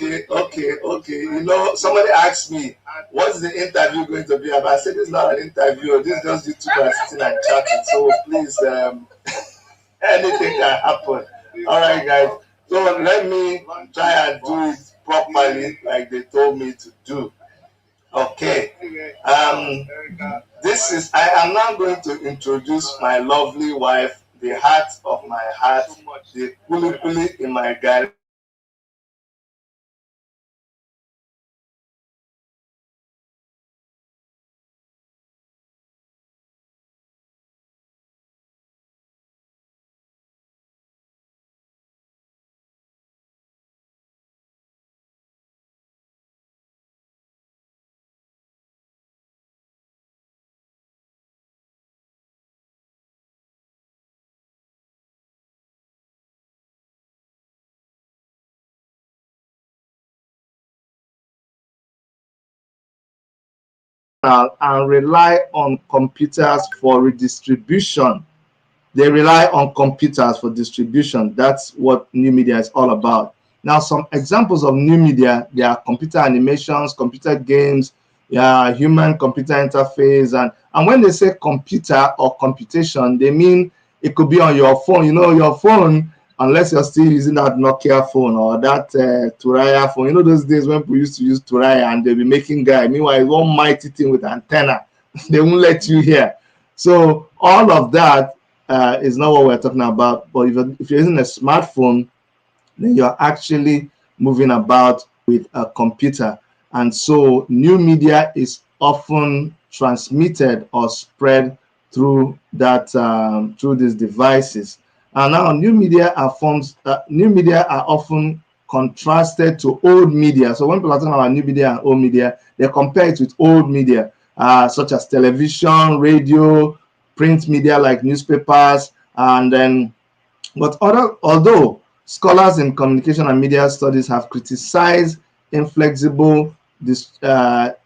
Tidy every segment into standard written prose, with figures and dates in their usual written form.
Okay. You know, somebody asked me, what's the interview going to be about? I said, this is not an interview. This is just YouTubers sitting and chatting. So please, anything can happen. All right, guys. So let me try and do it properly, like they told me to do. Okay. This is. I am now going to introduce my lovely wife, the heart of my heart, the kuli kuli in my garden. And rely on computers for redistribution. They rely on computers for distribution. That's what new media is all about. Now, some examples of new media, there are computer animations, computer games, yeah, human computer interface. And when they say computer or computation, they mean it could be on your phone. You know, your phone, unless you're still using that Nokia phone or that Turaya phone. You know those days when people used to use Turaya and they'll be making guy. Meanwhile, it's one mighty thing with antenna. They won't let you hear. So all of that is not what we're talking about. But if you're using a smartphone, then you're actually moving about with a computer. And so new media is often transmitted or spread through that through these devices. And now new media are often contrasted to old media. So when people are talking about new media and old media, they compare it with old media, such as television, radio, print media like newspapers, and then although scholars in communication and media studies have criticized inflexible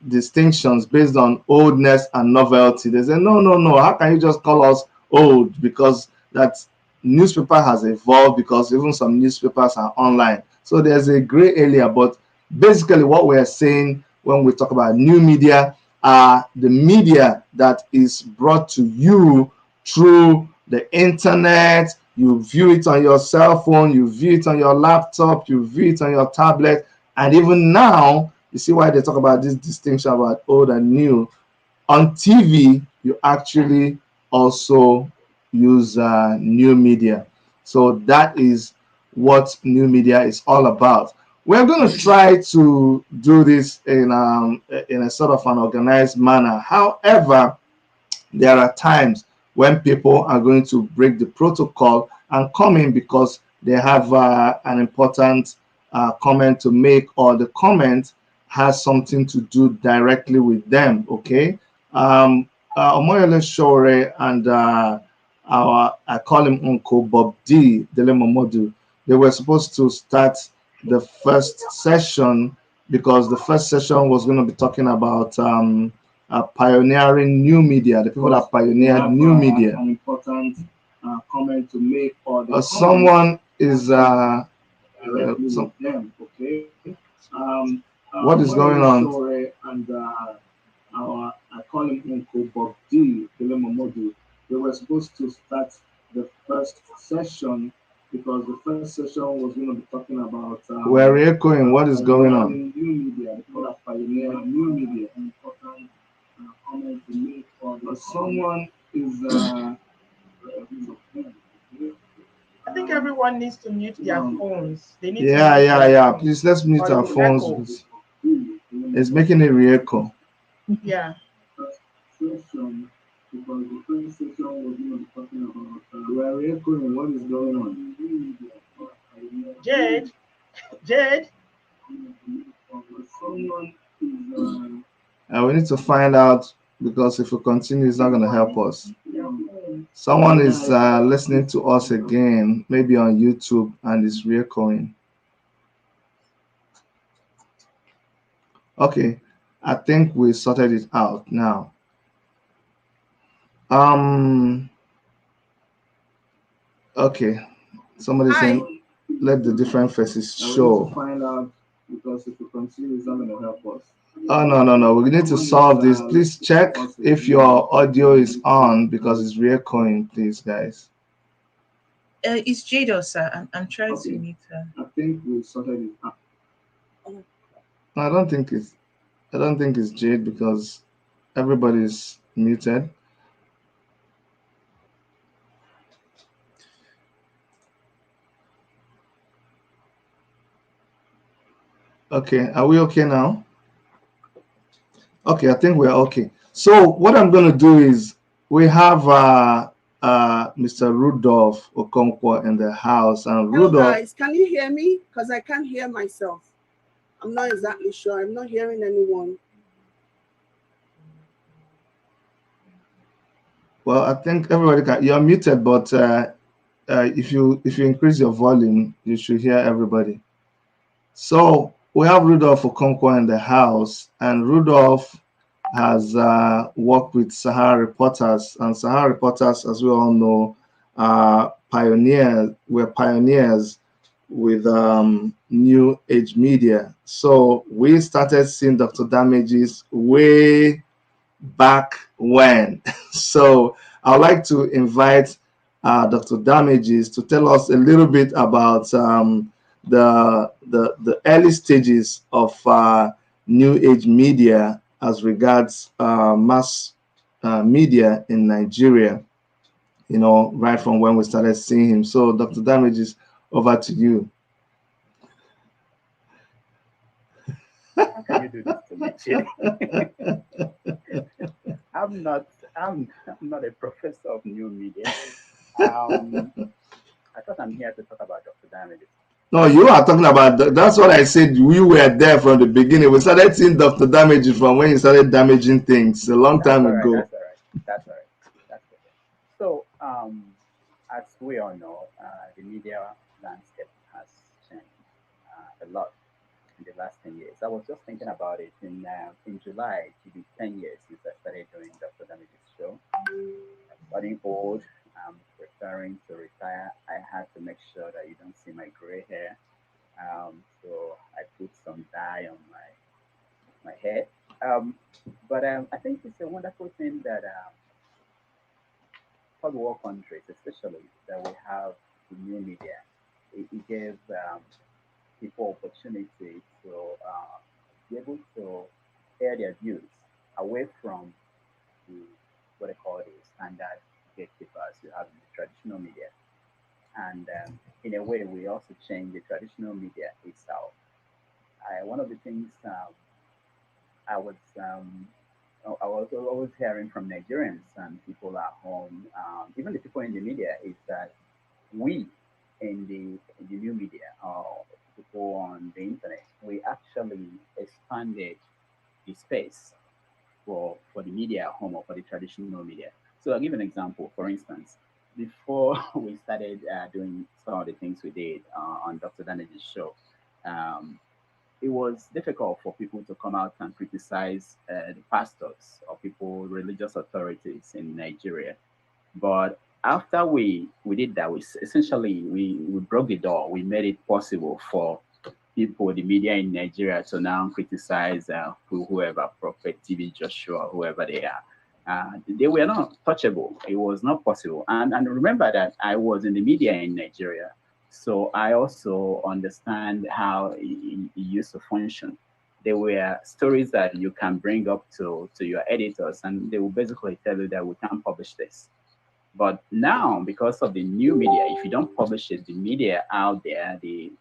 distinctions based on oldness and novelty, they say, no, how can you just call us old? Because that newspaper has evolved, because even some newspapers are online. So there's a gray area, but basically what we're saying when we talk about new media are the media that is brought to you through the internet. You view it on your cell phone, you view it on your laptop, you view it on your tablet. And even now, you see why they talk about this distinction about old and new. On TV, you actually also use new media. So that is what new media is all about. We're going to try to do this in a sort of an organized manner. However, there are times when people are going to break the protocol and come in because they have an important comment to make, or the comment has something to do directly with them. Okay. Omoyele Shore and I call him Uncle Bob D. Dele Momodu. They were supposed to start the first session because the first session was going to be talking about pioneering new media, the people that pioneered new media. An important comment to make, or someone is them, okay. What is going on? And I call him Uncle Bob D. Momodu. They were supposed to start the first session because the first session was going to be talking about. We're echoing. What is going on? New media, the people that pioneered new media. An important comment to make, or someone is. I think everyone needs to mute their phones. They need yeah. Please, let's mute our phones. It's making a re-echo. Yeah. Because the first session was going to be talking about we're echoing. What is going on? Jade. Someone is. We need to find out, because if we continue, it's not going to help us. Someone is listening to us again, maybe on YouTube, and is re-echoing. Okay, I think we sorted it out now. Okay, somebody saying let the different faces show. Find out because if we continue, it's not going to help us. Oh, no, no, no. We need to solve this. Please check if your audio is on because it's re-echoing, please, guys. It's Jado, sir. I'm trying to meet her. I think we sorted it out. No, I don't think it's Jade because everybody's muted. Okay, are we okay now? Okay, I think we're okay. So what I'm going to do is we have Mr. Rudolph Okonkwo in the house, and Hello Rudolph. guys, can you hear me? Because I can't hear myself. I'm not exactly sure. I'm not hearing anyone. Well, I think everybody can. You're muted, but if you increase your volume, you should hear everybody. So we have Rudolph Okonkwo in the house, and Rudolph has worked with Sahara Reporters, and Sahara Reporters, as we all know, were pioneers with new age media. So we started seeing Dr. Damages way back when. So I'd like to invite Dr. Damages to tell us a little bit about the early stages of new age media as regards mass media in Nigeria. Right from when we started seeing him. So, Dr. Damages, over to you. How can you do this to me, Chidi? I'm not a professor of new media. I thought I'm here to talk about Dr. Damages. No, you are talking about that's what I said. We were there from the beginning. We started seeing Dr. Damages from when he started damaging things a long time ago. That's all right. That's all right. That's okay. So, as we all know, the media landscape has changed a lot in the last 10 years. I was just thinking about it in July. It will be 10 years since I started doing Dr. Damages show. Getting old, I'm preparing to retire. I had to make sure that you don't see my gray hair. So I put some dye on my hair. Um, but I think it's a wonderful thing that third world countries, especially, that we have the new media. It gave people opportunity to be able to air their views away from the what they call the standard gatekeepers you have in the traditional media. And in a way, we also change the traditional media itself. One of the things I was I was always hearing from Nigerians and people at home, even the people in the media, is that we in the new media or people on the internet, we actually expanded the space for the media at home or for the traditional media. So I'll give an example. For instance, before we started doing some of the things we did on Dr. Danage's show, um, it was difficult for people to come out and criticize the pastors or people, religious authorities in Nigeria. But after we did that, essentially we broke the door. We made it possible for people, the media in Nigeria, to now criticize whoever, Prophet TV Joshua, whoever they are. They were not touchable. It was not possible. And remember that I was in the media in Nigeria, so I also understand how it used to function. There were stories that you can bring up to your editors, and they will basically tell you that we can't publish this. But now, because of the new media, if you don't publish it, the media out there, the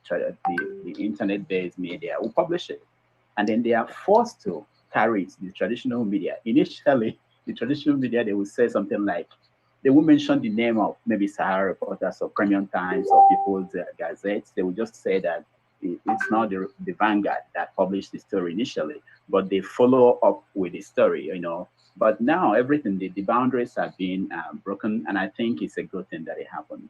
internet-based media, will publish it, and then they are forced to carry it. The traditional media, initially, the traditional media, they will say something like, they will mention the name of maybe Sahara Reporters or Premium Times or People's Gazettes. They will just say that it's not the Vanguard that published the story initially, but they follow up with the story, but now everything, the boundaries have been broken, and I think it's a good thing that it happened.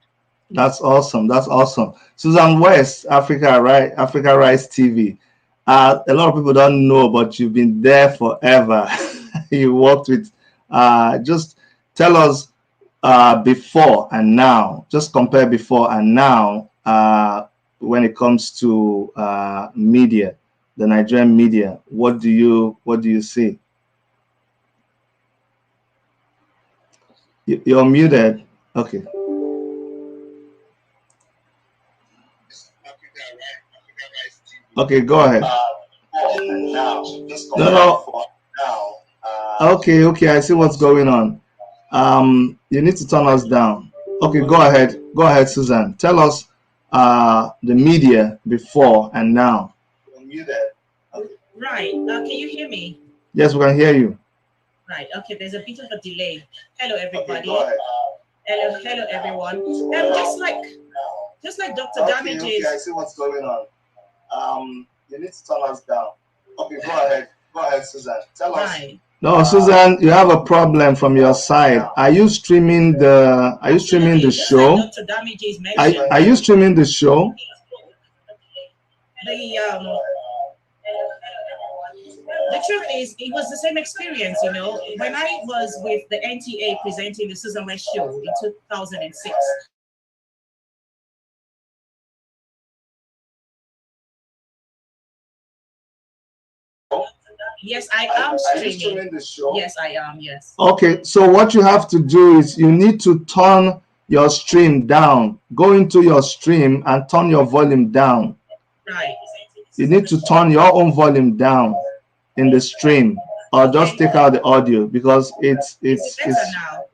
That's awesome. That's awesome. Susan West, Africa, right? Africa Rice TV. A lot of people don't know, but you've been there forever. You worked with. Just tell us before and now. Just compare before and now when it comes to media. the Nigerian media. What do you see? You're muted. Okay. Okay, go ahead. No. Okay, I see what's going on. You need to turn us down. Okay, go ahead. Go ahead, Susan. Tell us the media before and now. Right. Can you hear me? Yes, we can hear you. Right. Okay. There's a bit of a delay. Hello, everybody. Okay, hello, everyone. Just like Dr. Damages. Okay, I see what's going on. You need to turn us down. Okay, go ahead. Go ahead, Susan. Tell us. Right. No, Susan, you have a problem from your side. Are you streaming the? Are you streaming the show? Like Dr. Damages mentioned. Are you streaming the show? The truth is, it was the same experience, you know. When I was with the NTA presenting the Susan West show in 2006. Yes, I am streaming the show? Yes, I am. Yes. Okay, so what you have to do is you need to turn your stream down. Go into your stream and turn your volume down. Right. You need to turn your own volume down in the stream, or just take out the audio because it's better now.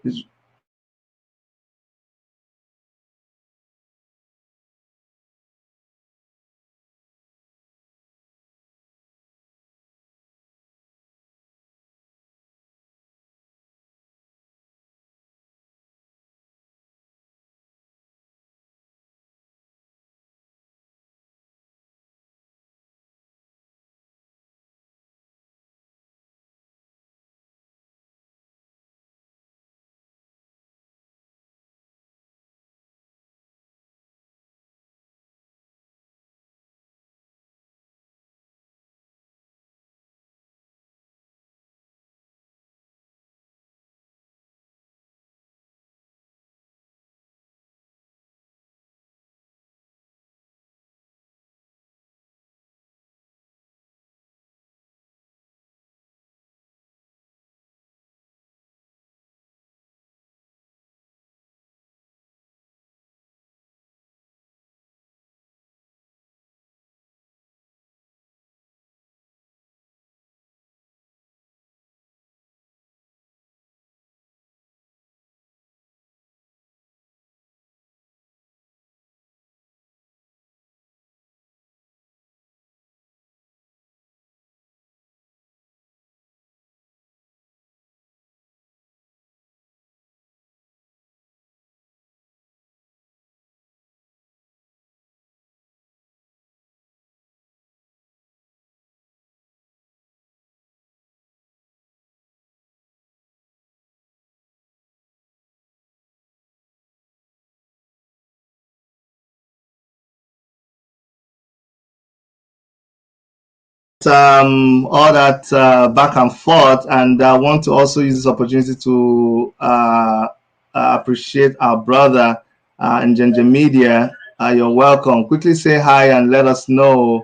all that back and forth, and I want to also use this opportunity to appreciate our brother in Ginger Media. You're welcome. Quickly say hi and let us know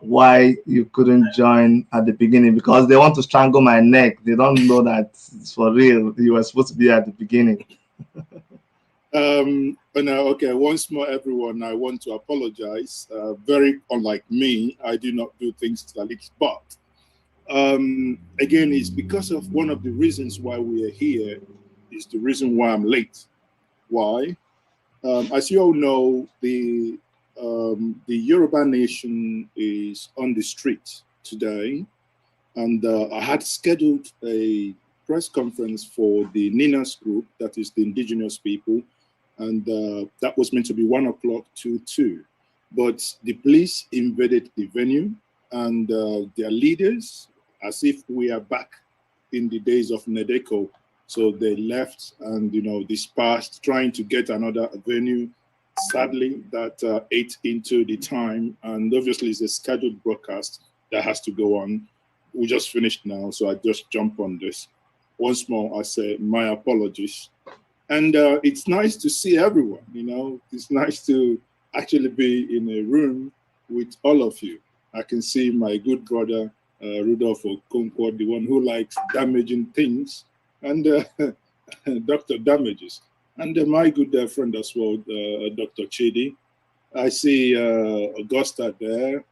why you couldn't join at the beginning, because they want to strangle my neck. They don't know that it's for real. You were supposed to be at the beginning. But now, okay, once more, everyone, I want to apologize. Very unlike me, I do not do things like this, but again, it's because of one of the reasons why we are here is the reason why I'm late. Why? As you all know, the Yoruba nation is on the street today, and I had scheduled a press conference for the Ninas group, that is the indigenous people, and that was meant to be 1 o'clock to 2. But the police invaded the venue, and their leaders, as if we are back in the days of Nedeko. So they left and, you know, dispersed, trying to get another venue. Sadly, that ate into the time, and obviously it's a scheduled broadcast that has to go on. We just finished now, so I just jump on this. Once more, I say my apologies. And it's nice to see everyone, you know. It's nice to actually be in a room with all of you. I can see my good brother Rudolph Okonkwo, the one who likes damaging things, and Dr. Damages, and my good friend as well, Dr. Chidi. I see Augusta there,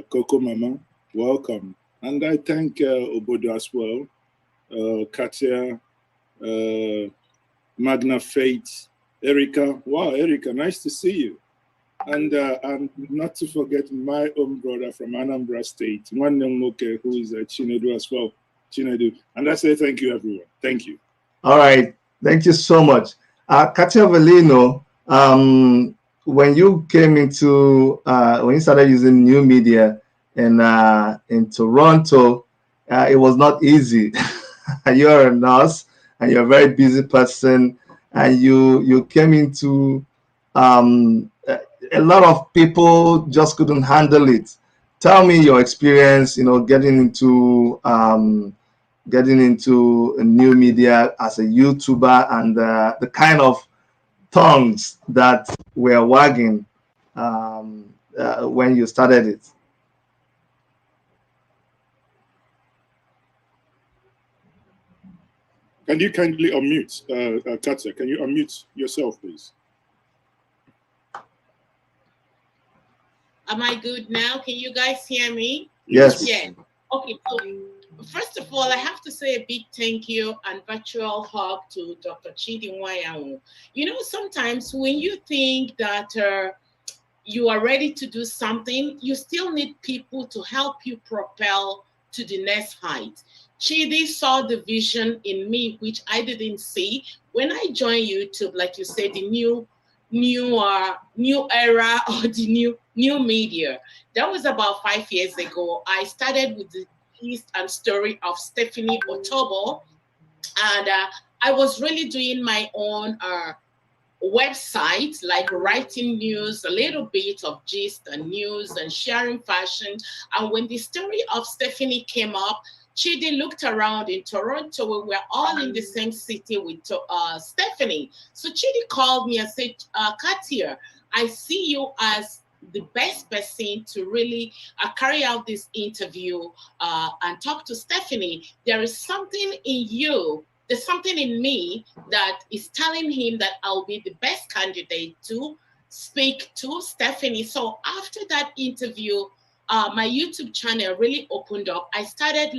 Coco Mama, welcome. And I thank Obodo as well, Katia, Magna Faith, Erica. Wow, Erica, nice to see you. And not to forget my own brother from Anambra State, Nwannemoke, who is Chinedu as well. Chinedu. And I say thank you, everyone. Thank you. All right. Thank you so much. Katia Valino, when you came into, when you started using new media in Toronto, it was not easy. You're a nurse and you're a very busy person, and you came into a lot of people just couldn't handle it. Tell me your experience, getting into a new media as a YouTuber, and the kind of tongues that were wagging when you started it. Can you kindly unmute, Katya? Can you unmute yourself, please? Am I good now? Can you guys hear me? Yes. Yeah. Okay. So first of all, I have to say a big thank you and virtual hug to Dr. Chidi Nwayawu. Sometimes when you think that you are ready to do something, you still need people to help you propel to the next height. Chidi saw the vision in me, which I didn't see. When I joined YouTube, like you said, the new era or the new media. That was about 5 years ago. I started with the gist and story of Stephanie Otobo, and I was really doing my own website, like writing news, a little bit of gist and news and sharing fashion. And when the story of Stephanie came up, Chidi looked around in Toronto. We were all in the same city with Stephanie. So Chidi called me and said, Katia, I see you as the best person to really carry out this interview and talk to Stephanie. There is something in you, there's something in me that is telling him that I'll be the best candidate to speak to Stephanie. So after that interview, my YouTube channel really opened up. I started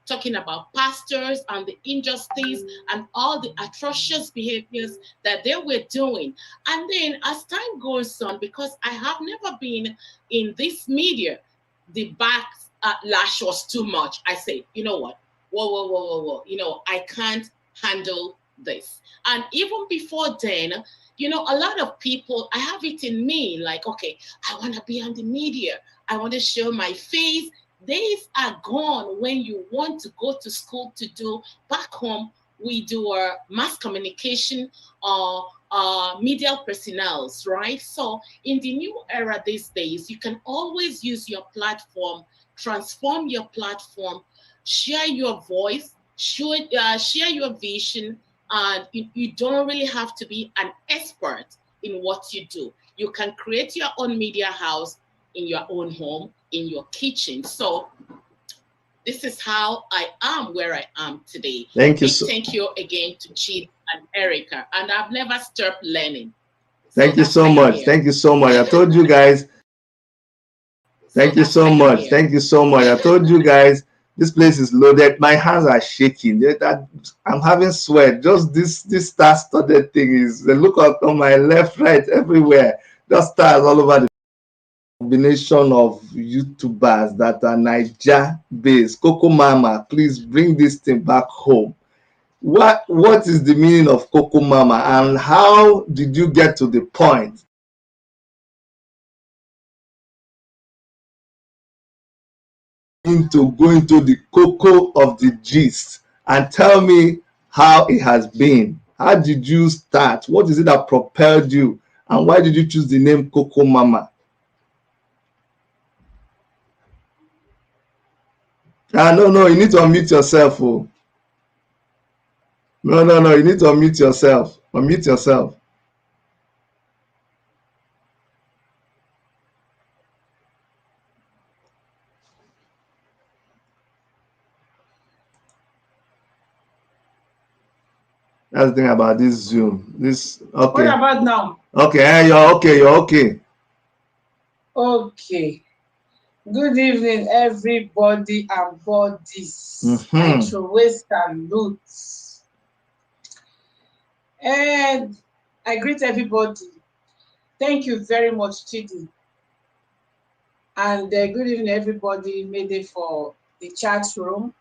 talking about pastors and the injustice and all the atrocious behaviors that they were doing. And then as time goes on, because I have never been in this media, the backlash was too much. I say, you know what? Whoa. I can't handle this. And even before then, a lot of people, I have it in me, like, okay, I want to be on the media. I want to show my face. Days are gone when you want to go to school to do. Back home, we do our mass communication or media personnel, right? So in the new era these days, you can always use your platform, transform your platform, share your voice, share your vision, and you don't really have to be an expert in what you do. You can create your own media house in your own home, in your kitchen. So this is how I am where I am today. Thank you. Thank you again to Chidi and Erica. And I've never stopped learning. Thank you so much. Thank you so much. I told you guys. Thank you so much. Thank you so much. I told you guys, this place is loaded. My hands are shaking. I'm having sweat. Just this star-studded thing is the look out on my left, right, everywhere. Just stars all over the combination of YouTubers that are Niger based. Coco Mama, please bring this thing back home. What is the meaning of Coco Mama, and how did you get to the point into going to the cocoa of the gist? And tell me how it has been. How did you start? What is it that propelled you, and why did you choose the name Coco Mama? No, you need to unmute yourself. Oh. No, you need to unmute yourself. Unmute yourself. That's the thing about this Zoom. This What okay. about now? Okay, you're okay. You're okay. Okay. Good evening, everybody and bodies. I Mm-hmm. throw salutes. And I greet everybody. Thank you very much, Chidi. And good evening, everybody. Made it for the chat room.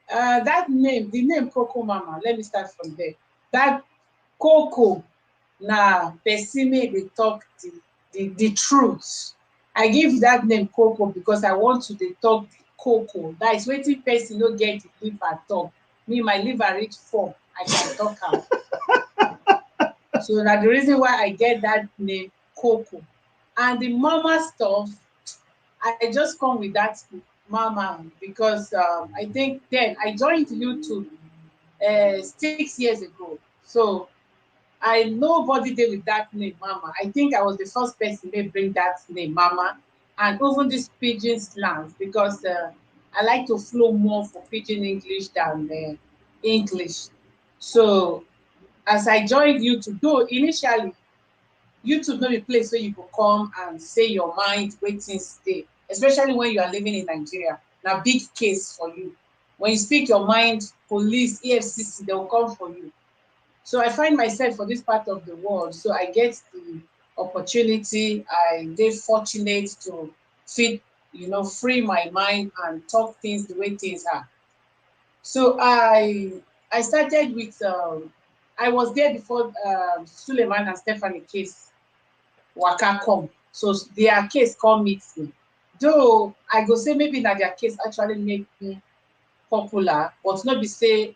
That name, the name Coco Mama, let me start from there. That Coco, na Pesime, they talk the truth. I give that name Coco because I want to dey talk the Coco. That is wetin person no get the liver talk. Me, my liver reach 4, I can talk am. So na the reason why I get that name Coco. And the mama stuff, I just come with that mama because I think then I joined YouTube 6 years ago. So I nobody did with that name mama. I think I was the first person to bring that name mama, and even this pidgin slangs because I like to flow more for pidgin English than English. So as I joined YouTube, though initially YouTube no be place where you go come and say your mind wetin stay, especially when you are living in Nigeria. Na big case for you. When you speak your mind, police, EFCC, they will come for you. So I find myself for this part of the world. So I get the opportunity. I dey fortunate to fit, free my mind and talk things the way things are. So I started with I was there before Suleiman and Stephanie case waka come. So their case come meet me. Though I go say maybe na their case actually make me popular, but not be say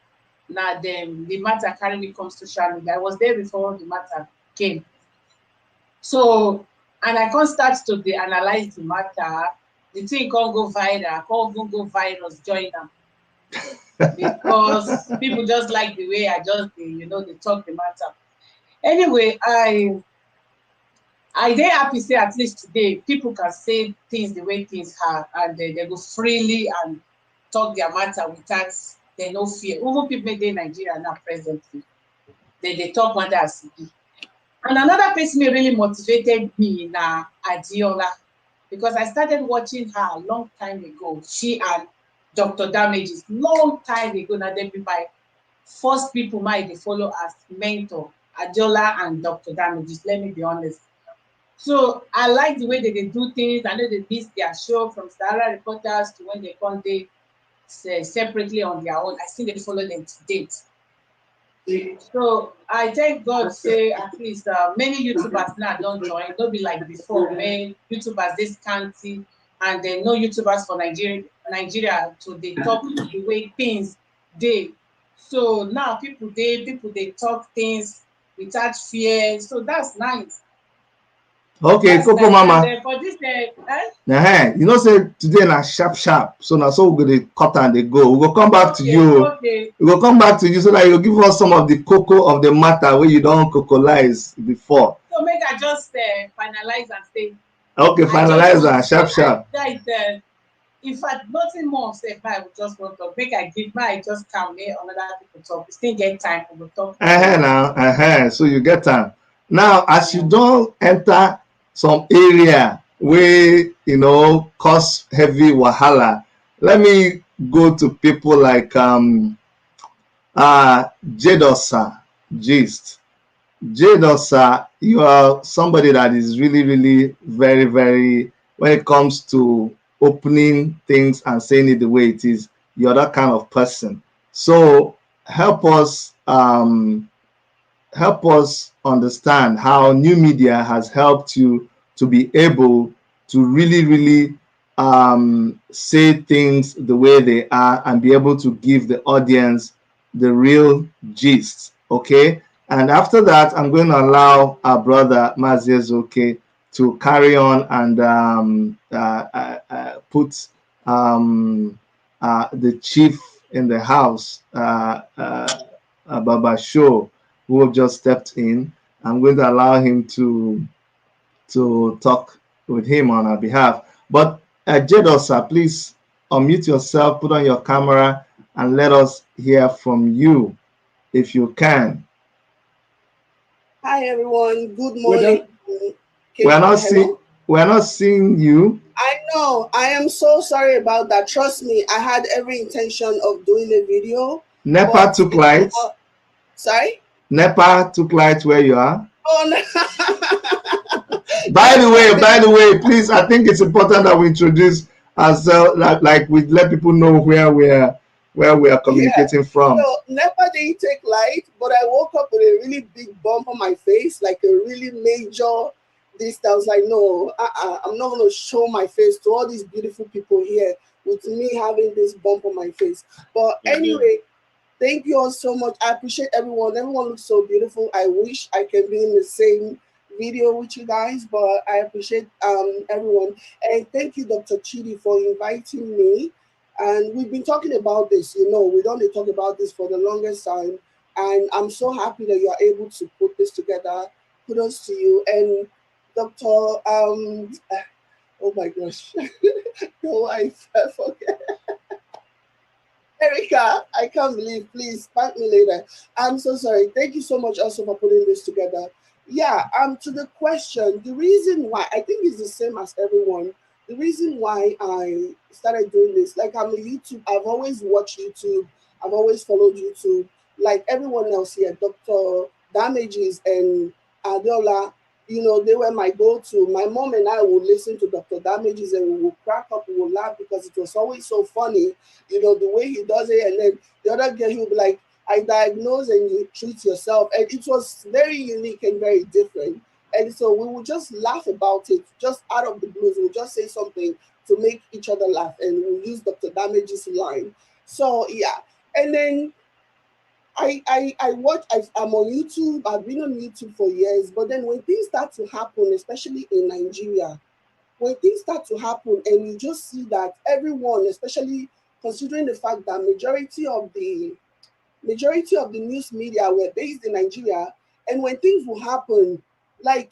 na dem the matter carry me come social media. I was there before the matter came. So and I can't start to dey analyze the matter. The thing can't go viral, can't even go virus join am because people just like the way I just they talk the matter. Anyway, I dey happy say at least today people can say things the way things are and they go freely and talk their matter without they no fear. Even people dey Nigeria now presently, they talk matter as e be. And another person who really motivated me na Adiola because I started watching her a long time ago. She and Dr. Damages, long time ago. Now they be my first people they follow as mentor, Adiola and Dr. Damages. Let me be honest. So I like the way they do things. I know they miss their show from Sahara Reporters to when they come they separately on their own. I think they follow them to date. So I thank God say at least many YouTubers now don't join. Don't be like before when YouTubers this scanty and then no YouTubers for Nigeria to they talk the way things they. So now people they talk things without fear. So that's nice. Okay, That's Coco nice. Mama. And for this You know, say today na sharp sharp. So now so we go dey cut and they go. We go come back to you. Okay. We will come back to you so that you give us some of the cocoa of the matter where you don't cocolize before. So make I just finalize and say. Okay, finalize that sharp. In fact, nothing more say I will just want to make I give my just come here another people talk. We still get time to talk. So you get time. Now as you don't enter some area where cause heavy wahala, let me go to people like Jedosa Gist. Jedosa, you are somebody that is really, really very, very, when it comes to opening things and saying it the way it is, you're that kind of person. So help us understand how new media has helped you to be able to really, really say things the way they are and be able to give the audience the real gist. Okay. And after that, I'm going to allow our brother Maziezoke to carry on and put the chief in the house, Baba Show, who have just stepped in. I'm going to allow him to talk with him on our behalf. But Jedosa, please unmute yourself, put on your camera, and let us hear from you. if you can. Hi everyone. Good Well, morning. We're not Hello. we're not seeing you. I know. I am so sorry about that. Trust me, I had every intention of doing a video, NEPA but took light. sorry. NEPA took light where you are. Oh no. By the way, please, I think it's important that we introduce ourselves, like we let people know where we are Yeah. communicating from. So NEPA didn't take light, but I woke up with a really big bump on my face, like a really major this. I was like, no, I'm not gonna show my face to all these beautiful people here with me having this bump on my face. But anyway, thank you all so much. I appreciate everyone. Everyone looks so beautiful. I wish I can be in the same video with you guys, but I appreciate everyone. And thank you, Dr. Chidi, for inviting me. And we've been talking about this, we don't talk about this for the longest time. And I'm so happy that you are able to put this together. Kudos to you. And Dr. Oh my gosh, your wife, I forget. Erica, I can't believe. Please thank me later. I'm so sorry. Thank you so much also for putting this together. Yeah, to the question, the reason why I think it's the same as everyone. The reason why I started doing this, like I'm a YouTube, I've always watched YouTube, I've always followed YouTube, like everyone else here, Dr. Damages and Adiola, they were my go-to. My mom and I would listen to Dr. Damages and we would crack up, we would laugh because it was always so funny, the way he does it. And then the other girl, he'll be like, I diagnose and you treat yourself. And it was very unique and very different. And so we would just laugh about it, just out of the blues. We'll just say something to make each other laugh. And we'll use Dr. Damage's line. So, yeah. And then I watch, I'm on YouTube. I've been on YouTube for years. But then when things start to happen, especially in Nigeria, when things start to happen and you just see that everyone, especially considering the fact that majority of the news media were based in Nigeria, and when things will happen, like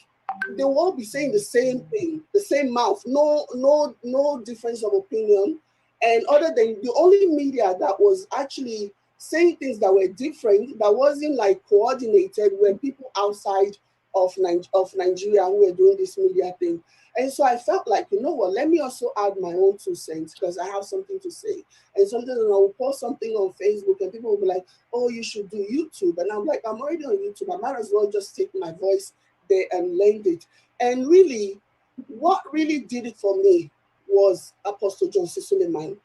they will all be saying the same thing, the same mouth, no difference of opinion. And other than the only media that was actually saying things that were different, that wasn't like coordinated, were people outside of Nigeria who were doing this media thing. And so I felt like, you know what, let me also add my own 2 cents because I have something to say. And sometimes I will post something on Facebook and people will be like, oh, you should do YouTube. And I'm like, I'm already on YouTube. I might as well just take my voice there and lend it. And really, what really did it for me was Apostle John C. Suleiman,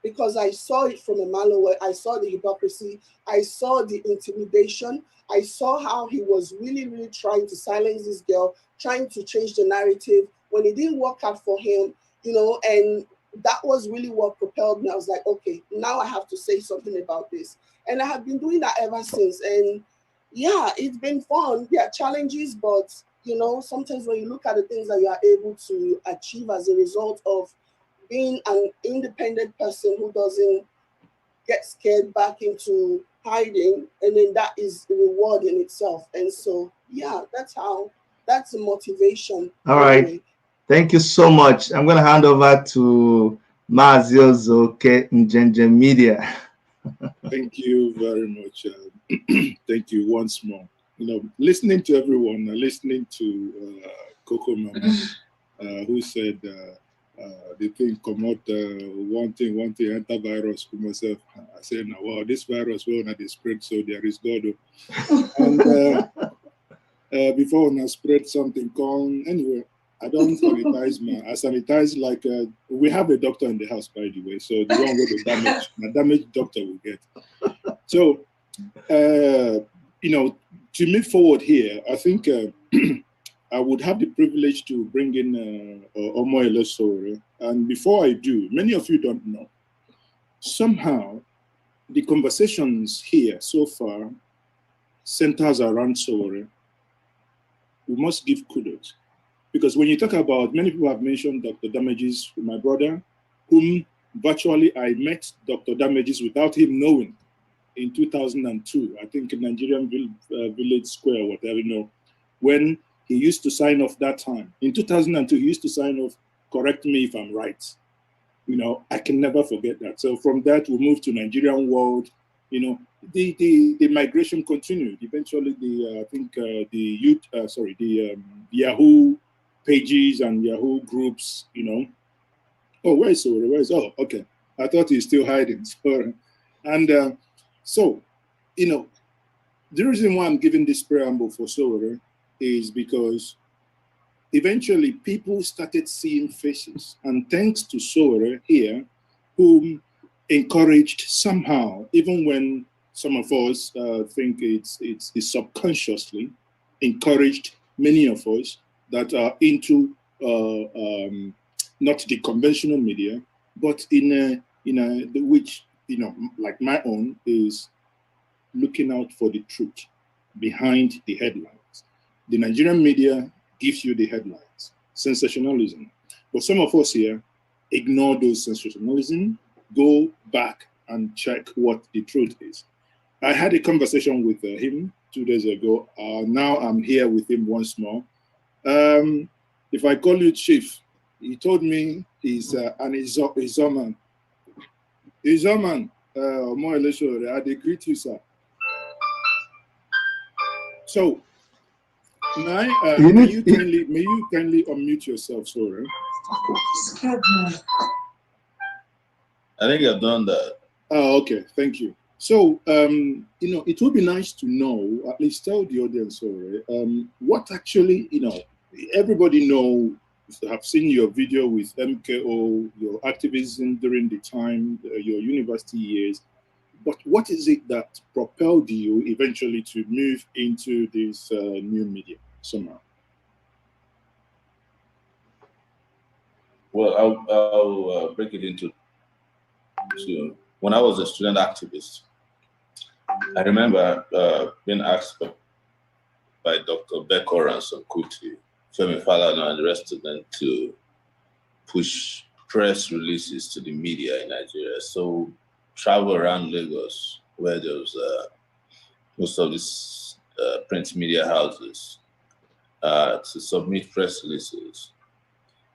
because I saw it from a mile away. I saw the hypocrisy. I saw the intimidation. I saw how he was really, really trying to silence this girl, trying to change the narrative when it didn't work out for him, and that was really what propelled me. I was like, okay, now I have to say something about this. And I have been doing that ever since. And yeah, it's been fun. There are challenges, but sometimes when you look at the things that you are able to achieve as a result of being an independent person who doesn't get scared back into hiding, and then that is the reward in itself. And so, yeah, that's the motivation. All right. Anyway. Thank you so much. I'm going to hand over to Mazio Zoke Njenje Media. Thank you very much. Thank you once more. Listening to everyone, listening to Coco Mama, who said the thing come out, one thing, enter virus for myself. I said, now, wow, this virus will not spread, so there is God. And before I spread something, anyway, I don't sanitize I sanitize like, we have a doctor in the house, by the way, so the one with the damage doctor will get. So, to move forward here, I think I would have the privilege to bring in Omoyele Sowore. And before I do, many of you don't know, somehow the conversations here so far centers around Sowore. We must give kudos. Because when you talk about, many people have mentioned Dr. Damages, my brother, whom virtually I met Dr. Damages without him knowing in 2002, I think in Nigerian Village Square, whatever, when he used to sign off that time. In 2002, he used to sign off, correct me if I'm right. I can never forget that. So from that, we moved to Nigerian World. the migration continued. Eventually, Yahoo pages and Yahoo groups, Oh, where is Sowore? Okay. I thought he's still hiding. Sorry. And so, the reason why I'm giving this preamble for Sowore is because eventually people started seeing faces. And thanks to Sowore here, whom encouraged somehow, even when some of us think it's subconsciously encouraged many of us that are into not the conventional media, but which like my own is looking out for the truth behind the headlines. The Nigerian media gives you the headlines, sensationalism. But some of us here ignore those sensationalism, go back and check what the truth is. I had a conversation with him 2 days ago. Now I'm here with him once more. If I call you Chief, he told me he's an Izoman. Izoman, more or less, I greet you, sir. So, may you kindly unmute yourself, sorry. I think I've done that. Oh, okay, thank you. So, it would be nice to know, at least tell the audience, what actually, everybody have seen your video with MKO, your activism during the time, your university years. But what is it that propelled you eventually to move into this new media somehow? Well, I'll break it into two. When I was a student activist, I remember being asked by Dr. Becker and Kuti, Femi Falana, and the rest of them to push press releases to the media in Nigeria. So travel around Lagos, where there was most of these print media houses, to submit press releases.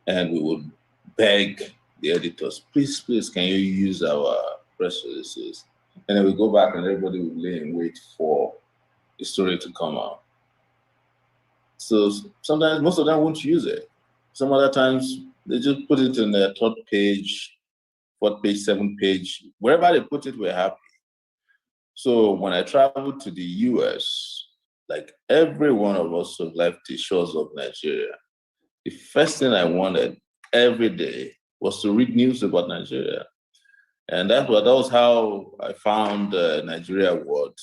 And we would beg the editors, please, can you use our press releases? And then we go back and everybody would lay in wait for the story to come out. So sometimes most of them won't use it. Some other times they just put it in their third page, fourth page, seventh page. Wherever they put it, we're happy. So when I traveled to the US, like every one of us who left the shores of Nigeria, the first thing I wanted every day was to read news about Nigeria. And that was how I found Nigeria World,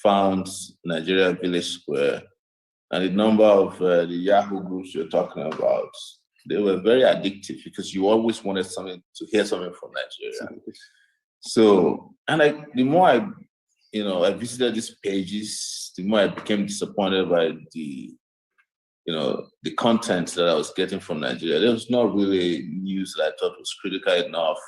found Nigeria Village Square, and the number of the Yahoo groups you're talking about. They were very addictive because you always wanted to hear something from Nigeria. So, and the more I visited these pages, the more I became disappointed by the content that I was getting from Nigeria. There was not really news that I thought was critical enough.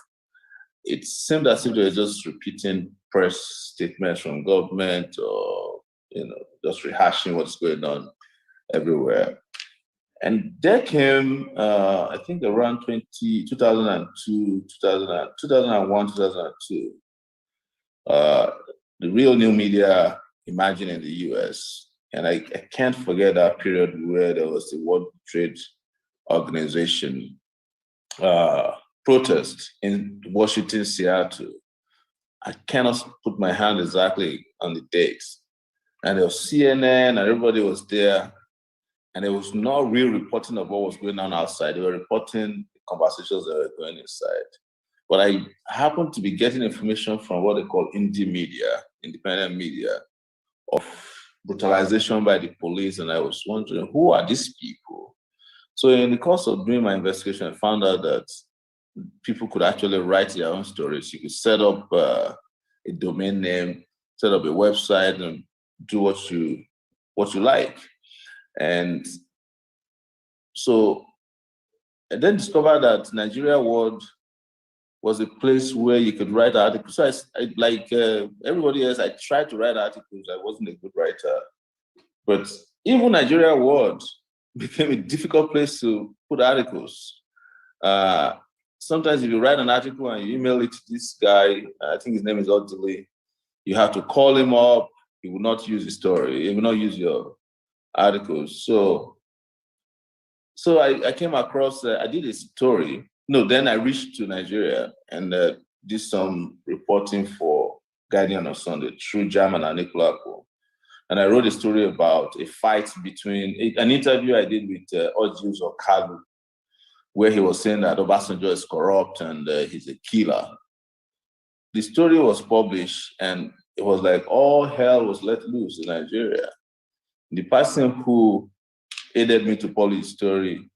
It seemed as if they were just repeating press statements from government or, just rehashing what's going on everywhere. And there came, I think around 2002, 2001, 2002, the real new media emerging in the US. And I can't forget that period where there was the World Trade Organization protest in Washington, Seattle. I cannot put my hand exactly on the dates. And there was CNN and everybody was there. And there was no real reporting of what was going on outside. They were reporting the conversations that were going inside. But I happened to be getting information from what they call indie media, independent media, of brutalization by the police. And I was wondering, who are these people? So in the course of doing my investigation, I found out that people could actually write their own stories. You could set up a domain name, set up a website, and do what you like. And so I then discovered that Nigeria World was a place where you could write articles. So I like everybody else, I tried to write articles. I wasn't a good writer. But even Nigeria World became a difficult place to put articles. Sometimes if you write an article and you email it to this guy, I think his name is Odile, You have to call him up. He will not use the story. He will not use your articles. So I came across, I did a story. No, then I reached to Nigeria and did some reporting for Guardian on Sunday through German and Nicolako. And I wrote a story about a fight between, an interview I did with Ojus Okalu, where he was saying that Obasanjo is corrupt and he's a killer. The story was published and it was like all hell was let loose in Nigeria. The person who aided me to publish the story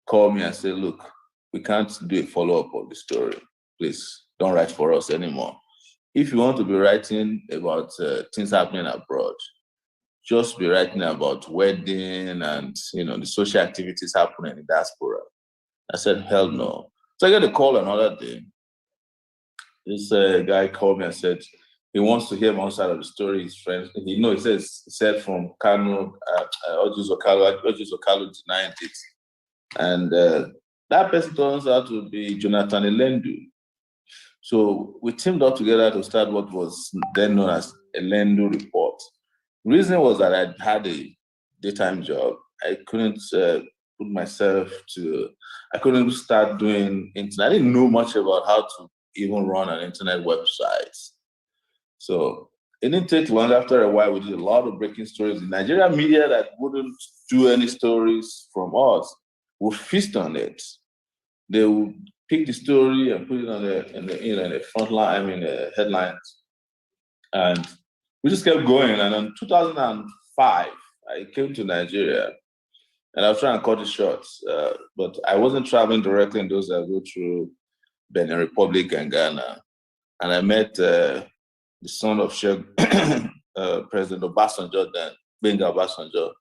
called me and said, look, we can't do a follow-up of the story. Please don't write for us anymore. If you want to be writing about things happening abroad, just be writing about wedding and the social activities happening in the diaspora. I said, hell no. So I got a call another day. This guy called me and said he wants to hear one side of the story. His friends, he said from Kano, Ojus Okalu denied it. And that person turns out to be Jonathan Elendu. So we teamed up together to start what was then known as Elendu Report. The reason was that I had a daytime job. I couldn't I couldn't start doing internet. I didn't know much about how to even run an internet website. So it didn't take long. After a while, we did a lot of breaking stories. The Nigerian media that wouldn't do any stories from us would feast on it. They would pick the story and put it in the front line, headlines. And we just kept going. And in 2005, I came to Nigeria and I was trying to cut it short. But I wasn't traveling directly in those that go through Benin Republic and Ghana. And I met the son of President Obasanjo, then Benga Obasanjo,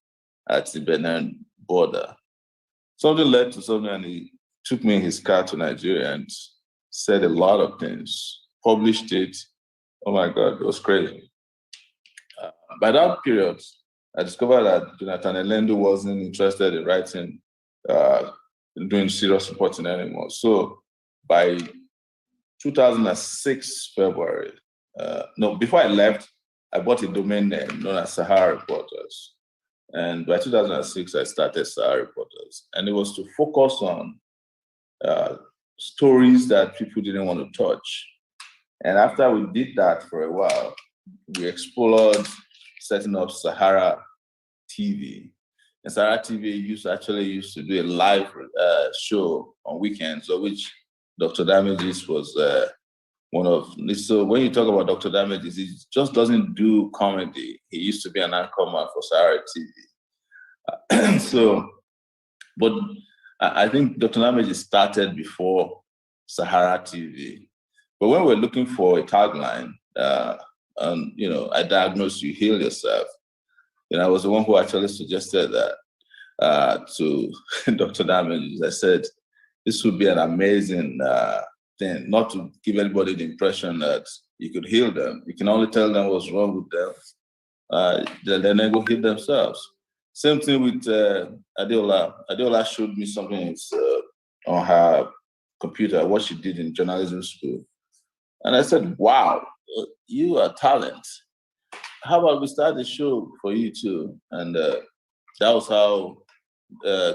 at the Benin border. Something led to something, and he took me in his car to Nigeria and said a lot of things, published it. Oh my God, it was crazy. By that period, I discovered that Jonathan Elendu wasn't interested in writing, doing serious reporting anymore. So by 2006 February, before I left, I bought a domain name known as Sahara Reporters. And by 2006, I started Sahara Reporters. And it was to focus on stories that people didn't want to touch. And after we did that for a while, we explored setting up Sahara TV. And Sahara TV used to do a live show on weekends, of which Dr. Damages was one of. So when you talk about Dr. Damages, he just doesn't do comedy. He used to be an anchorman for Sahara TV. But I think Dr. Damages started before Sahara TV. But when we're looking for a tagline, I diagnosed You Heal Yourself. I was the one who actually suggested that to Dr. Damages. I said, this would be an amazing thing, not to give anybody the impression that you could heal them. You can only tell them what's wrong with them. Then they go heal themselves. Same thing with Adeola. Adeola showed me something on her computer, what she did in journalism school. And I said, wow, you are talent. How about we start the show for you too? And that was how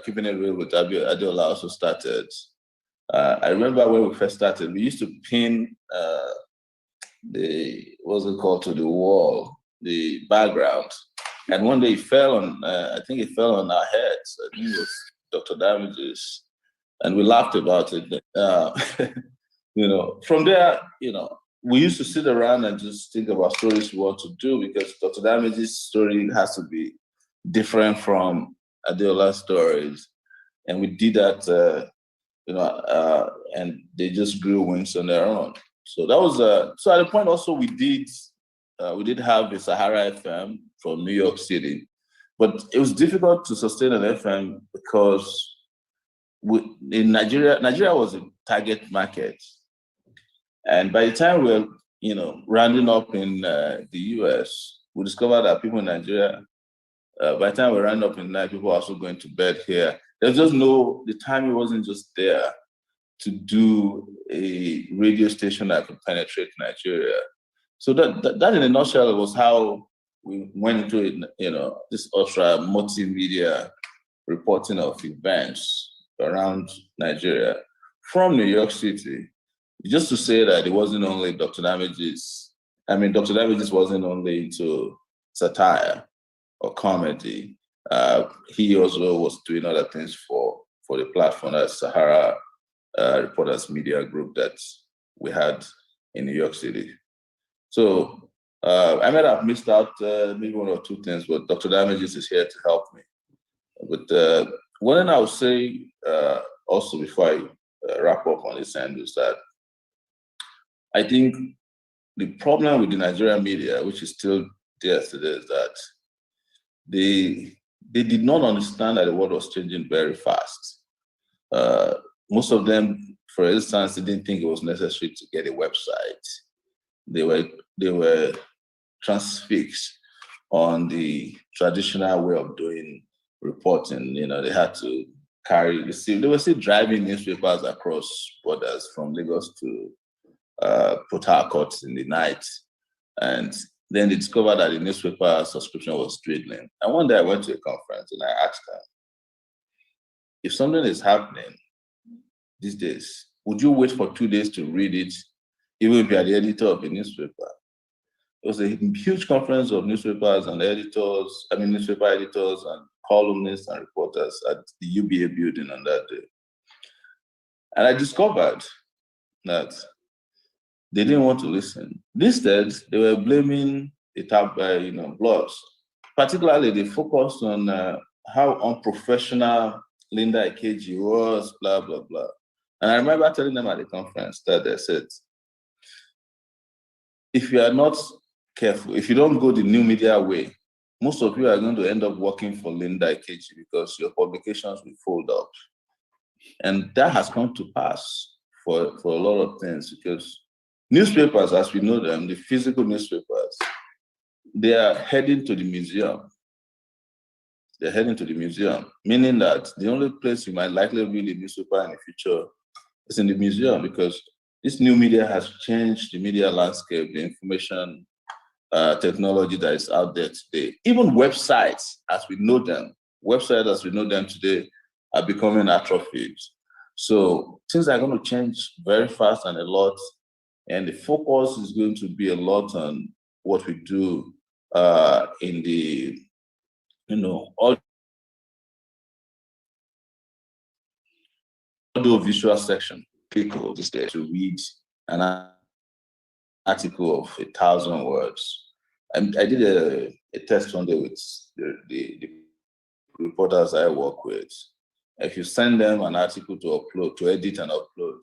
Keeping It Real with Adeola also started. I remember when we first started, we used to pin to the wall, the background. And one day it fell on, I think it fell on our heads. I think it was Dr. Damages. And we laughed about it. From there, we used to sit around and just think about stories we want to do, because Dr. Damage's story has to be different from Adeola's stories. And we did that, and they just grew wings on their own. So that was, so at the point also we did have a Sahara FM from New York City, but it was difficult to sustain an FM because in Nigeria was a target market. And by the time we were, rounding up in the US, we discovered that people in Nigeria, by the time we round up in night, people were also going to bed here. There's just the timing wasn't just there to do a radio station that could penetrate Nigeria. So that in a nutshell was how we went into it, this ultra multimedia reporting of events around Nigeria from New York City. Just to say that it wasn't only Dr. Damages. I mean, Dr. Damages wasn't only into satire or comedy. He also was doing other things for the platform at Sahara Reporters Media Group that we had in New York City. So I might have missed out maybe one or two things, but Dr. Damages is here to help me. But one thing I would say also before I wrap up on this end is that I think the problem with the Nigerian media, which is still there today, is that they did not understand that the world was changing very fast. Most of them, for instance, they didn't think it was necessary to get a website. They were transfixed on the traditional way of doing reporting. They had to they were still driving newspapers across borders from Lagos to Port Harcourt in the night. And then they discovered that the newspaper subscription was dwindling. And one day I went to a conference and I asked her, if something is happening these days, would you wait for 2 days to read it, even if you are the editor of a newspaper? It was a huge conference of newspapers and newspaper editors and columnists and reporters at the UBA building on that day. And I discovered that they didn't want to listen. Instead, they were blaming the blogs. Particularly, they focused on how unprofessional Linda Ikeji was, blah, blah, blah. And I remember telling them at the conference that they said, if you are not careful, if you don't go the new media way, most of you are going to end up working for Linda Ikeji because your publications will fold up. And that has come to pass for a lot of things, because newspapers, as we know them, the physical newspapers, they are heading to the museum. They're heading to the museum, meaning that the only place you might likely read a newspaper in the future is in the museum, because this new media has changed the media landscape, the information technology that is out there today. Even websites as we know them today are becoming atrophied. So things are going to change very fast and a lot. And the focus is going to be a lot on what we do in the, audio visual section. People just there to read an article of 1,000 words. I did a test one day with the reporters I work with. If you send them an article to edit and upload,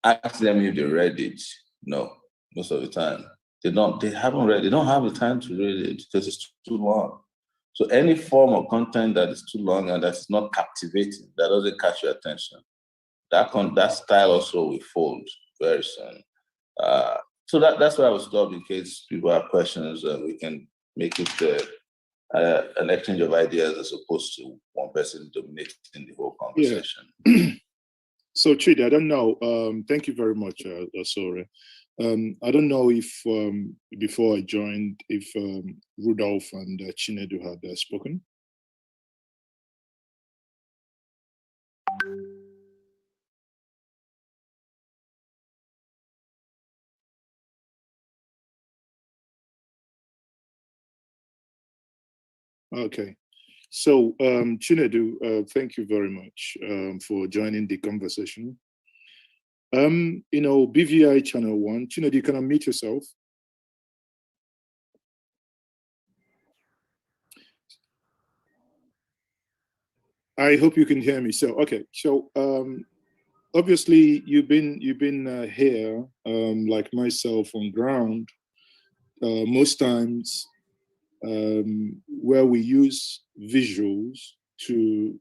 ask them if they read it. No, most of the time. They haven't read it. They don't have the time to read it because it's too long. So any form of content that is too long and that's not captivating, that doesn't catch your attention, that style also will fold very soon. So that's why I will stop in case people have questions. We can make it an exchange of ideas as opposed to one person dominating the whole conversation. Yeah. So Chidi, I don't know. Thank you very much, Sore. I don't know if before I joined, if Rudolph and Chinedu had spoken. Okay. So Chinedu, thank you very much for joining the conversation. BVI Channel 1, Chinedu, can unmute yourself? I hope you can hear me. So, okay. So, obviously, you've been here, like myself, on ground. Most times, where we use visuals to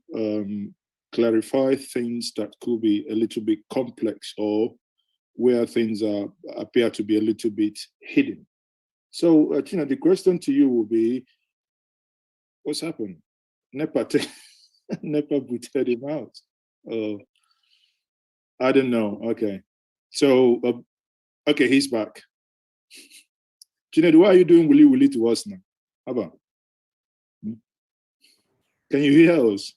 clarify things that could be a little bit complex, or where things appear to be a little bit hidden. So, the question to you will be, what's happened? NEPA booted him out. I don't know. Okay. So, okay, he's back. Chinedu, why are you doing willy willy to us now? How about? Can you hear us?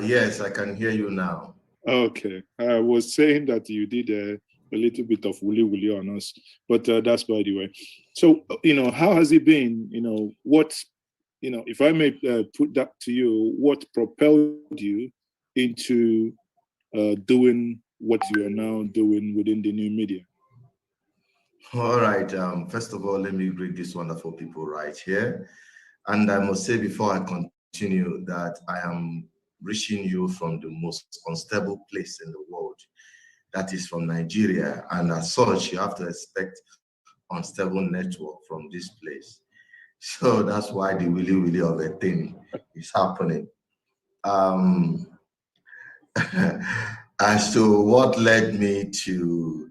Yes, I can hear you now. Okay. I was saying that you did a little bit of willy willy on us, but that's by the way. So, how has it been? What, if I may put that to you, what propelled you into doing what you are now doing within the new media? All right. First of all, let me greet these wonderful people right here. And I must say before I continue that I am reaching you from the most unstable place in the world, that is from Nigeria. And as such, you have to expect unstable network from this place. So that's why the willy willy of a thing is happening. Um, as to what led me to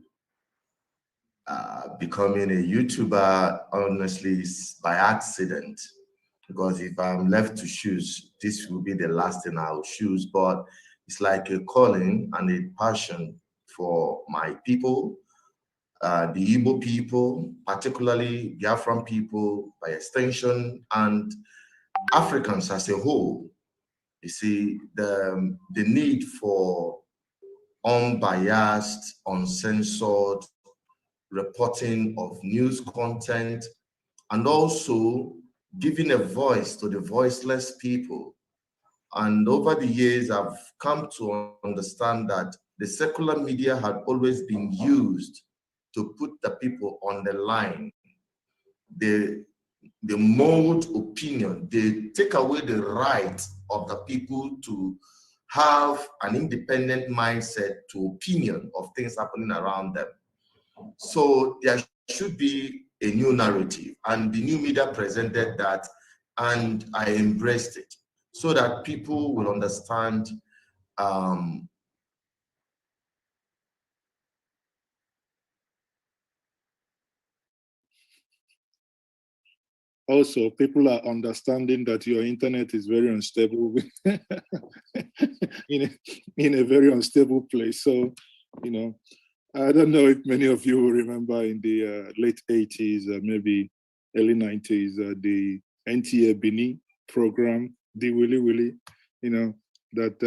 becoming a YouTuber, honestly, is by accident. Because if I'm left to choose, this will be the last thing I'll choose. But it's like a calling and a passion for my people, the Igbo people, particularly Biafran people by extension, and Africans as a whole. You see, the need for unbiased, uncensored reporting of news content, and also giving a voice to the voiceless people. And over the years, I've come to understand that the secular media had always been used to put the people on the line. They mold opinion, they take away the right of the people to have an independent mindset to opinion of things happening around them. So there should be a new narrative, and the new media presented that, and I embraced it so that people will understand Also, people are understanding that your internet is very unstable in a very unstable place. So, I don't know if many of you will remember in the late 80s, maybe early 90s, the NTA Bini program, the Willy Willy, that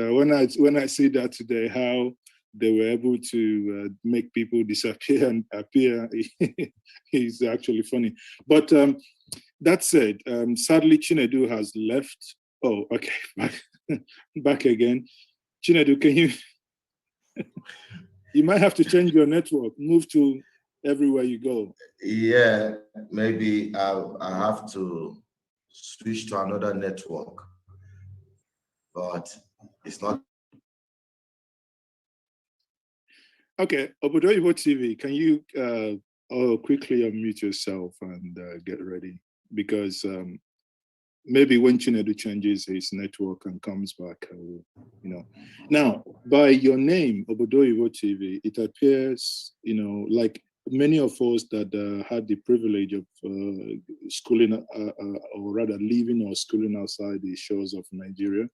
when I see that today, how they were able to make people disappear and appear is actually funny. But that said, sadly, Chinedu has left. Oh, okay, back again. Chinedu, can you? You might have to change your network, move to everywhere you go. Yeah, maybe I have to switch to another network, but it's not. Okay, Obodoyibo TV, can you quickly unmute yourself and get ready? Because maybe when Chinedu changes his network and comes back, Now, by your name, Obodoyibo TV, it appears, like many of us that had the privilege of schooling, or rather living or schooling outside the shores of Nigeria,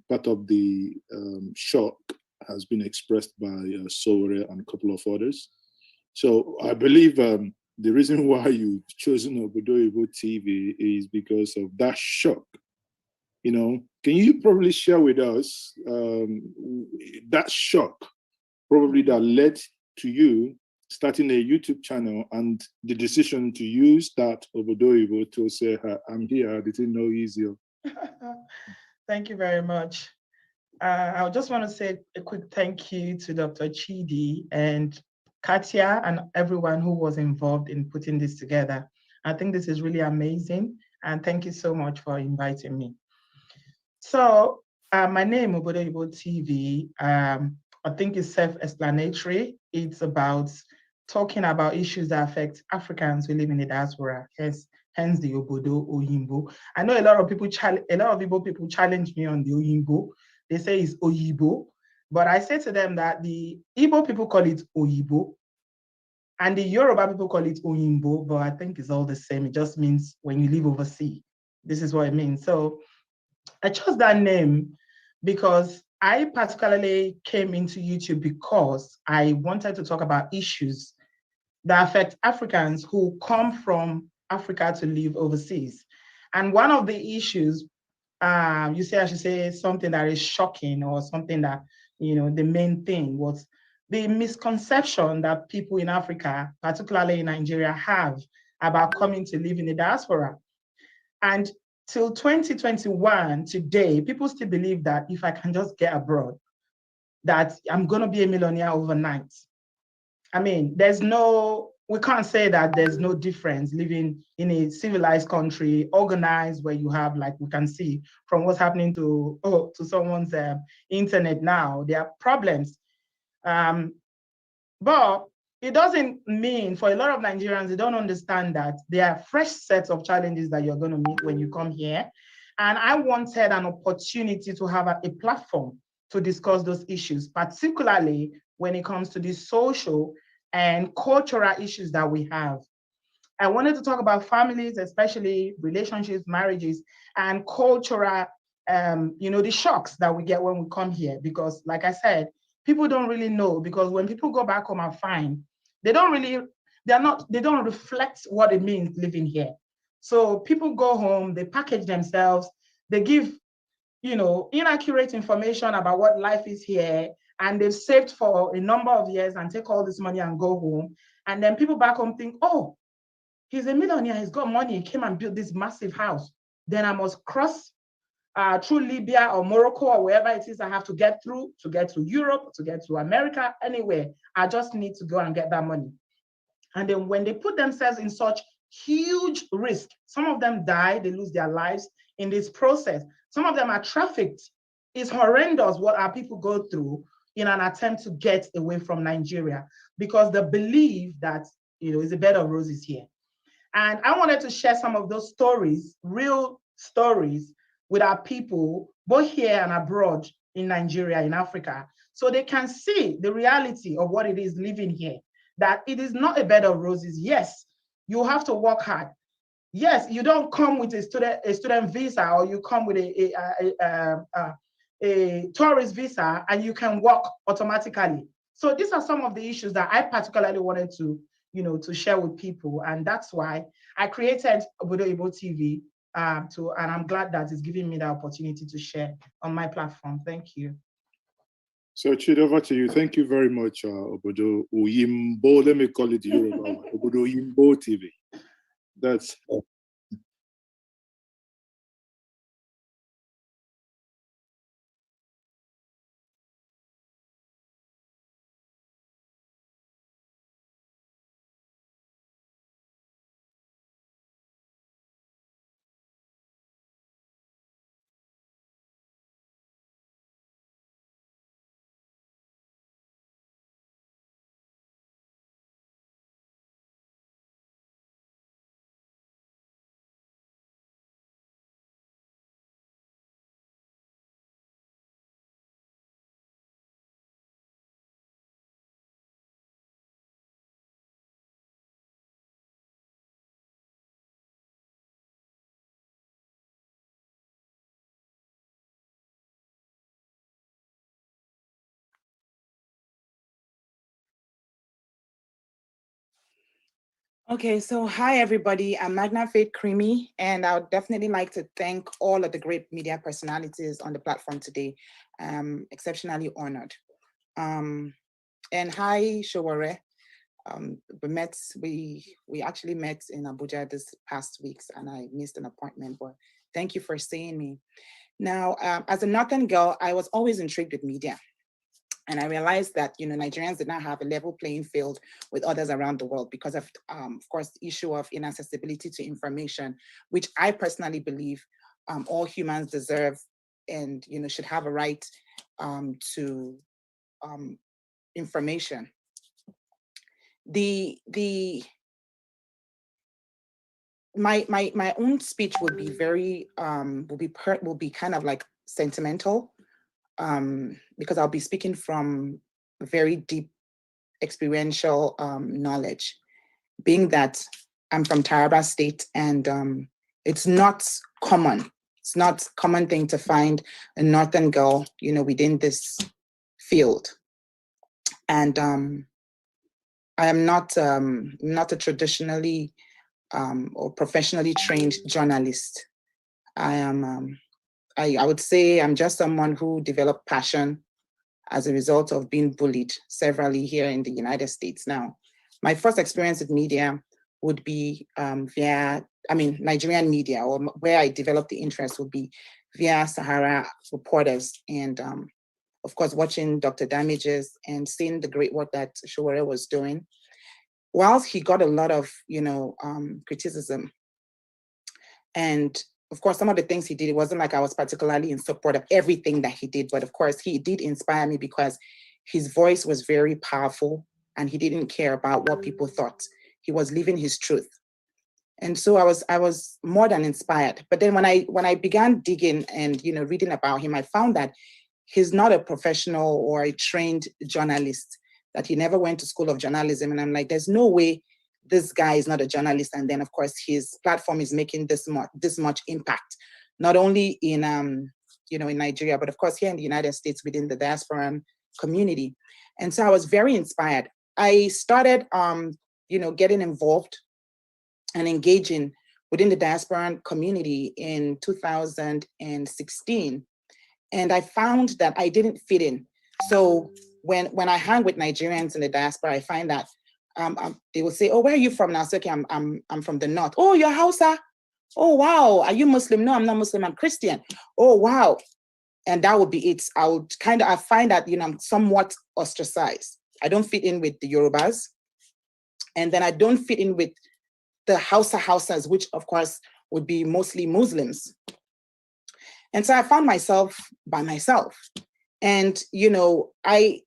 part of the shock has been expressed by Sowore and a couple of others. So I believe the reason why you've chosen Obodoyibo TV is because of that shock. Can you probably share with us that shock, probably that led to you starting a YouTube channel and the decision to use that Obodoyibo to say, I'm here, I didn't know easier. Thank you very much. I just want to say a quick thank you to Dr. Chidi and Katia and everyone who was involved in putting this together. I think this is really amazing, and thank you so much for inviting me. So my name, Obodoyibo TV, I think is self-explanatory. It's about talking about issues that affect Africans who live in the diaspora. Hence the Obodo Oyimbo. I know a lot of people people challenge me on the Oyimbo. They say it's Oyibo, but I say to them that the Igbo people call it Oyibo, and the Yoruba people call it Oyimbo, but I think it's all the same. It just means when you live overseas. This is what it means. So I chose that name because I particularly came into YouTube because I wanted to talk about issues that affect Africans who come from Africa to live overseas. And one of the issues, you say, I should say something that is shocking, or something that, the main thing was the misconception that people in Africa, particularly in Nigeria, have about coming to live in the diaspora. And till 2021, today, people still believe that if I can just get abroad, that I'm going to be a millionaire overnight. I mean, we can't say that there's no difference living in a civilized country, organized, where you have, like we can see from what's happening to someone's internet now, there are problems. But it doesn't mean, for a lot of Nigerians, they don't understand that there are fresh sets of challenges that you're going to meet when you come here. And I wanted an opportunity to have a platform to discuss those issues, particularly when it comes to the social and cultural issues that we have. I wanted to talk about families, especially relationships, marriages, and cultural, the shocks that we get when we come here. Because, like I said, people don't really know, because when people go back home and find, they don't reflect what it means living here. So people go home, they package themselves, they give, inaccurate information about what life is here, and they've saved for a number of years and take all this money and go home. And then people back home think, oh, he's a millionaire, he's got money, he came and built this massive house. Then I must cross through Libya or Morocco or wherever it is I have to get through Europe, to get to America, anywhere. I just need to go and get that money. And then when they put themselves in such huge risk, some of them die, they lose their lives in this process. Some of them are trafficked. It's horrendous what our people go through in an attempt to get away from Nigeria, because they believe that, it's a bed of roses here. And I wanted to share some of those stories, real stories, with our people, both here and abroad in Nigeria, in Africa, so they can see the reality of what it is living here, that it is not a bed of roses. Yes, you have to work hard. Yes, you don't come with a student visa, or you come with a tourist visa and you can work automatically. So these are some of the issues that I particularly wanted to, to share with people. And that's why I created Obodo Igbo TV, and I'm glad that it's giving me the opportunity to share on my platform. Thank you. So Chidi, over to you. Thank you very much, Obodo Oyimbo. Let me call it Yoruba. Obodo Oyimbo TV. That's Okay, so hi everybody, I'm Magna Faith Creamy, and I would definitely like to thank all of the great media personalities on the platform today. I'm exceptionally honored. And hi Showore. We actually met in Abuja this past weeks, and I missed an appointment, but thank you for seeing me. Now, as a Northern girl, I was always intrigued with media. And I realized that, Nigerians did not have a level playing field with others around the world because of course, the issue of inaccessibility to information, which I personally believe all humans deserve and, should have a right to information. My own speech would be very will be kind of like sentimental. Because I'll be speaking from very deep experiential knowledge, being that I'm from Taraba State, and it's not common. It's not a common thing to find a Northern girl, within this field. And I am not a traditionally or professionally trained journalist. I am, I would say I'm just someone who developed passion as a result of being bullied severally here in the United States. Now, my first experience with media would be Nigerian media, or where I developed the interest would be via Sahara reporters. And of course, watching Dr. Damages and seeing the great work that Sowore was doing. Whilst he got a lot of, criticism, and of course, some of the things he did, it wasn't like I was particularly in support of everything that he did, but of course, he did inspire me because his voice was very powerful and he didn't care about what people thought. He was living his truth. And so I was more than inspired. But then when I began digging and reading about him, I found that he's not a professional or a trained journalist, that he never went to school of journalism. And I'm like, there's no way this guy is not a journalist. And then of course his platform is making this much impact, not only in in Nigeria, but of course here in the United States within the diasporan community. And so I was very inspired. I started getting involved and engaging within the diasporan community in 2016. And I found that I didn't fit in. So when I hang with Nigerians in the diaspora, I find that they will say, "Oh, where are you from?" Now, I say, "Okay, I'm from the north." "Oh, you're Hausa." "Oh, wow. Are you Muslim?" "No, I'm not Muslim. I'm Christian." "Oh, wow." And that would be it. I find that I'm somewhat ostracized. I don't fit in with the Yorubas, and then I don't fit in with the Hausas, which of course would be mostly Muslims. And so I found myself by myself. And, I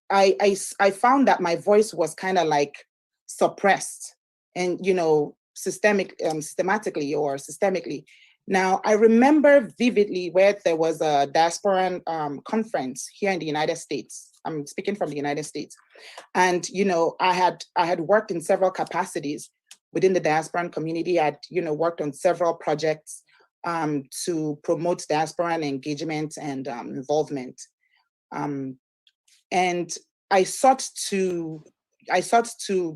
found that my voice was kind of like suppressed and, systematically. Now, I remember vividly where there was a diasporan conference here in the United States. I'm speaking from the United States. And, I had worked in several capacities within the diasporan community. I'd, worked on several projects to promote diasporan engagement and involvement. And I sought to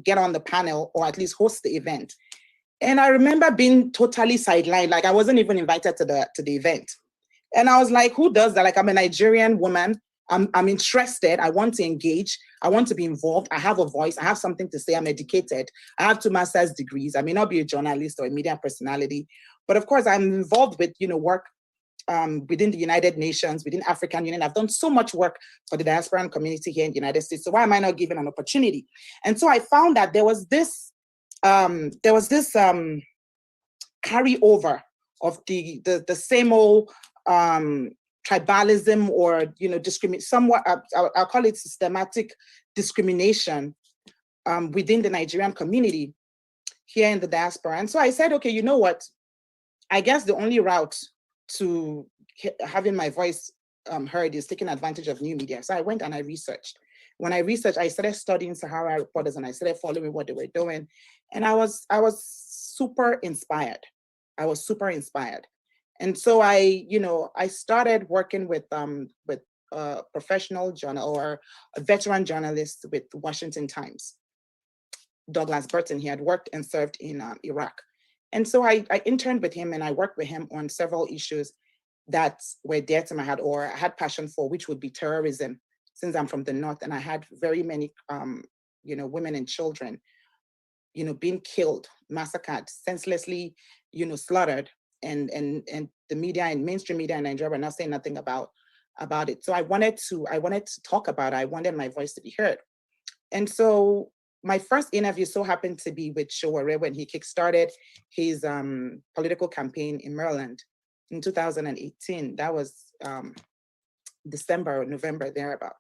get on the panel or at least host the event. And I remember being totally sidelined, like I wasn't even invited to the event. And I was like, who does that? Like, I'm a Nigerian woman. I'm interested. I want to engage. I want to be involved. I have a voice. I have something to say. I'm educated. I have 2 master's degrees. I may not be a journalist or a media personality, but of course I'm involved with, work within the United Nations, within African Union. I've done so much work for the diasporan community here in the United States. So why am I not given an opportunity? And so I found that there was this carryover of the same old tribalism or somewhat I'll call it systematic discrimination within the Nigerian community here in the diaspora. And so I said, okay, you know what? I guess the only route to having my voice heard is taking advantage of new media. So I went and I researched. When I researched, I started studying Sahara reporters and I started following what they were doing. And I was super inspired. I was super inspired. And so I started working with a professional journal or a veteran journalist with the Washington Times, Douglas Burton. He had worked and served in Iraq. And so I interned with him and I worked with him on several issues that were dear to my heart or I had passion for, which would be terrorism, since I'm from the North and I had very many, women and children, being killed, massacred, senselessly, slaughtered. And the media and mainstream media in Nigeria were not saying nothing about it. So I wanted to talk about it. I wanted my voice to be heard. And so my first interview so happened to be with Sowore when he kickstarted his political campaign in Maryland in 2018. That was December or November, thereabout.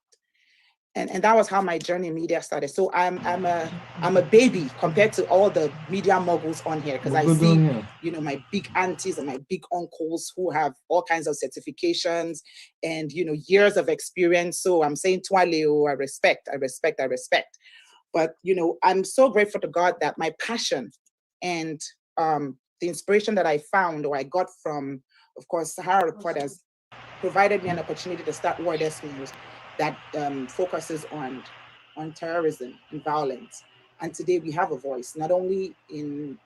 And that was how my journey in media started. So I'm a baby compared to all the media moguls on here, because I see, my big aunties and my big uncles who have all kinds of certifications and, years of experience. So I'm saying, Twaleo, I respect. But, I'm so grateful to God that my passion and the inspiration that I found or I got from, of course, Sahara Reporters provided me an opportunity to start Worders News that focuses on terrorism and violence. And today we have a voice, not only in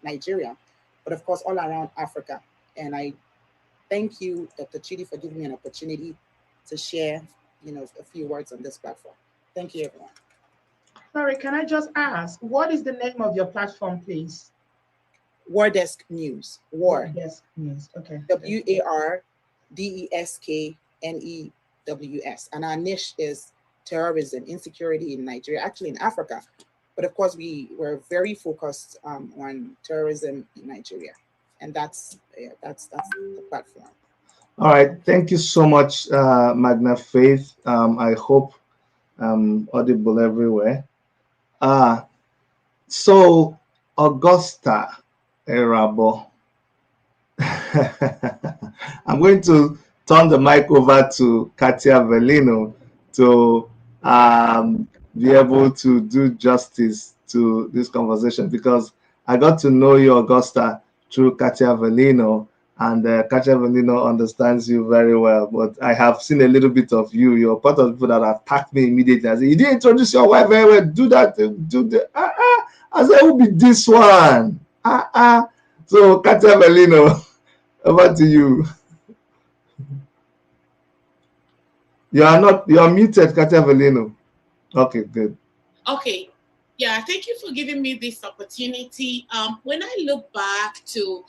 Nigeria, but of course all around Africa. And I thank you, Dr. Chidi, for giving me an opportunity to share, a few words on this platform. Thank you, everyone. Sorry, can I just ask, what is the name of your platform, please? War Desk News. War Desk News. Okay. WARDESKNEWS. And our niche is terrorism, insecurity in Nigeria, actually in Africa. But of course, we're very focused on terrorism in Nigeria. And that's the platform. All right. Thank you so much, Magna Faith. I hope I'm audible everywhere. So, Augusta Erabo. I'm going to turn the mic over to Katia Velino to be able to do justice to this conversation, because I got to know you, Augusta, through Katia Velino, and Katia Velino understands you very well. But I have seen a little bit of you. You're part of the people that attacked me immediately. I said, you didn't introduce your wife very well. Do that. Do that. I said, who be this one? So, Katia Velino, over to you. You're muted, Katia Velino. Okay, good. Okay. Yeah, thank you for giving me this opportunity. When I look back to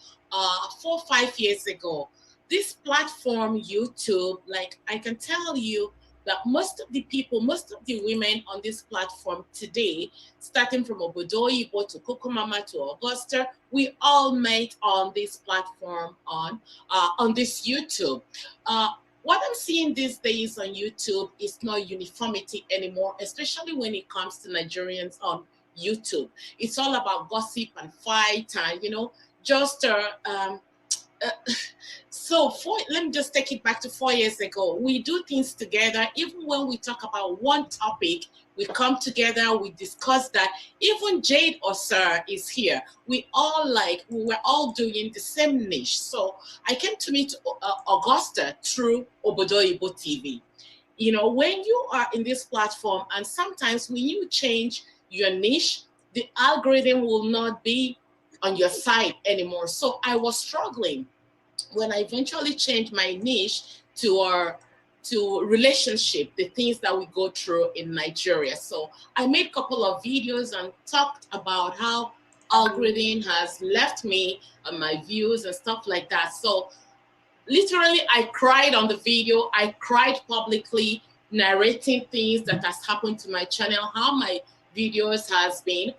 4 or 5 years ago, this platform, YouTube, like I can tell you that most of the people, most of the women on this platform today, starting from Obodoyibo to Coco Mama to Augusta, we all met on this platform on this YouTube. What I'm seeing these days on YouTube is not uniformity anymore, especially when it comes to Nigerians on YouTube. It's all about gossip and fight and, just so let me just take it back to 4 years ago. We do things together. Even when we talk about one topic, we come together, we discuss that. Even Jade or Sir is here. We were all doing the same niche. So I came to meet Augusta through Obodoyibo TV. When you are in this platform, and sometimes when you change your niche, the algorithm will not be on your side anymore. So I was struggling when I eventually changed my niche to relationship, the things that we go through in Nigeria. So I made a couple of videos and talked about how algorithm has left me and my views and stuff like that. So literally I cried on the video. I cried publicly, narrating things that has happened to my channel, how my viewers has been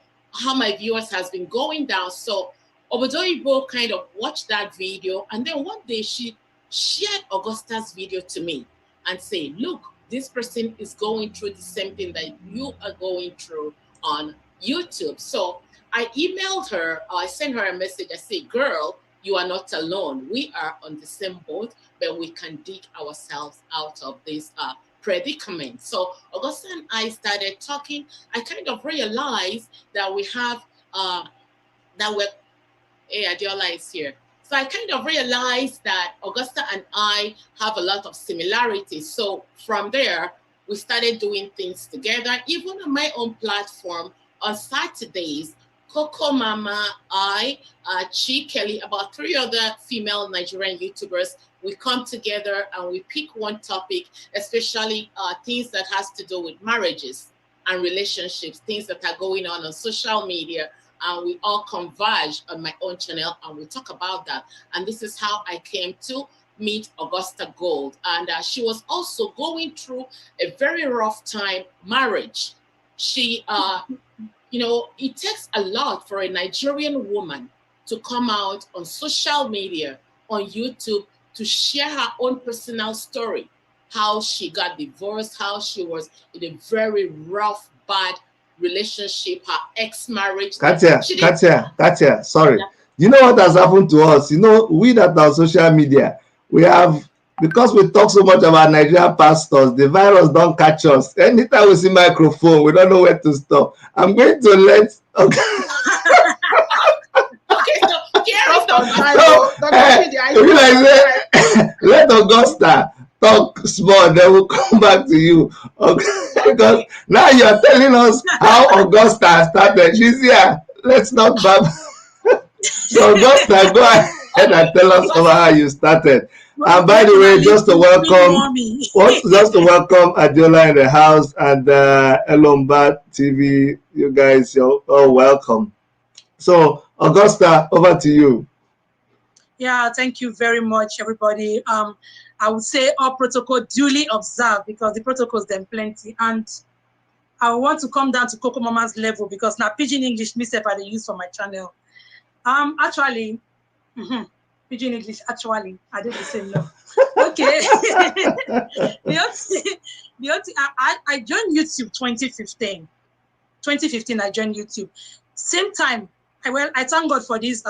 going down. So Obodoyibo kind of watched that video, and then one day she shared Augusta's video to me and say, look, this person is going through the same thing that you are going through on YouTube. So I emailed her, I sent her a message. I say, girl, you are not alone. We are on the same boat, but we can dig ourselves out of this predicament. So Augusta and I started talking. I kind of realized that we have, Adiola is here. So I kind of realized that Augusta and I have a lot of similarities. So from there, we started doing things together. Even on my own platform, on Saturdays, Coco Mama, Chi Kelly, about 3 other female Nigerian YouTubers, we come together and we pick one topic, especially things that has to do with marriages and relationships, things that are going on social media. And we all converge on my own channel and we talk about that. And this is how I came to meet Augusta Gold. And she was also going through a very rough time marriage. She, it takes a lot for a Nigerian woman to come out on social media, on YouTube, to share her own personal story, how she got divorced, how she was in a very rough, bad relationship, her ex-marriage. Katia, sorry. You know what has happened to us? We that are on social media, we have, because we talk so much about Nigerian pastors, the virus don't catch us. Anytime we see microphone, we don't know where to stop. I'm going to let let Augusta talk small, then we'll come back to you. Okay. Because now you're telling us how Augusta started. She's here. Let's not babble. So Augusta, go ahead and tell us about how you started. And by the way, just to welcome, just to welcome Adiola in the house and Elomba TV, you guys, you're all welcome. So Augusta, over to you. Yeah, thank you very much, everybody. I would say all protocol duly observed because the protocols then plenty. And I want to come down to Coco Mama's level because now Pidgin English myself I use for my channel. Actually, Pidgin English, actually, I did the same now. Okay. I joined YouTube 2015. 2015, I joined YouTube. Same time, I thank God for this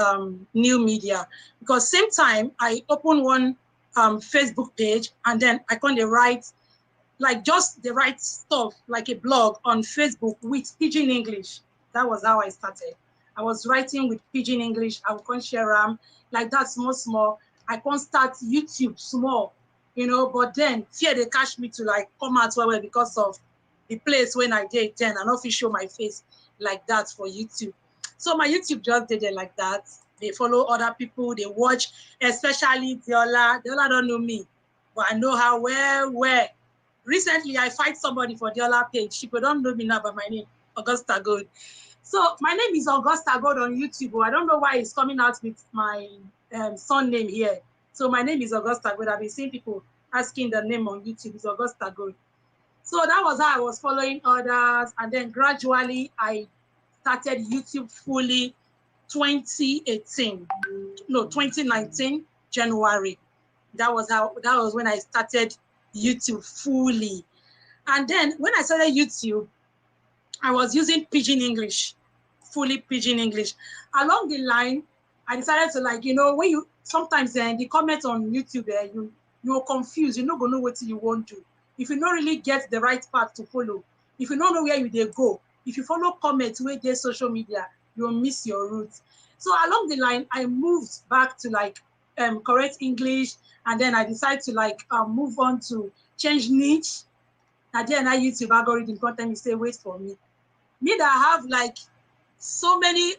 new media because same time I opened one Facebook page and then I can write like just the right stuff like a blog on Facebook with Pidgin English. That was how I started. I was writing with Pidgin English. I would share like that small. I can't start YouTube small, but then fear they catch me to like come out well because of the place when I did then and not show my face like that for YouTube. So my YouTube just did it like that. They follow other people, they watch, especially Diola. Diola don't know me, but I know her well. Recently, I fight somebody for Diola page. She don't know me now by my name, Augusta Gold. So my name is Augusta Gold on YouTube. But I don't know why it's coming out with my son name here. So my name is Augusta Gold. I've been seeing people asking the name on YouTube. It's Augusta Gold. So that was how I was following others. And then gradually, I started YouTube fully 2019, January. That was when I started YouTube fully. And then when I started YouTube, I was using Pidgin English, fully Pidgin English. Along the line, I decided to when you sometimes the comments on YouTube, you're confused, you're not gonna know what you want to. If you don't really get the right path to follow, if you don't know where you they go, if you follow comments where there's social media, you'll miss your roots. So along the line, I moved back to correct English, and then I decided to move on to change niche. And then YouTube algorithm content, you say, wait for me. Me that have so many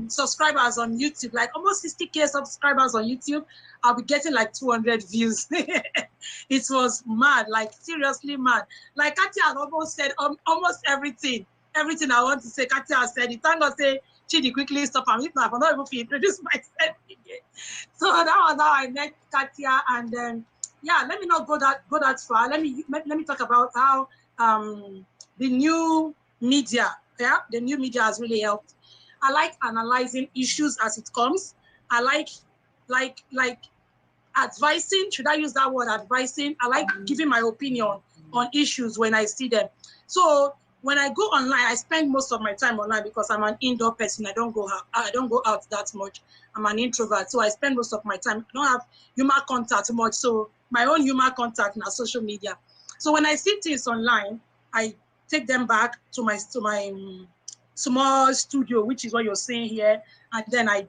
subscribers on YouTube, like almost 60K subscribers on YouTube, I'll be getting 200 views. It was mad, seriously mad. Like Katia almost said almost everything I want to say. Katia said it. Thank God say Chidi quickly stop and if not, I'm not able to introduce myself again. So that was how I met Katia, and then let me not go that far. Let me talk about how the new media. Yeah, the new media has really helped. I like analyzing issues as it comes. I like advising. Should I use that word, advising? I like giving my opinion on issues when I see them. So when I go online, I spend most of my time online because I'm an indoor person. I don't go out that much. I'm an introvert, so I spend most of my time. I don't have human contact much. So my own human contact na social media. So when I see things online, I take them back to my small studio, which is what you're seeing here, and then I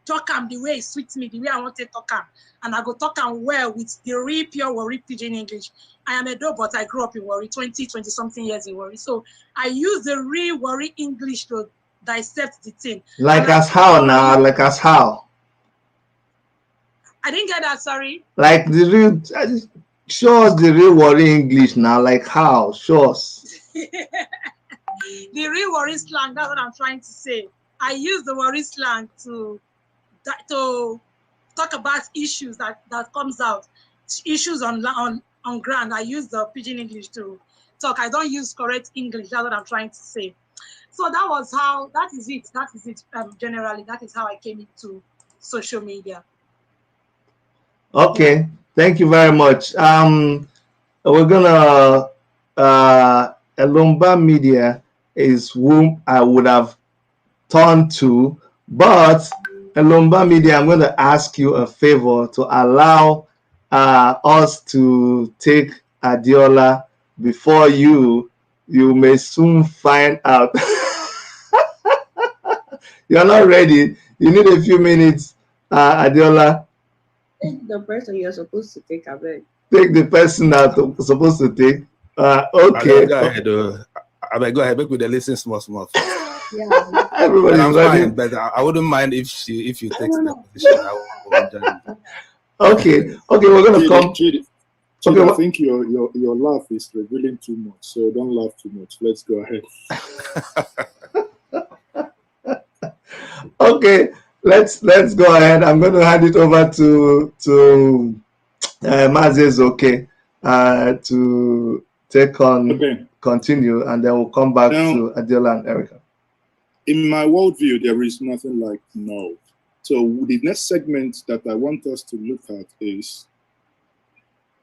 talk them the way it suits me, the way I want to talk them, and I go talk them well with the real pure Warri Pidgin English. I am a dog, but I grew up in Warri, 20 something years in Warri, so I use the real Warri English to dissect the thing. Like as how now? Like as how? I didn't get that. Sorry. Like the real. Show us the real Warri English now. Like how? Show us. The real Warri slang. That's what I'm trying to say. I use the Warri slang to talk about issues that comes out, issues on ground. I use the Pidgin English to talk. I don't use correct English. That's what I'm trying to say. So that is it. Generally, that is how I came into social media. Okay, thank you very much. We're gonna Elomba Media is whom I would have turned to, but Elomba Media, I'm going to ask you a favor to allow us to take Adiola before you may soon find out. You're not ready. You need a few minutes, Adiola. The person you're supposed to take a break. take the person that supposed to take. Okay. Okay. Go ahead. I mean, go ahead. Make with the listen small first. Yeah. Everybody's I'm ready. fine, but I wouldn't mind if you take the position. I will join. Okay. We're gonna come. Chidi, Okay. I think your laugh is revealing too much, so don't laugh too much. Let's go ahead. Okay. Let's go ahead. I'm going to hand it over to Mazes, okay, to take on, continue, and then we'll come back Now, to Adela and Erica. In my worldview, there is nothing like no. So the next segment that I want us to look at is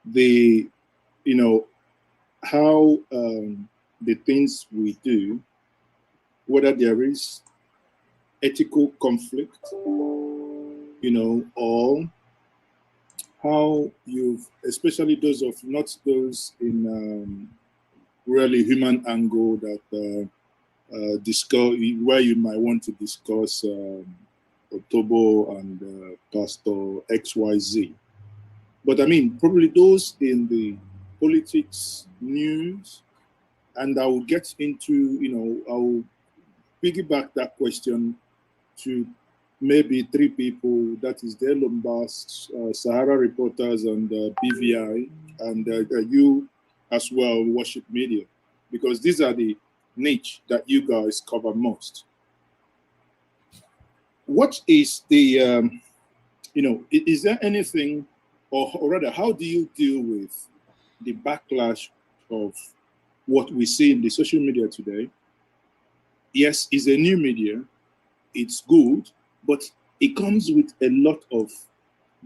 the, how the things we do, whether there is ethical conflict, or how you've, especially those of not those in really human angle that discuss, where you might want to discuss Otobo and Pastor XYZ. But I mean, probably those in the politics, news, and I will get into, I'll piggyback that question to maybe three people, that is the Lombas, Sahara Reporters, and BVI, and you as well, Worship Media, because these are the niche that you guys cover most. What is the, is there anything, or rather, how do you deal with the backlash of what we see in the social media today? Yes, it's a new media, it's good, but it comes with a lot of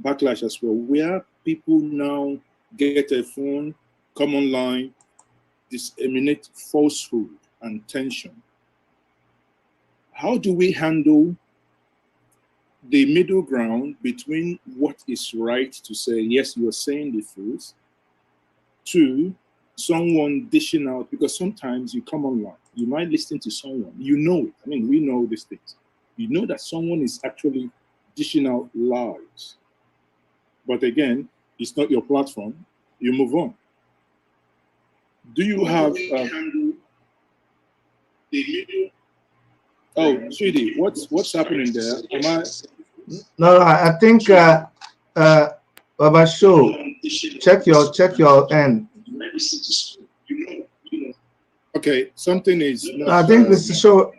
backlash as well, where people now get a phone, come online, disseminate falsehood and tension. How do we handle the middle ground between what is right to say, yes, you are saying the truth, to someone dishing out, because sometimes you come online, you might listen to someone, you know it. I mean, we know these things. You know that someone is actually dishing out lies. But again, it's not your platform. You move on. Do you have the middle? Oh, sweetie, what's happening there? Am I? No, I think Baba Show, check your end. Okay, something is not, I think Mr.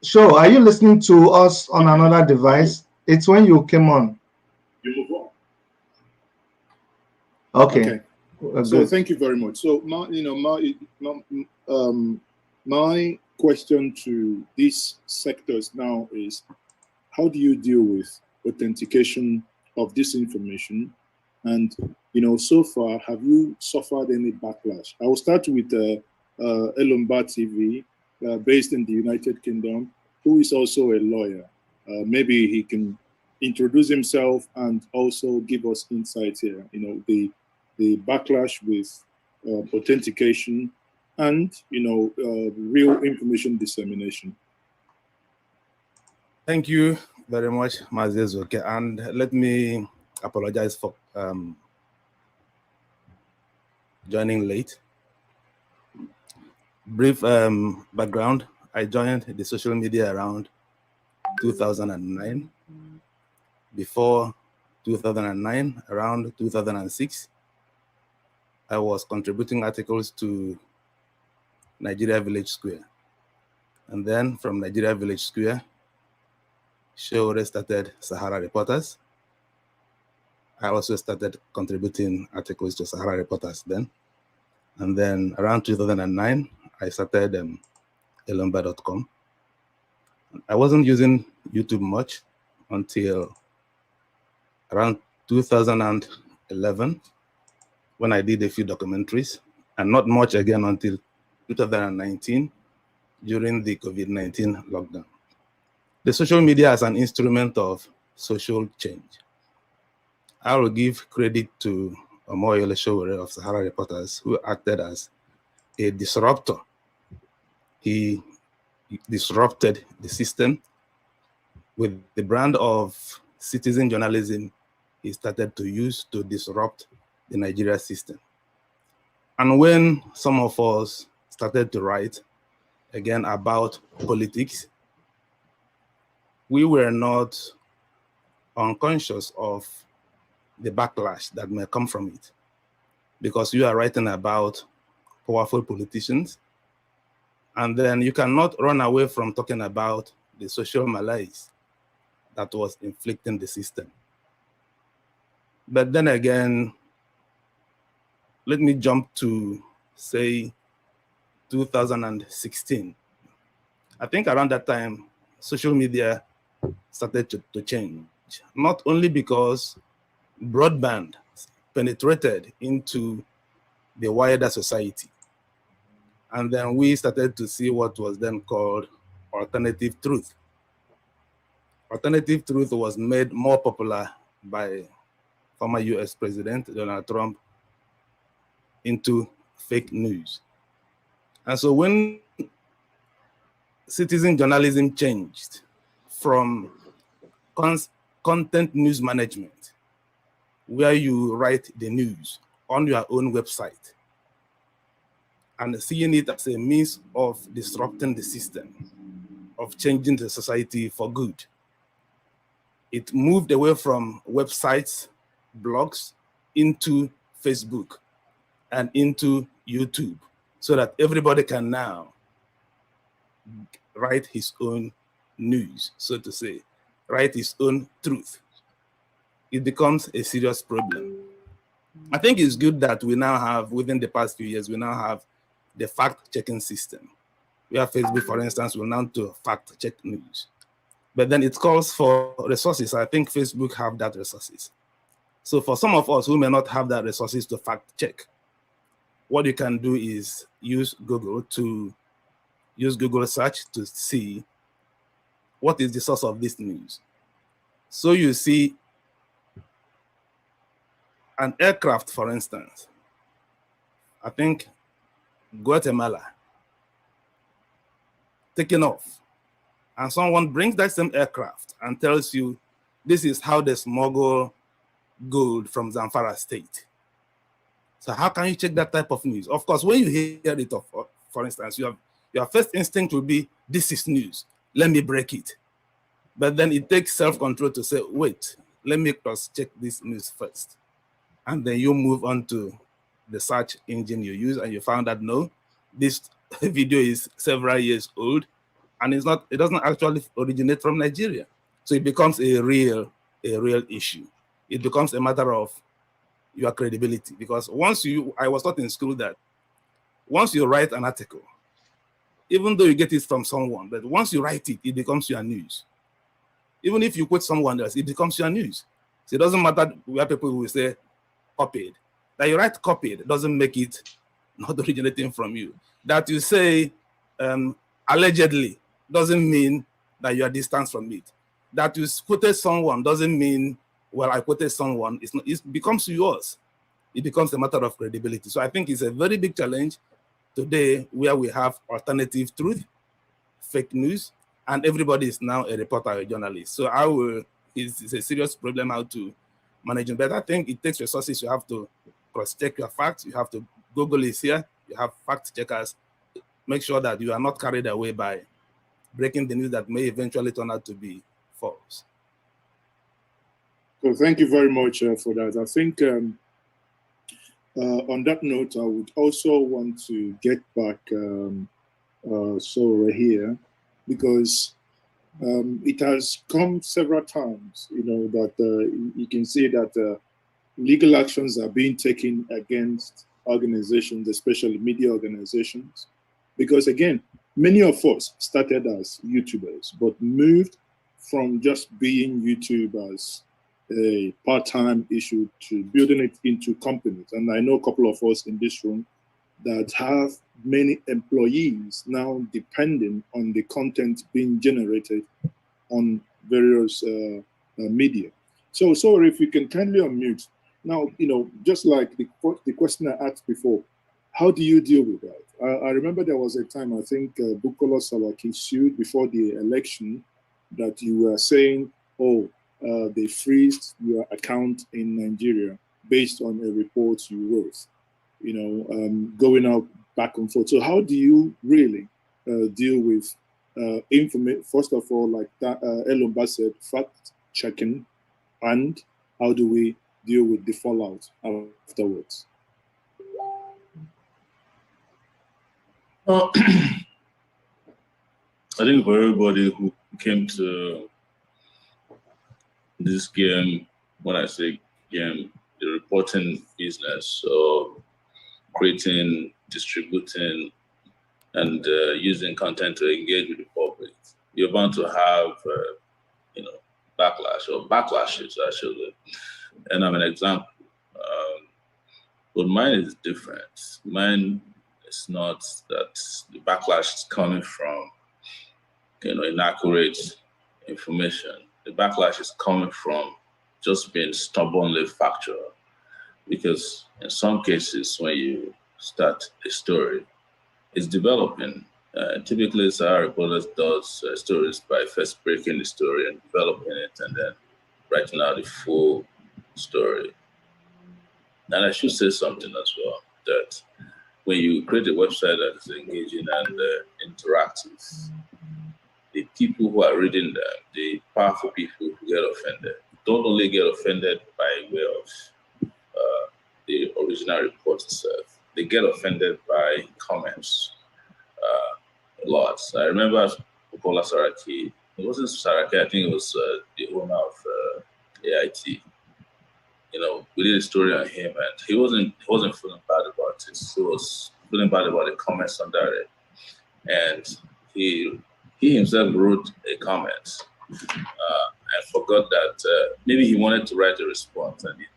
Show, are you listening to us on another device? It's when you came on. Okay. So thank you very much. So my question to these sectors now is, how do you deal with authentication of this information? And so far, have you suffered any backlash? I will start with Elomba TV, based in the United Kingdom, who is also a lawyer. Maybe he can introduce himself and also give us insights here. The backlash with authentication and real information dissemination. Thank you very much, Mazes. Okay, and let me apologize for joining late. Brief background: I joined the social media around 2009. Before 2009, around 2006, I was contributing articles to Nigeria Village Square. And then from Nigeria Village Square, Shore started Sahara Reporters. I also started contributing articles to Sahara Reporters then. And then around 2009, I started elomba.com. I wasn't using YouTube much until around 2011, when I did a few documentaries, and not much again until 2019, during the COVID-19 lockdown. The social media as an instrument of social change. I will give credit to Omoyele Sowore of Sahara Reporters, who acted as a disruptor. He disrupted the system with the brand of citizen journalism he started to use to disrupt the Nigeria system. And when some of us started to write again about politics, we were not unconscious of the backlash that may come from it, because you are writing about powerful politicians, and then you cannot run away from talking about the social malaise that was inflicting the system. But then again, let me jump to, say, 2016. I think around that time, social media started to change, not only because broadband penetrated into the wider society, and then we started to see what was then called alternative truth. Alternative truth was made more popular by former US President Donald Trump into fake news. And so when citizen journalism changed from content news management, where you write the news on your own website, and seeing it as a means of disrupting the system, of changing the society for good, it moved away from websites, blogs, into Facebook and into YouTube, so that everybody can now write his own news, so to say, write his own truth. It becomes a serious problem. I think it's good that we now have, within the past few years, we now have the fact-checking system. We have Facebook, for instance, will now to fact-check news. But then it calls for resources. I think Facebook have that resources. So for some of us who may not have that resources to fact-check, what you can do is use Google search to see what is the source of this news. So you see an aircraft, for instance, I think Guatemala, taking off, and someone brings that same aircraft and tells you this is how they smuggle gold from Zamfara State. So how can you check that type of news? Of course, when you hear it, for instance, your first instinct will be, this is news, let me break it. But then it takes self-control to say, wait, let me cross-check this news first. And then you move on to the search engine you use, and you found that, no, this video is several years old, and it doesn't actually originate from Nigeria. So it becomes a real issue. It becomes a matter of your credibility, because I was taught in school that once you write an article, even though you get it from someone, but once you write it, it becomes your news. Even if you quote someone else, it becomes your news. So it doesn't matter where people will say copied. That you write copied doesn't make it not originating from you. That you say allegedly doesn't mean that you are distant from it. That you quoted someone doesn't mean, well, I quoted someone. It becomes yours. It becomes a matter of credibility. So I think it's a very big challenge today, where we have alternative truth, fake news, and everybody is now a reporter or a journalist. So it's a serious problem how to manage it. But I think it takes resources. You have to cross-check your facts. You have to Google is here. You have fact checkers. Make sure that you are not carried away by breaking the news that may eventually turn out to be false. So thank you very much for that. I think on that note, I would also want to get back Sora here, because it has come several times, that you can see that legal actions are being taken against organizations, especially media organizations, because again, many of us started as YouTubers, but moved from just being YouTube as a part-time issue to building it into companies. And I know a couple of us in this room that have many employees now depending on the content being generated on various media. So if you can kindly unmute. Now, just like the question I asked before, how do you deal with that? I remember there was a time, I think Bukola Saraki sued before the election, that you were saying, they freezed your account in Nigeria. based on a report you wrote, going up back and forth. So how do you really deal with information? First of all, like that, Elomba said, fact checking, and how do we deal with the fallout afterwards? Well, I think for everybody who came to this game, when I say game, the reporting business, so creating, distributing, and using content to engage with the public, you're bound to have, backlash or backlashes, actually. And I'm an example. But mine is different. Mine is not that the backlash is coming from, inaccurate information. The backlash is coming from just being stubbornly factual. Because in some cases, when you start a story, it's developing. Typically, Sahara Reporters does stories by first breaking the story and developing it, and then writing out the full story. And I should say something as well, that when you create a website that is engaging and interactive, the people who are reading them, the powerful people who get offended, don't only get offended by way of the original report itself. They get offended by comments a lot. I remember Bukola Saraki, it wasn't Saraki, I think it was the owner of AIT. We did a story on him, and he wasn't feeling bad about it. He was feeling bad about the comments under it. And he himself wrote a comment and forgot that maybe he wanted to write a response, and he,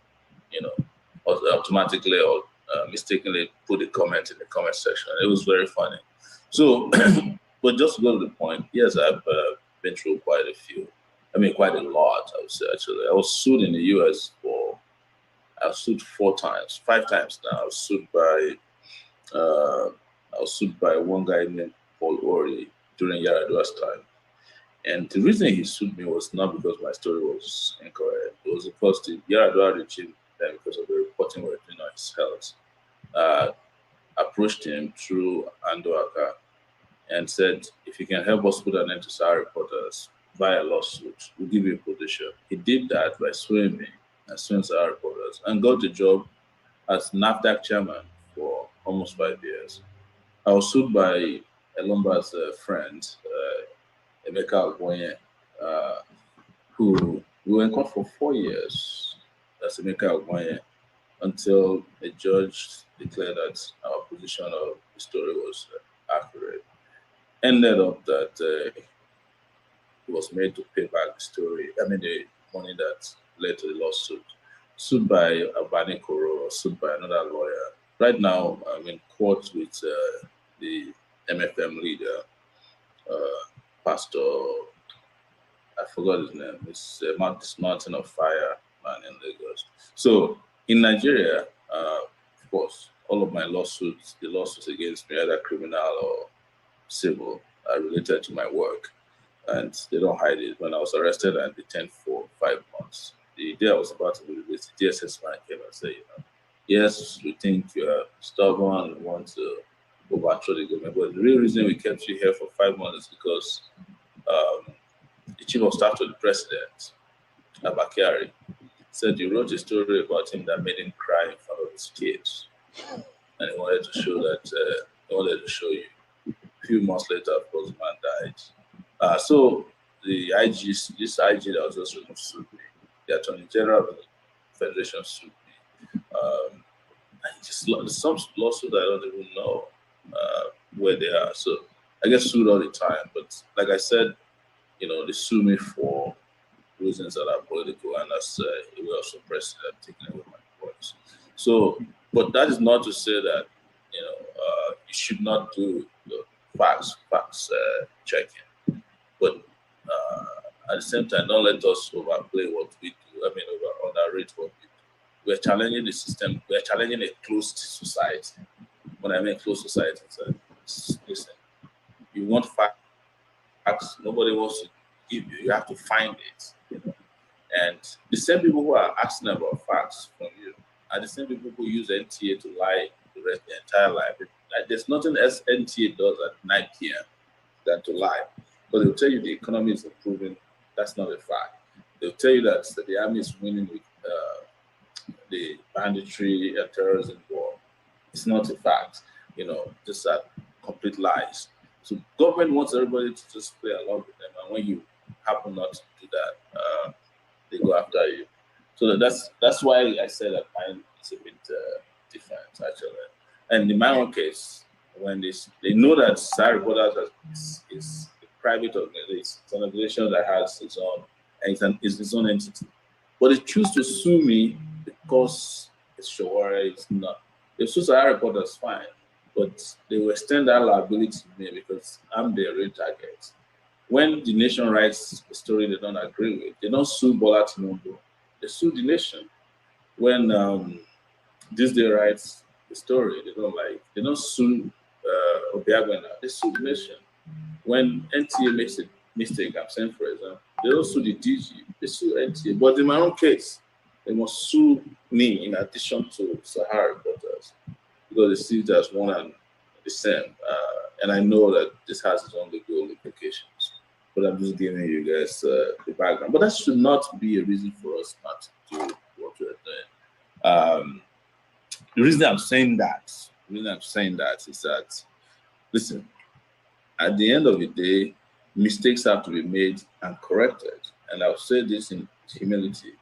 automatically or mistakenly put a comment in the comment section. It was very funny. So, but just to go to the point, yes, I've been through quite a lot, I would say, actually. I was sued in the US I was sued 5 times now. I was sued by one guy named Paul Ori during Yaradua's time. And the reason he sued me was not because my story was incorrect. It was because the Yaradua regime, because of the reporting we were doing on his health, approached him through Andoaka and said, if you can help us put an end to Sahara Reporters via lawsuit, we'll give you a position. He did that by suing me and suing Sahara Reporters and got the job as NAFDAC chairman for almost 5 years. I was sued by Elomba's friend, Emeka Agboye, who we were in court for 4 years as Emeka Agboye until a judge declared that our position of the story was accurate. Ended up that he was made to pay back the money that led to the lawsuit. Sued by Abani Koro, sued by another lawyer. Right now, I'm in court with the MFM leader, Pastor, I forgot his name. It's Mountain of Fire man in Lagos. So in Nigeria, of course, all of my lawsuits, the lawsuits against me, either criminal or civil, are related to my work. And they don't hide it. When I was arrested and detained for 5 months, the day I was about to be released, the DSS man came and said, yes, we think you are stubborn and want to overthrow the government. But the real reason we kept you here for 5 months is because the chief of staff to the president, Abakari, said you wrote a story about him that made him cry in front of his kids. And he wanted to show you. A few months later, of course, the man died. So the IG, this IG that was just removed sued me. The Attorney General of the Federation sued me. And some lawsuits I don't even know where they are. So I get sued all the time. But like I said, they sue me for reasons that are political, and that's a way of suppressing and taking away my voice. So, but that is not to say that you should not do facts checking. But at the same time, don't let us overplay what we do. Underrate what we do. We're challenging the system. We're challenging a closed society. When I mean closed society, listen, you want facts, nobody wants to give you. You have to find it. And the same people who are asking about facts from you, are the same people who use NTA to lie the rest their entire life. There's nothing else NTA does at 9 p.m. than to lie. But they'll tell you the economy is improving. That's not a fact. They'll tell you that the army is winning with the banditry and terrorism war. It's not a fact. These are complete lies. So government wants everybody to just play along with them, and when you happen not to do that, they go after you. So that's why I said that mine is a bit different actually. And in my own case, when they know that Sahara Reporters is a private organization, it's an organization that has its own, and it's its own entity. But they choose to sue me because it's Shawara, it's not. They sue Sahara Reporters, fine, but they will extend that liability to me because I'm their real target. When the nation writes a story they don't agree with, they don't sue Bola Tinubu, they sue the nation. When this day writes the story they don't like, they don't sue Obiagwena, they sue the nation. When NTA makes a mistake, I'm saying for example, they don't sue the DG, they sue NTA. But in my own case, they must sue me in addition to Sahara Reporters because they see it as one and the same. And I know that this has its own legal implications. But I'm just giving you guys the background. But that should not be a reason for us not to do what we're doing. The reason I'm saying that is that, listen, at the end of the day, mistakes have to be made and corrected. And I'll say this in humility.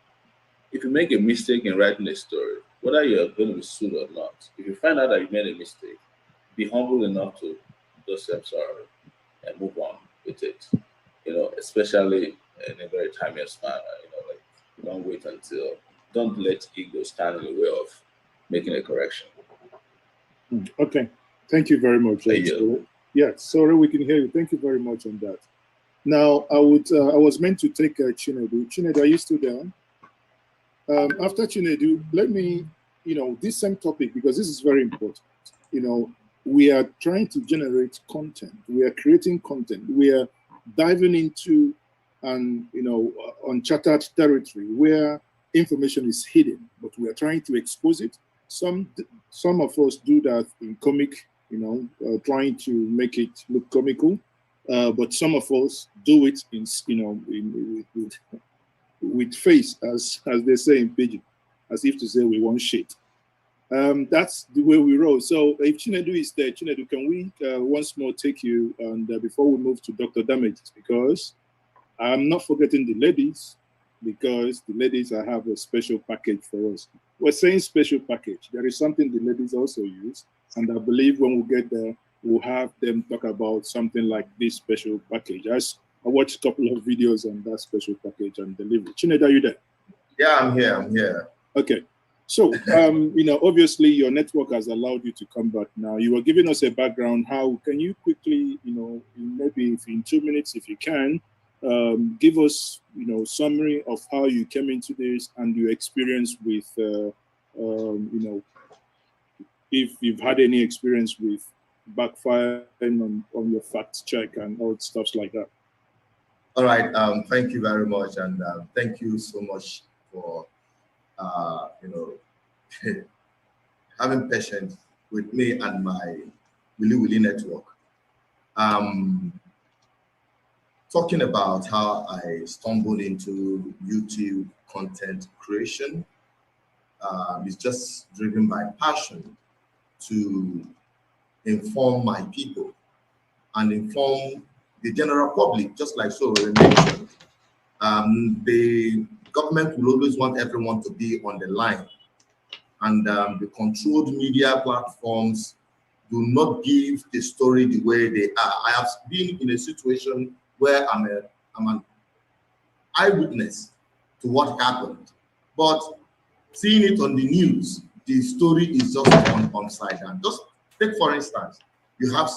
If you make a mistake in writing a story, whether you're going to be sued or not, if you find out that you made a mistake, be humble enough to just say, I'm sorry, and move on with it. Especially in a very timeless manner, don't wait don't let ego stand in the way of making a correction. Okay. Thank you very much. Yeah, sorry, we can hear you. Thank you very much on that. Now, I was meant to take Chinedu. Chinedu, are you still there? After Chinedu, let me, this same topic, because this is very important. We are trying to generate content. We are creating content. We are diving into uncharted territory where information is hidden, but we are trying to expose it. Some of us do that in comic, trying to make it look comical, but some of us do it in, with face, as they say in Pidgin, as if to say we want shit. That's the way we roll. So if Chinedu is there, Chinedu, can we once more take you, and before we move to Dr. Damages, because I'm not forgetting the ladies, because the ladies have a special package for us. We're saying special package. There is something the ladies also use, and I believe when we get there, we'll have them talk about something like this special package. I watched a couple of videos on that special package and delivery. Chinedu, are you there? Yeah, I'm here. Okay. So, obviously your network has allowed you to come back now. You were giving us a background. How can you quickly, maybe if in 2 minutes, if you can, give us, summary of how you came into this and your experience with, if you've had any experience with backfiring on your fact check and all stuff like that. All right. Thank you very much. And thank you so much for, having patience with me and my Willy network. Talking about how I stumbled into YouTube content creation is just driven by passion to inform my people and inform the general public, just like so mentioned. The government will always want everyone to be on the line, and the controlled media platforms do not give the story the way they are. I have been in a situation where I'm an eyewitness to what happened, but seeing it on the news, the story is just upside down. Just take, for instance, you have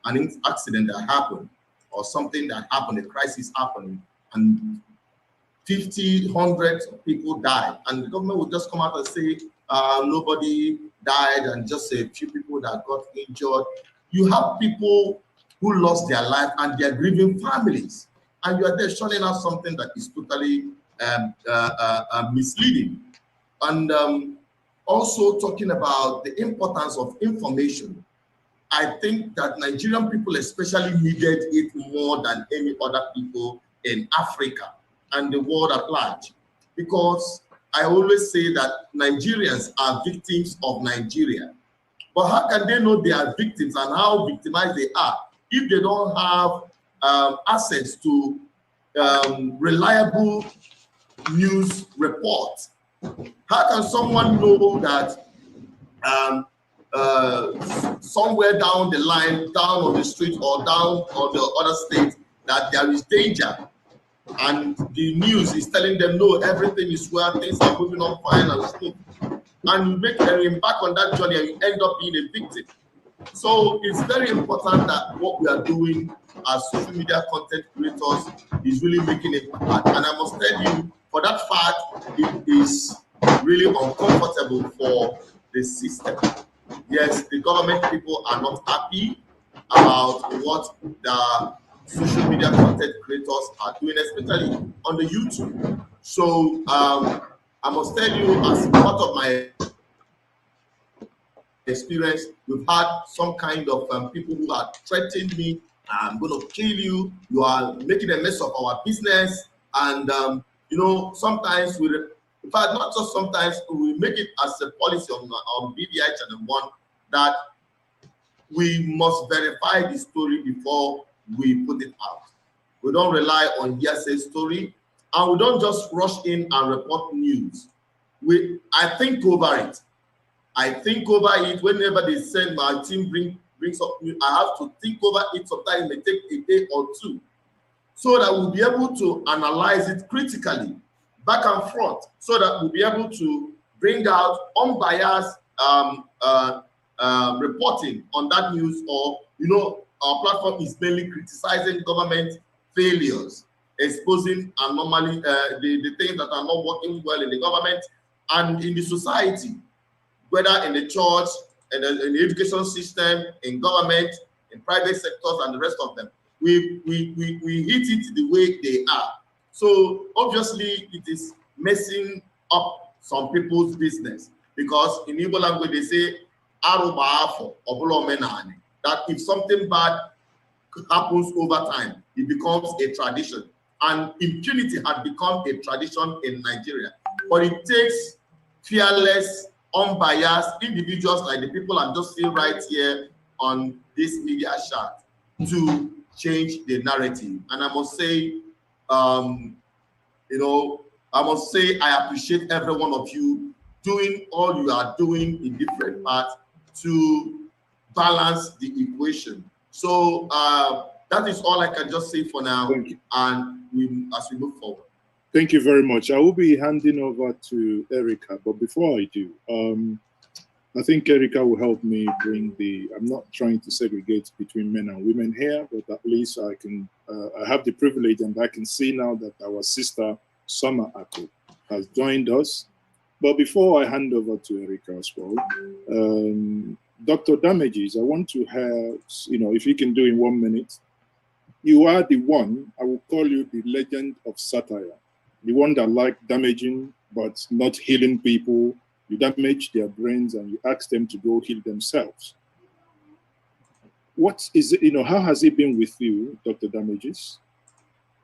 an accident that happened or something that happened, a crisis happened, and 50, hundreds of people died, and the government would just come out and say nobody died and just a few people that got injured. You have people who lost their life and their grieving families, and you are there showing us something that is totally misleading. And also talking about the importance of information. I think that Nigerian people especially needed it more than any other people in Africa and the world at large, because I always say that Nigerians are victims of Nigeria. But how can they know they are victims and how victimized they are if they don't have access to reliable news reports? How can someone know that somewhere down the line, down on the street or down on the other state, that there is danger, and the news is telling them, no, everything is well, things are moving on fine and smooth, and you make them embark on that journey and you end up being a victim? So it's very important that what we are doing as social media content creators is really making an impact. And I must tell you, for that fact, it is really uncomfortable for the system. Yes, the government people are not happy about what the social media content creators are doing, especially on the YouTube. So I must tell you, as part of my experience, we've had some kind of people who are threatening me, I'm going to kill you, you are making a mess of our business. And you know, sometimes we, in fact, not just sometimes, we make it as a policy on BBI Channel 1 that we must verify the story before we put it out. We don't rely on hearsay story, and we don't just rush in and report news. I think over it. I think over it. Whenever they send my team brings up news, I have to think over it. Sometimes it may take a day or two, so that we'll be able to analyze it critically, back and front, so that we'll be able to bring out unbiased reporting on that news. Or, you know, our platform is mainly criticizing government failures, exposing anomaly, the things that are not working well in the government and in the society, whether in the church, in the education system, in government, in private sectors, and the rest of them. We hit it the way they are. So obviously it is messing up some people's business, because in Igbo language they say, that if something bad happens over time, it becomes a tradition. And impunity has become a tradition in Nigeria. But it takes fearless, unbiased individuals like the people I'm just seeing right here on this media chat to change the narrative. And I must say, you know, I must say I appreciate every one of you doing all you are doing in different parts to balance the equation. So that is all I can just say for now. And as we move forward. Thank you very much. I will be handing over to Erica, but before I do, I think Erica will help me bring I'm not trying to segregate between men and women here, but at least I can, I have the privilege, and I can see now that our sister Summer Ako has joined us. But before I hand over to Erica as well, Dr. Damages, I want to have, you know, if you can do in 1 minute, you are the one, I will call you the legend of satire. The one that like damaging, but not healing people. You damage their brains and you ask them to go heal themselves. What is it, you know, how has it been with you, Dr. Damages?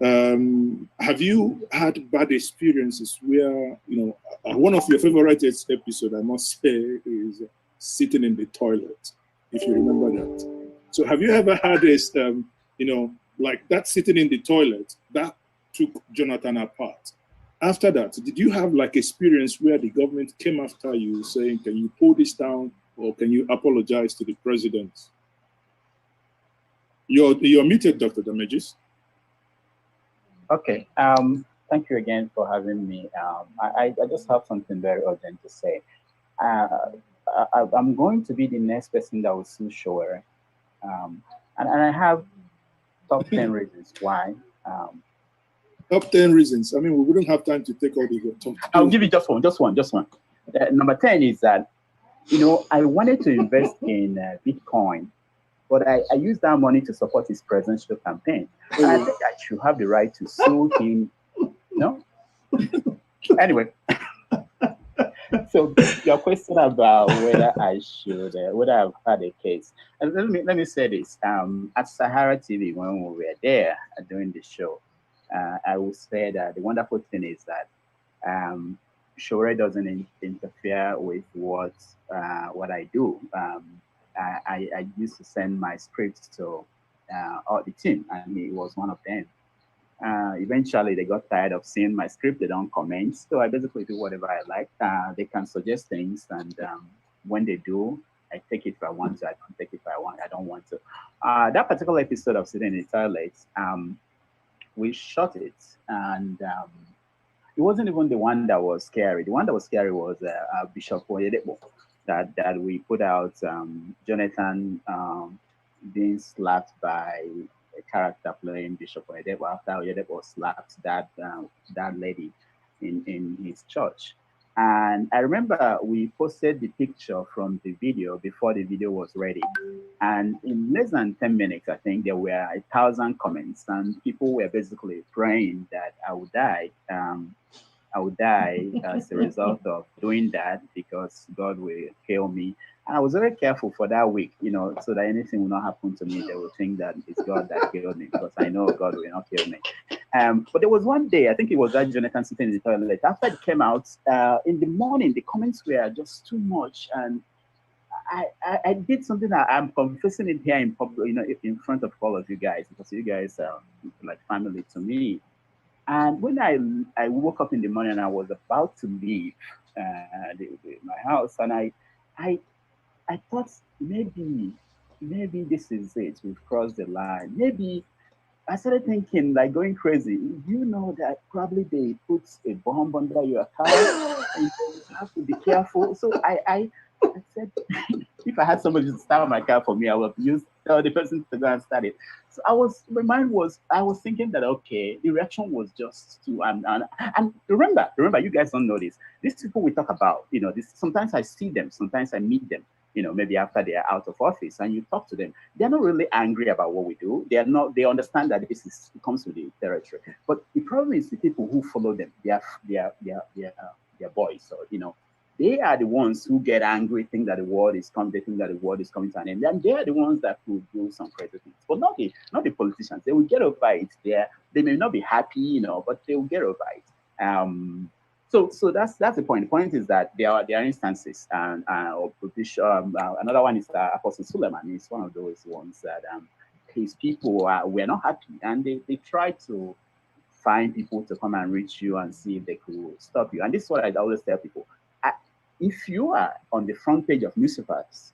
Have you had bad experiences where, you know, one of your favorite episodes, I must say, is sitting in the toilet, if you remember that. So have you ever had this, you know, like that sitting in the toilet, that took Jonathan apart? After that, did you have like experience where the government came after you saying, can you pull this down, or can you apologize to the president? You're muted, Dr. Damages. Okay, thank you again for having me. I just have something very urgent to say. I'm going to be the next person that will sue Shower. And I have top 10 reasons why. Top 10 reasons. I mean, we wouldn't have time to take all the top. I'll give you just one. Number 10 is that, you know, I wanted to invest in Bitcoin, but I used that money to support his presidential campaign. And I think I should have the right to sue him. No? Anyway, So your question about whether I should, whether I've had a case, and let me say this. At Sahara TV, when we were there doing the show, I will say that the wonderful thing is that um, Shore doesn't interfere with what I do. I used to send my scripts to all the team, and he was one of them. Eventually, they got tired of seeing my script. They don't comment, so I basically do whatever I like. They can suggest things, and when they do, I take it if I want to. I don't take it if I don't want to. That particular episode of sitting in the toilet, we shot it, and it wasn't even the one that was scary. The one that was scary was Bishop Oyedepo that we put out. Jonathan being slapped by a character playing Bishop Oyedepo after Oyedepo slapped that lady in his church. And I remember we posted the picture from the video before the video was ready. And in less than 10 minutes, I think there were 1,000 comments, and people were basically praying that I would die as a result of doing that because God will kill me. And I was very careful for that week, so that anything will not happen to me. They will think that it's God that killed me because I know God will not kill me. But there was one day, I think it was that Jonathan sitting in the toilet. After it came out, in the morning, the comments were just too much. And I did something that I'm confessing it here in public, in front of all of you guys, because you guys are like family to me. And when I woke up in the morning, I was about to leave my house, and I thought maybe this is it. We've crossed the line. Maybe I started thinking, like going crazy. You know that probably they put a bomb under your car, and you have to be careful. So I said, if I had somebody to start my car for me, I would use tell the person to go and start it. So my mind was, I was thinking that okay, the reaction was just to and remember, you guys don't know this. These people we talk about, this sometimes I see them, sometimes I meet them. Maybe after they are out of office and you talk to them, they're not really angry about what we do. They are not. They understand that it comes with the territory. But the problem is the people who follow them. They are boys. So they are the ones who get angry, think that the world is coming. They think that the world is coming to an end. And they are the ones that could do some crazy things. But not the politicians. They will get over it. They may not be happy, but they will get over it. So that's the point. The point is that there are instances, and another one is Apostle Suleiman is one of those ones that his people were not happy, and they try to find people to come and reach you and see if they could stop you. And this is what I always tell people: if you are on the front page of newspapers,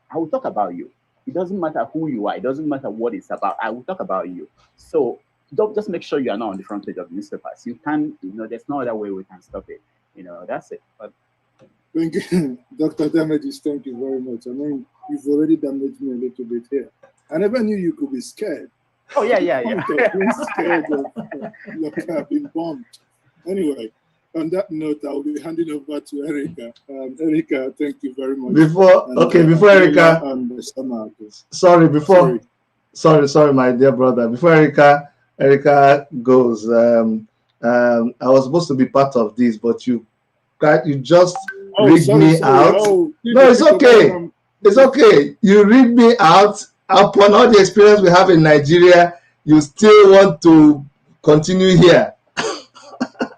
I will talk about you. It doesn't matter who you are. It doesn't matter what it's about. I will talk about you. So don't just make sure you are not on the front page of newspapers. You can, there's no other way we can stop it. That's it. But thank you, Dr. Damages. Thank you very much. I mean, you've already damaged me a little bit here. I never knew you could be scared. Oh yeah. Being scared of your car being bombed. Anyway, on that note, I'll be handing over to Erica. Erica, thank you very much. Before Erica, sorry, my dear brother. Before Erica goes, I was supposed to be part of this, but you just read me out. No, it's okay. It's okay. You read me out. Upon all the experience we have in Nigeria, you still want to continue here.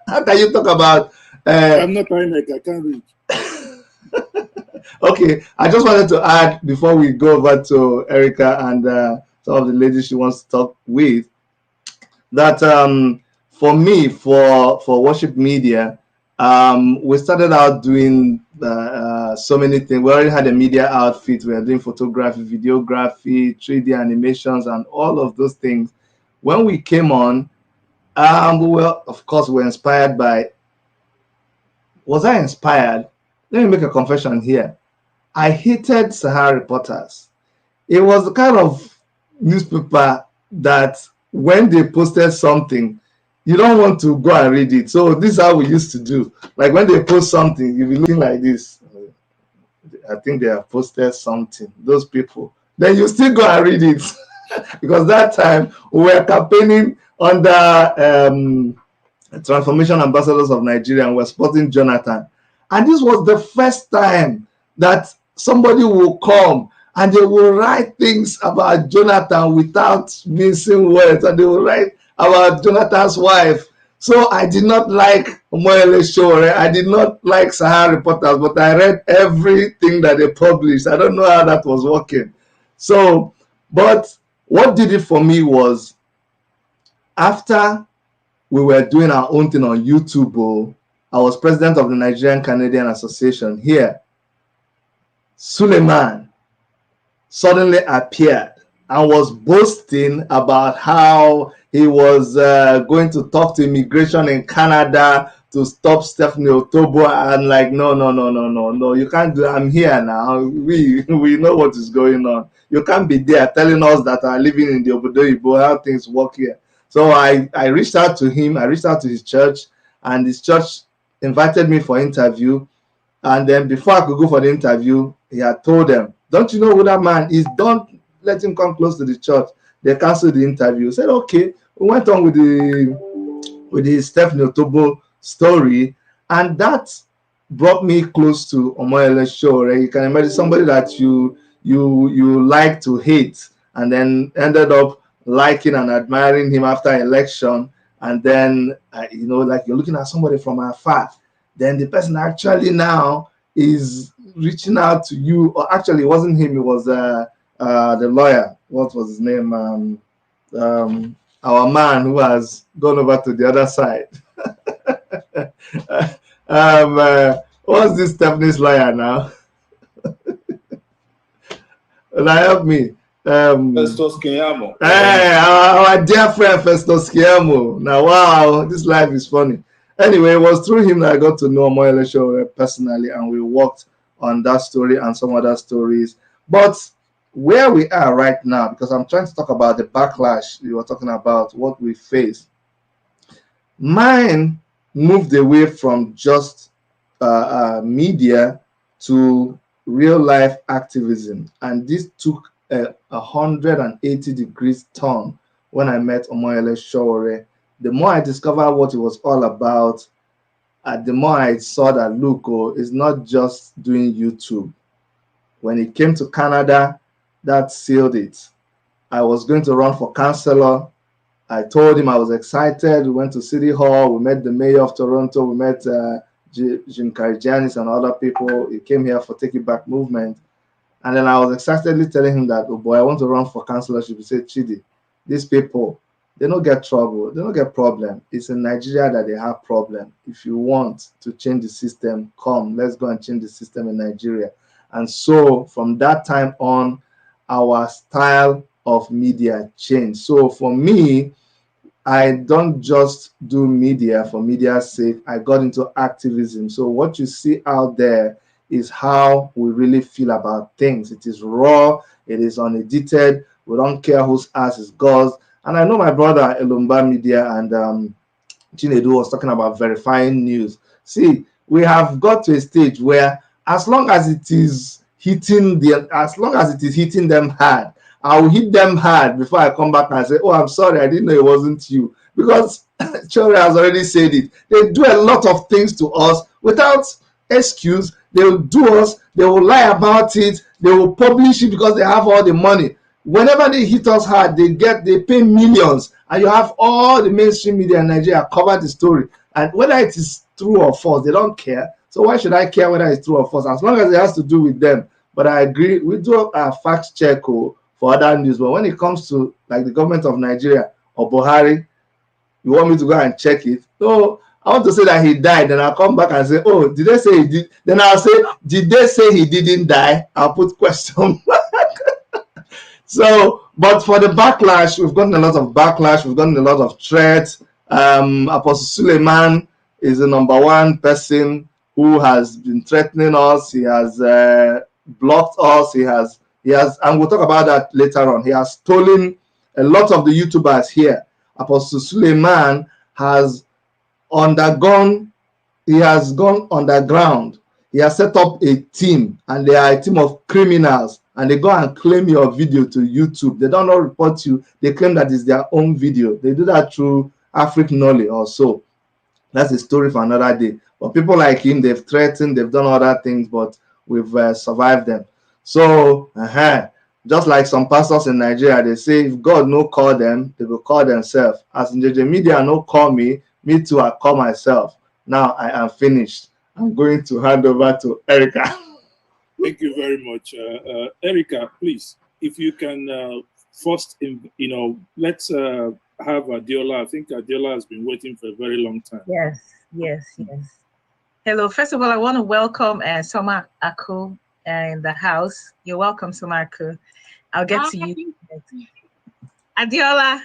How can you talk about? I'm not trying to. I can't read. Okay, I just wanted to add before we go over to Erica and some of the ladies she wants to talk with, that for me, for worship media, we started out doing so many things. We already had a media outfit. We were doing photography, videography, 3D animations, and all of those things. When we came on, we were, of course, inspired by. Was I inspired? Let me make a confession here. I hated Sahara Reporters. It was the kind of newspaper that when they posted something, you don't want to go and read it. So this is how we used to do. Like when they post something, you'll be looking like this. I think they have posted something, those people. Then you still go and read it. Because that time we were campaigning under Transformation Ambassadors of Nigeria, and we're supporting Jonathan. And this was the first time that somebody will come and they will write things about Jonathan without mincing words, and they will write about Jonathan's wife. So I did not like Omoyele Sowore. I did not like Sahara Reporters, but I read everything that they published. I don't know how that was working. So, but what did it for me was, after we were doing our own thing on YouTube, I was president of the Nigerian Canadian Association here. Suleiman suddenly appeared and was boasting about how he was going to talk to immigration in Canada to stop Stephanie Otobo. And like, no, you can't do it. I'm here now. We know what is going on. You can't be there telling us that are living in the Obodo how things work here. So I reached out to him. I reached out to his church, and his church invited me for interview. And then before I could go for the interview, he had told them, don't you know who that man is? Don't let him come close to the church. They canceled the interview. Said, okay. We went on with the Stephanie Otobo story, and that brought me close to Omoyele Sowore. You can imagine somebody that you like to hate, and then ended up liking and admiring him after election. And then like you're looking at somebody from afar, then the person actually now is reaching out to you. Or actually, it wasn't him. It was the lawyer. What was his name? Our man who has gone over to the other side. What's this Stephanie's lawyer now? Help me. Festus Keyamo. Hey, our dear friend Festus Keyamo. Now, wow, this life is funny. Anyway, it was through him that I got to know Omoyele Sowore personally, and we worked on that story and some other stories. But where we are right now, because I'm trying to talk about the backlash you were talking about, what we face. Mine moved away from just media to real life activism, and this took a 180 degrees turn when I met Omoyele Sowore. The more I discovered what it was all about, the more I saw that, look, it's not just doing YouTube. When it came to Canada, that sealed it. I was going to run for councillor. I told him I was excited. We went to City Hall. We met the mayor of Toronto. We met Jim Karigianis and other people. He came here for Take It Back movement. And then I was excitedly telling him that, oh boy, I want to run for councillorship. He said, Chidi, these people, they don't get trouble. They don't get problem. It's in Nigeria that they have problem. If you want to change the system, come, let's go and change the system in Nigeria. And so from that time on, our style of media changed. So for me, I don't just do media for media's sake. I got into activism. So what you see out there is how we really feel about things. It is raw. It is unedited. We don't care whose ass is God's. And I know my brother Elumba Media and Chinedu was talking about verifying news. See, we have got to a stage where as long as it is hitting them hard, I will hit them hard before I come back and say, oh, I'm sorry, I didn't know it wasn't you. Because Chore has already said it. They do a lot of things to us without excuse. They will do us, they will lie about it, they will publish it because they have all the money. Whenever they hit us hard, they pay millions, and you have all the mainstream media in Nigeria cover the story. And whether it is true or false, they don't care. So why should I care whether it's true or false? As long as it has to do with them. But I agree, we do a fact check for other news. But when it comes to like the government of Nigeria or Buhari, you want me to go and check it? No, I want to say that he died. Then I'll come back and say, oh, did they say he did? Then I'll say, did they say he didn't die? I'll put question mark. So, but for the backlash, we've gotten a lot of backlash. We've gotten a lot of threats. Apostle Suleiman is the number one person who has been threatening us. He has blocked us. He has, and we'll talk about that later on. He has stolen a lot of the YouTubers here. Apostle Suleiman has gone underground. He has set up a team, and they are a team of criminals, and they go and claim your video to YouTube. They don't report you. They claim that it's their own video. They do that through Afric Knowledge or so. That's a story for another day. But people like him, they've threatened, they've done other things, but we've survived them. So, just like some pastors in Nigeria, they say if God no call them, they will call themselves. As in JJ Media no call me too, I call myself. Now I am finished. I'm going to hand over to Erica. Thank you very much, Erica. Please, if you can first, let's have Adiola. I think Adiola has been waiting for a very long time. Yes, yes, yes. Hello. First of all, I want to welcome Soma Aku in the house. You're welcome, Soma Aku. I'll get to you. Adiola,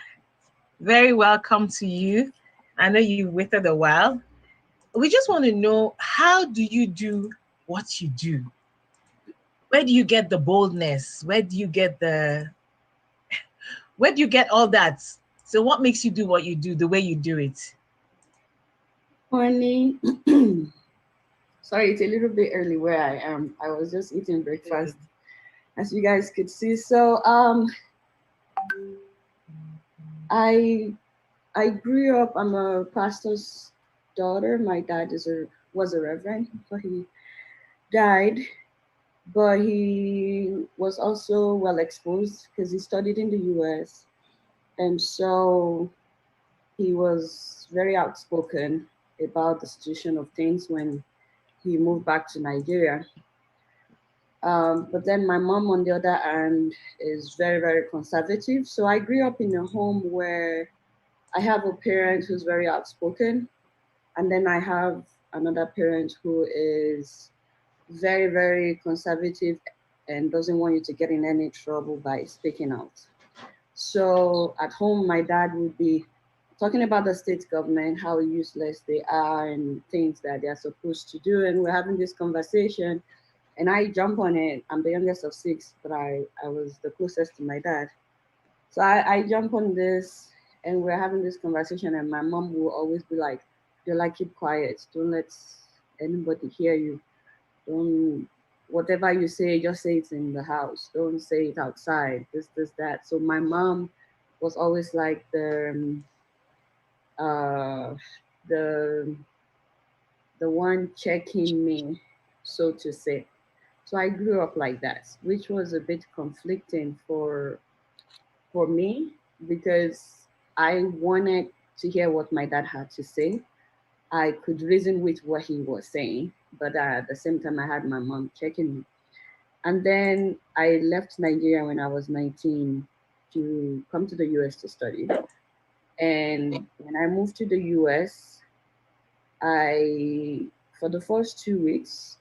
very welcome to you. I know you waited a while. We just want to know, how do you do what you do? Where do you get the boldness? Where do you get all that? So what makes you do what you do, the way you do it? Morning. Sorry, it's a little bit early where I am. I was just eating breakfast, as you guys could see. So I grew up, I'm a pastor's daughter. My dad was a reverend, but he died. But he was also well exposed because he studied in the US. And so he was very outspoken about the situation of things when he moved back to Nigeria. But then my mom, on the other hand, is very, very conservative. So I grew up in a home where I have a parent who's very outspoken, and then I have another parent who is very, very conservative and doesn't want you to get in any trouble by speaking out. So at home, my dad would be talking about the state government, how useless they are and things that they're supposed to do. And we're having this conversation, and I jump on it. I'm the youngest of six, but I was the closest to my dad. So I jump on this, and we're having this conversation, and my mom will always be like, keep quiet. Don't let anybody hear you. Don't, whatever you say, just say it in the house. Don't say it outside, this, that. So my mom was always like the one checking me, so to say. So I grew up like that, which was a bit conflicting for me, because I wanted to hear what my dad had to say. I could reason with what he was saying, but at the same time, I had my mom checking me. And then I left Nigeria when I was 19 to come to the US to study. And when I moved to the US, for the first 2 weeks,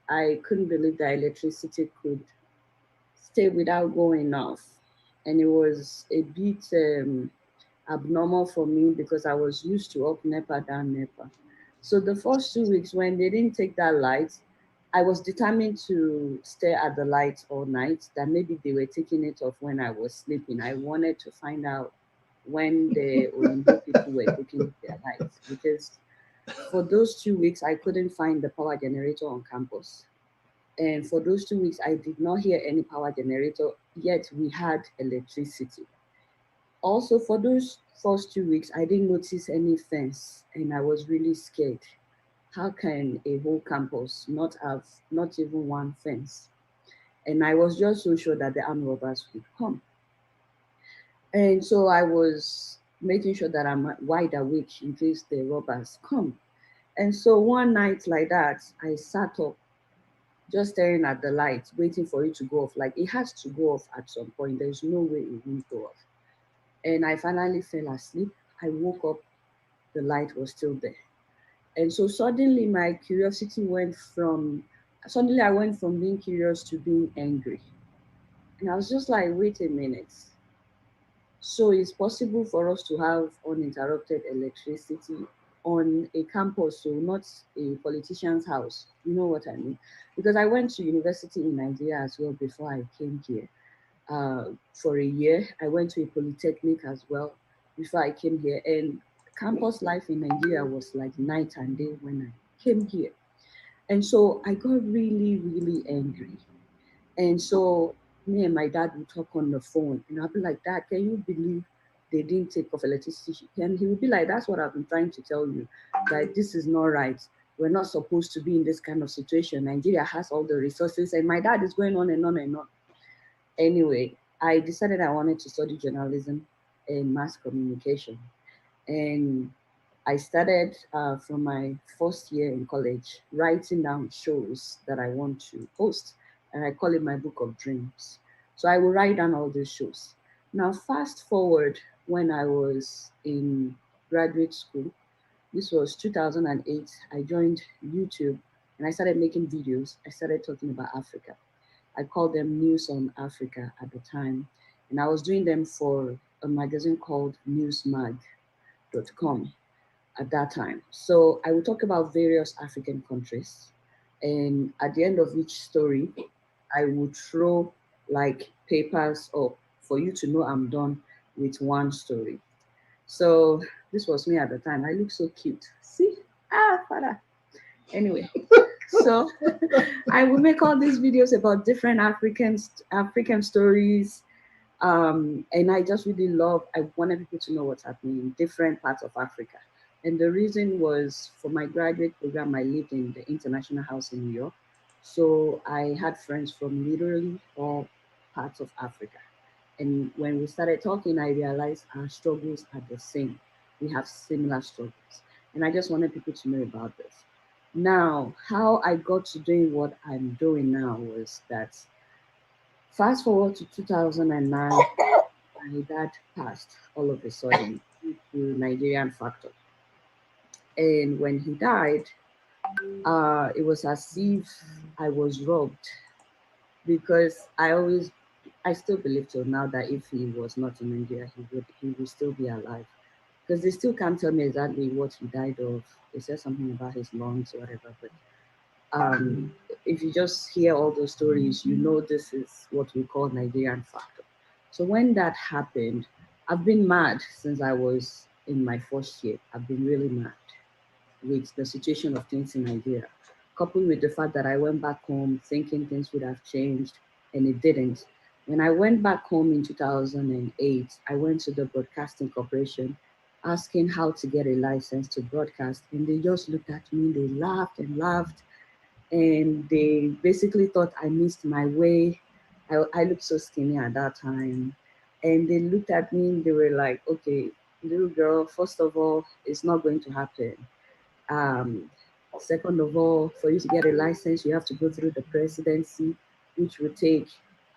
I couldn't believe that electricity could stay without going off. And it was a bit abnormal for me because I was used to up NEPA, down NEPA. So the first 2 weeks when they didn't take that light, I was determined to stay at the light all night, that maybe they were taking it off when I was sleeping. I wanted to find out when the Oyinbo people were taking their lights, because for those 2 weeks, I couldn't find the power generator on campus. And for those 2 weeks, I did not hear any power generator, yet we had electricity. Also, for those first 2 weeks, I didn't notice any fence, and I was really scared. How can a whole campus not have not even one fence? And I was just so sure that the armed robbers would come. And so I was making sure that I'm wide awake in case the robbers come. And so one night like that, I sat up just staring at the light, waiting for it to go off. Like, it has to go off at some point. There's no way it won't go off. And I finally fell asleep. I woke up, the light was still there. And so suddenly my curiosity I went from being curious to being angry. And I was just like, wait a minute. So it's possible for us to have uninterrupted electricity on a campus, so not a politician's house. You know what I mean? Because I went to university in Nigeria as well before I came here for a year. I went to a polytechnic as well before I came here. And campus life in Nigeria was like night and day when I came here. And so I got really, really angry. And so me and my dad would talk on the phone, and I'd be like, Dad, can you believe they didn't take off electricity. And he would be like, that's what I've been trying to tell you, that this is not right. We're not supposed to be in this kind of situation. Nigeria has all the resources, and my dad is going on and on and on. Anyway, I decided I wanted to study journalism and mass communication. And I started from my first year in college, writing down shows that I want to host. And I call it my book of dreams. So I will write down all these shows. Now, fast forward when I was in graduate school, this was 2008. I joined YouTube and I started making videos. I started talking about Africa. I called them News on Africa at the time. And I was doing them for a magazine called newsmag.com at that time. So I would talk about various African countries. And at the end of each story, I would throw like papers up for you to know I'm done with one story. So this was me at the time. I look so cute. See? Father. Anyway, so I would make all these videos about different African stories. And I just really I wanted people to know what's happening in different parts of Africa. And the reason was for my graduate program, I lived in the International House in New York. So I had friends from literally all parts of Africa. And when we started talking, I realized our struggles are the same. We have similar struggles. And I just wanted people to know about this. Now, how I got to doing what I'm doing now was that fast forward to 2009, my dad passed all of a sudden due to Nigerian factor. And when he died, it was as if I was robbed, because I still believe till now that if he was not in Nigeria, he would still be alive. Because they still can't tell me exactly what he died of. They said something about his lungs or whatever, but if you just hear all those stories, you know this is what we call Nigerian factor. So when that happened, I've been mad since I was in my first year. I've been really mad with the situation of things in Nigeria, coupled with the fact that I went back home thinking things would have changed, and it didn't. When I went back home in 2008, I went to the Broadcasting Corporation asking how to get a license to broadcast, and they just looked at me, they laughed and laughed, and they basically thought I missed my way. I looked so skinny at that time. And they looked at me, they were like, okay, little girl, first of all, it's not going to happen. Second of all, for you to get a license, you have to go through the presidency, which would take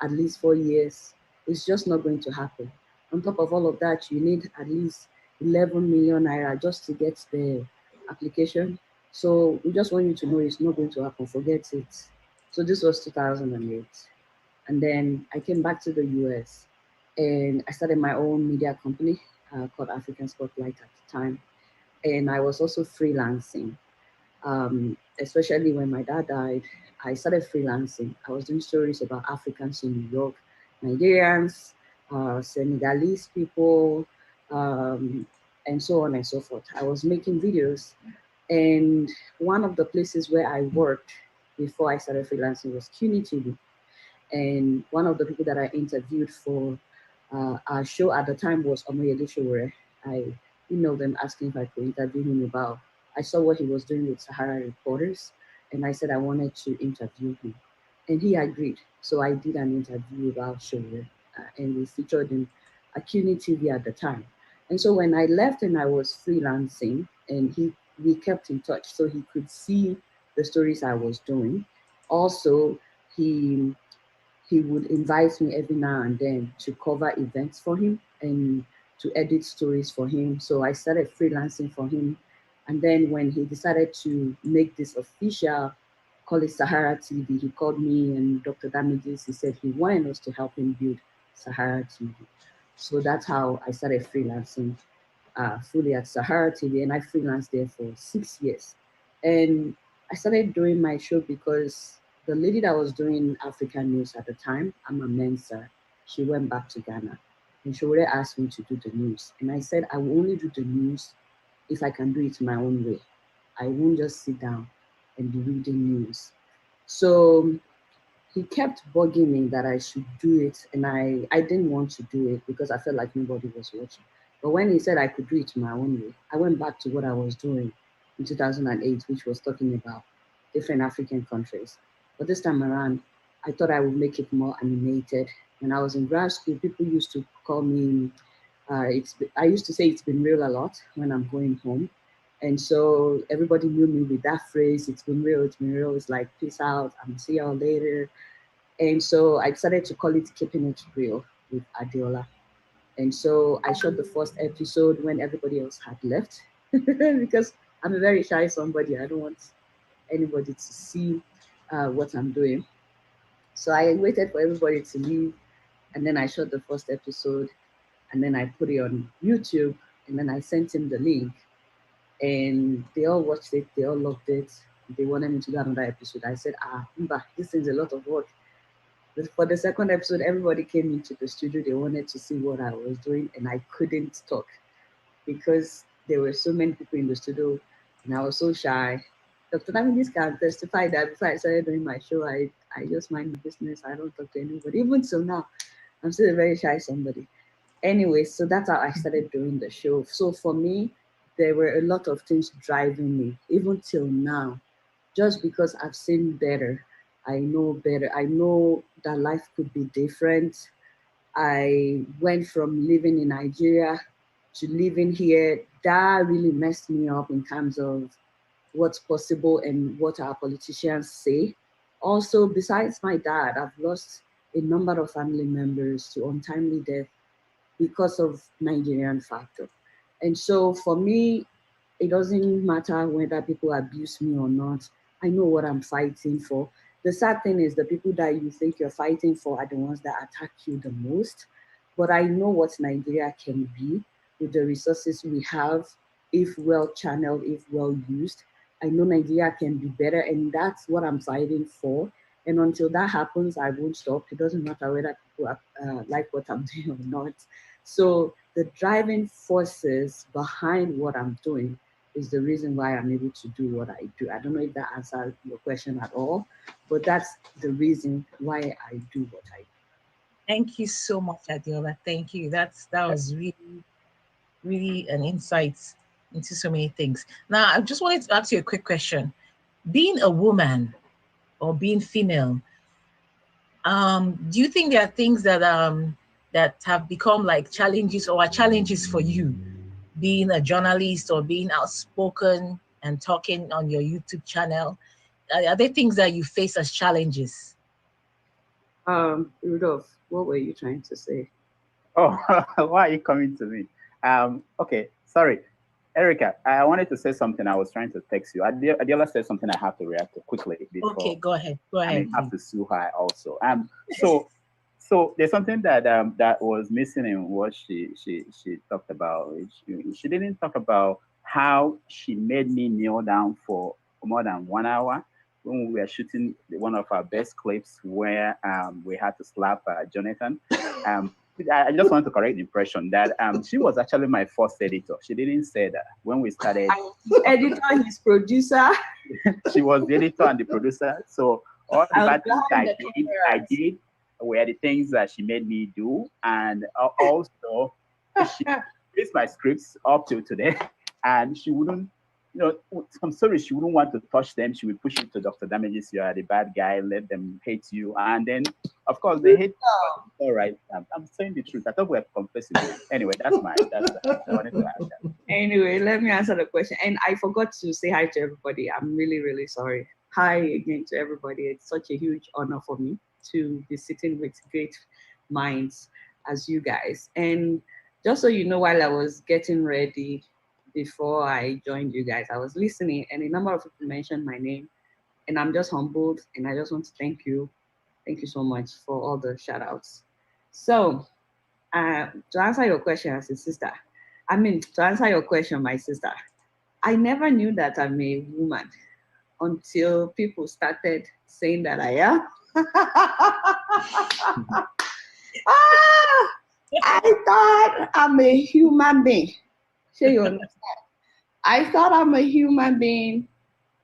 at least 4 years. It's just not going to happen. On top of all of that, you need at least 11 million naira just to get the application. So we just want you to know it's not going to happen. Forget it. So this was 2008. And then I came back to the US and I started my own media company called African Spotlight at the time. And I was also freelancing. Especially when my dad died, I started freelancing. I was doing stories about Africans in New York, Nigerians, Senegalese people, and so on and so forth. I was making videos. And one of the places where I worked before I started freelancing was CUNY TV. And one of the people that I interviewed for our show at the time was Omoyele Sowore. I emailed them asking if I could interview him about, I saw what he was doing with Sahara reporters, and I said I wanted to interview him. And he agreed. So I did an interview about Sowore, and we featured him at CUNY TV at the time. And so when I left and I was freelancing, and we kept in touch, so he could see the stories I was doing. Also, he would invite me every now and then to cover events for him and to edit stories for him. So I started freelancing for him. And then when he decided to make this official, call it Sahara TV, he called me and Dr. Damages. He said he wanted us to help him build Sahara TV. So that's how I started freelancing fully at Sahara TV, and I freelanced there for 6 years. And I started doing my show because the lady that was doing African news at the time, Ama Mensah, she went back to Ghana, and she would ask me to do the news. And I said, I will only do the news if I can do it my own way. I won't just sit down and be reading news. So he kept bugging me that I should do it, and I didn't want to do it because I felt like nobody was watching. But when he said I could do it my own way, I went back to what I was doing in 2008, which was talking about different African countries. But this time around, I thought I would make it more animated. When I was in grad school, people used to call me, I used to say it's been real a lot when I'm going home. And so everybody knew me with that phrase, it's been real, it's been real. It's like, peace out, I'm see y'all later. And so I decided to call it Keeping It Real with Adiola. And so I shot the first episode when everybody else had left because I'm a very shy somebody. I don't want anybody to see what I'm doing. So I waited for everybody to leave, and then I shot the first episode, and then I put it on YouTube, and then I sent him the link, and they all watched it. They all loved it. They wanted me to do another episode. I said, Mba, this is a lot of work. But for the second episode, everybody came into the studio. They wanted to see what I was doing, and I couldn't talk because there were so many people in the studio, and I was so shy. Dr. Daminis can testify that before I started doing my show, I just mind the business. I don't talk to anybody. Even so now, I'm still a very shy somebody. Anyway, so that's how I started doing the show. So for me, there were a lot of things driving me, even till now, just because I've seen better. I know better. I know that life could be different. I went from living in Nigeria to living here. That really messed me up in terms of what's possible and what our politicians say. Also, besides my dad, I've lost a number of family members to untimely death because of Nigerian factor. And so for me, it doesn't matter whether people abuse me or not. I know what I'm fighting for. The sad thing is the people that you think you're fighting for are the ones that attack you the most. But I know what Nigeria can be with the resources we have, if well channeled, if well used. I know Nigeria can be better, and that's what I'm fighting for. And until that happens, I won't stop. It doesn't matter whether people like what I'm doing or not. So the driving forces behind what I'm doing is the reason why I'm able to do what I do. I don't know if that answers your question at all, but that's the reason why I do what I do. Thank you so much, Adiola. Thank you. That was really an insight into so many things. Now, I just wanted to ask you a quick question. Being a woman or being female, do you think there are things that that have become like challenges or are challenges for you, being a journalist or being outspoken and talking on your YouTube channel? Are there things that you face as challenges? Rudolph, what were you trying to say? Oh, why are you coming to me? Okay, sorry. Erica, I wanted to say something. I was trying to text you. Adiola said something I have to react to quickly before. Okay, go ahead. Go ahead. I have to sue her also. So there's something that that was missing in what she talked about. She didn't talk about how she made me kneel down for more than 1 hour when we were shooting one of our best clips where we had to slap Jonathan. I just want to correct the impression that she was actually my first editor. She didn't say that when we started. Editor, his producer. She was the editor and the producer. So all the bad things I did were the things that she made me do. And also, she reads my scripts up till today, and she wouldn't, I'm sorry, she wouldn't want to touch them. She would push it to Dr. Damages. You are the bad guy. Let them hate you. And then, of course, they hate you. All right. I'm saying the truth. I thought we were confessing. Anyway, that's I wanted to add that. Anyway, let me answer the question. And I forgot to say hi to everybody. I'm really, really sorry. Hi again to everybody. It's such a huge honor for me to be sitting with great minds as you guys. And just so you know, while I was getting ready before I joined you guys, I was listening and a number of people mentioned my name, and I'm just humbled, and I just want to thank you. Thank you so much for all the shout outs. So to answer your question as a sister, to answer your question, my sister, I never knew that I'm a woman until people started saying that I am. I thought I'm a human being. Sure, you understand? I thought I'm a human being.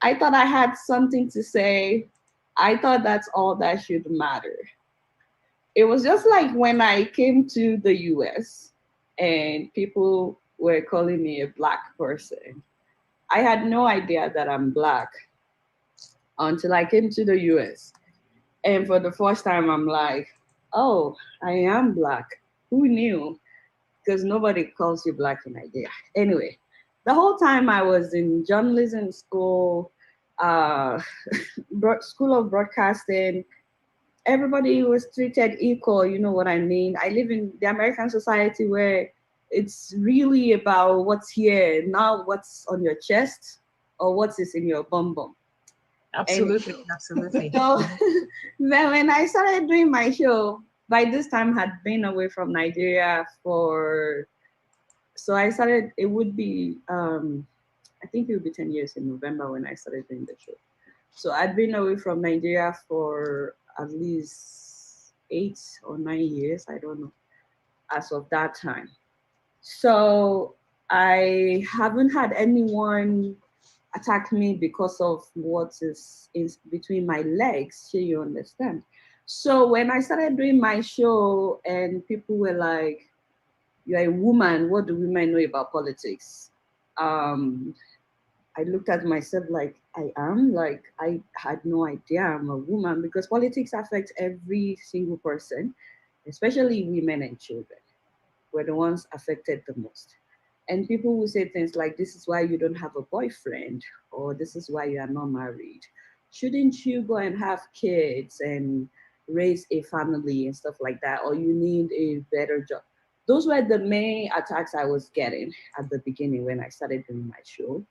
I thought I had something to say. I thought that's all that should matter. It was just like when I came to the US and people were calling me a Black person. I had no idea that I'm Black until I came to the US. And for the first time, I'm like, oh, I am Black. Who knew? Because nobody calls you Black in Nigeria. Anyway, the whole time I was in journalism school, School of Broadcasting, everybody was treated equal. You know what I mean? I live in the American society where it's really about what's here, not what's on your chest or what is in your bum bum. Absolutely, absolutely. So then when I started doing my show, by this time had been away from Nigeria so I started, it would be, I think it would be 10 years in November when I started doing the show. So I'd been away from Nigeria for at least 8 or 9 years, I don't know, as of that time. So I haven't had anyone attack me because of what is between my legs, so you understand. So when I started doing my show and people were like, you're a woman, what do women know about politics? I looked at myself like, I am? Like, I had no idea I'm a woman, because politics affects every single person, especially women and children, were the ones affected the most. And people will say things like, this is why you don't have a boyfriend, or this is why you are not married. Shouldn't you go and have kids and raise a family and stuff like that, or you need a better job? Those were the main attacks I was getting at the beginning when I started doing my show.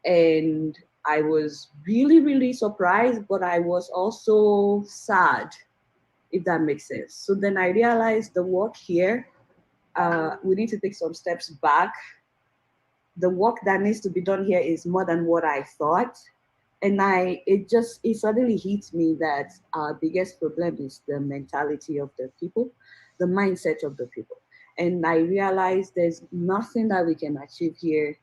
And I was really, really surprised, but I was also sad, if that makes sense. So then I realized the work here, we need to take some steps back. The work that needs to be done here is more than what I thought. And it suddenly hit me that our biggest problem is the mentality of the people, the mindset of the people. And I realized there's nothing that we can achieve here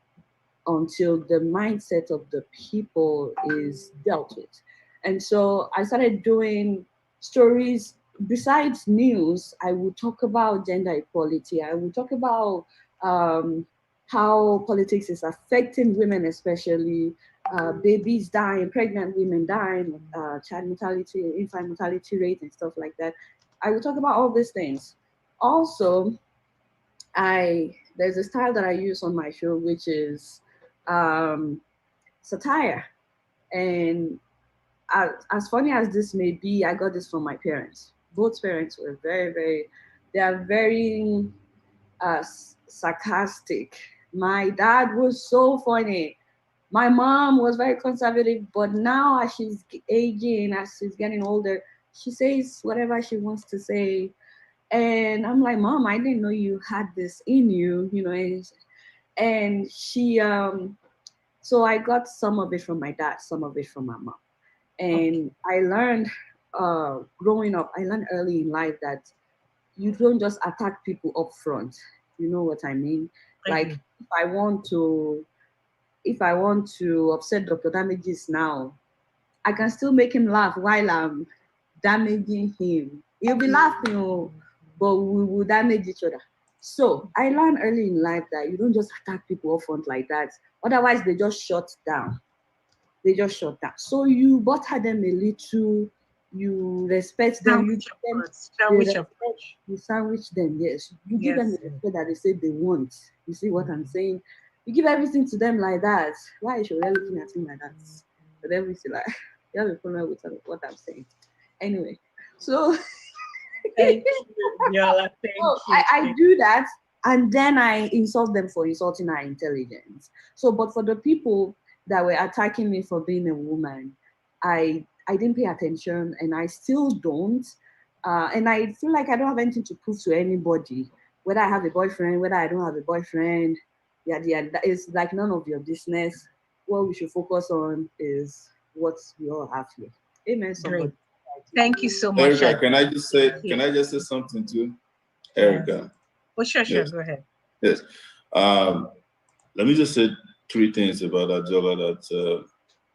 until the mindset of the people is dealt with. And so I started doing stories. Besides news, I would talk about gender equality. I would talk about how politics is affecting women, especially babies dying, pregnant women dying, child mortality, infant mortality rate, and stuff like that. I would talk about all these things. Also, there's a style that I use on my show, which is satire. And as funny as this may be, I got this from my parents. Both parents were they are very sarcastic. My dad was so funny. My mom was very conservative, but now as she's aging, as she's getting older, she says whatever she wants to say. And I'm like, Mom, I didn't know you had this in you, and she, so I got some of it from my dad, some of it from my mom. And I learned growing up, I learned early in life that you don't just attack people up front. You know what I mean? Like if I want to upset Dr. Damages now, I can still make him laugh while I'm damaging him. He'll be laughing, but we will damage each other. So I learned early in life that you don't just attack people up front like that. Otherwise, they just shut down. So you butter them a little, you respect them, you sandwich them, yes. You give them the respect that they say they want. You see what I'm saying? You give everything to them like that. Why is your looking at me like that? But then we say like, you have a problem with what I'm saying. Anyway, so thank you. I do that, and then I insult them for insulting our intelligence. So, but for the people that were attacking me for being a woman, I didn't pay attention, and I still don't. And I feel like I don't have anything to prove to anybody, whether I have a boyfriend, whether I don't have a boyfriend. Yeah, it's like none of your business. What we should focus on is what we all have here. Amen. Somebody. Thank you so much. Erica, can I just say something too? Erica. Oh, sure, Yes. Go ahead. Yes. Let me just say 3 things about Adjola that.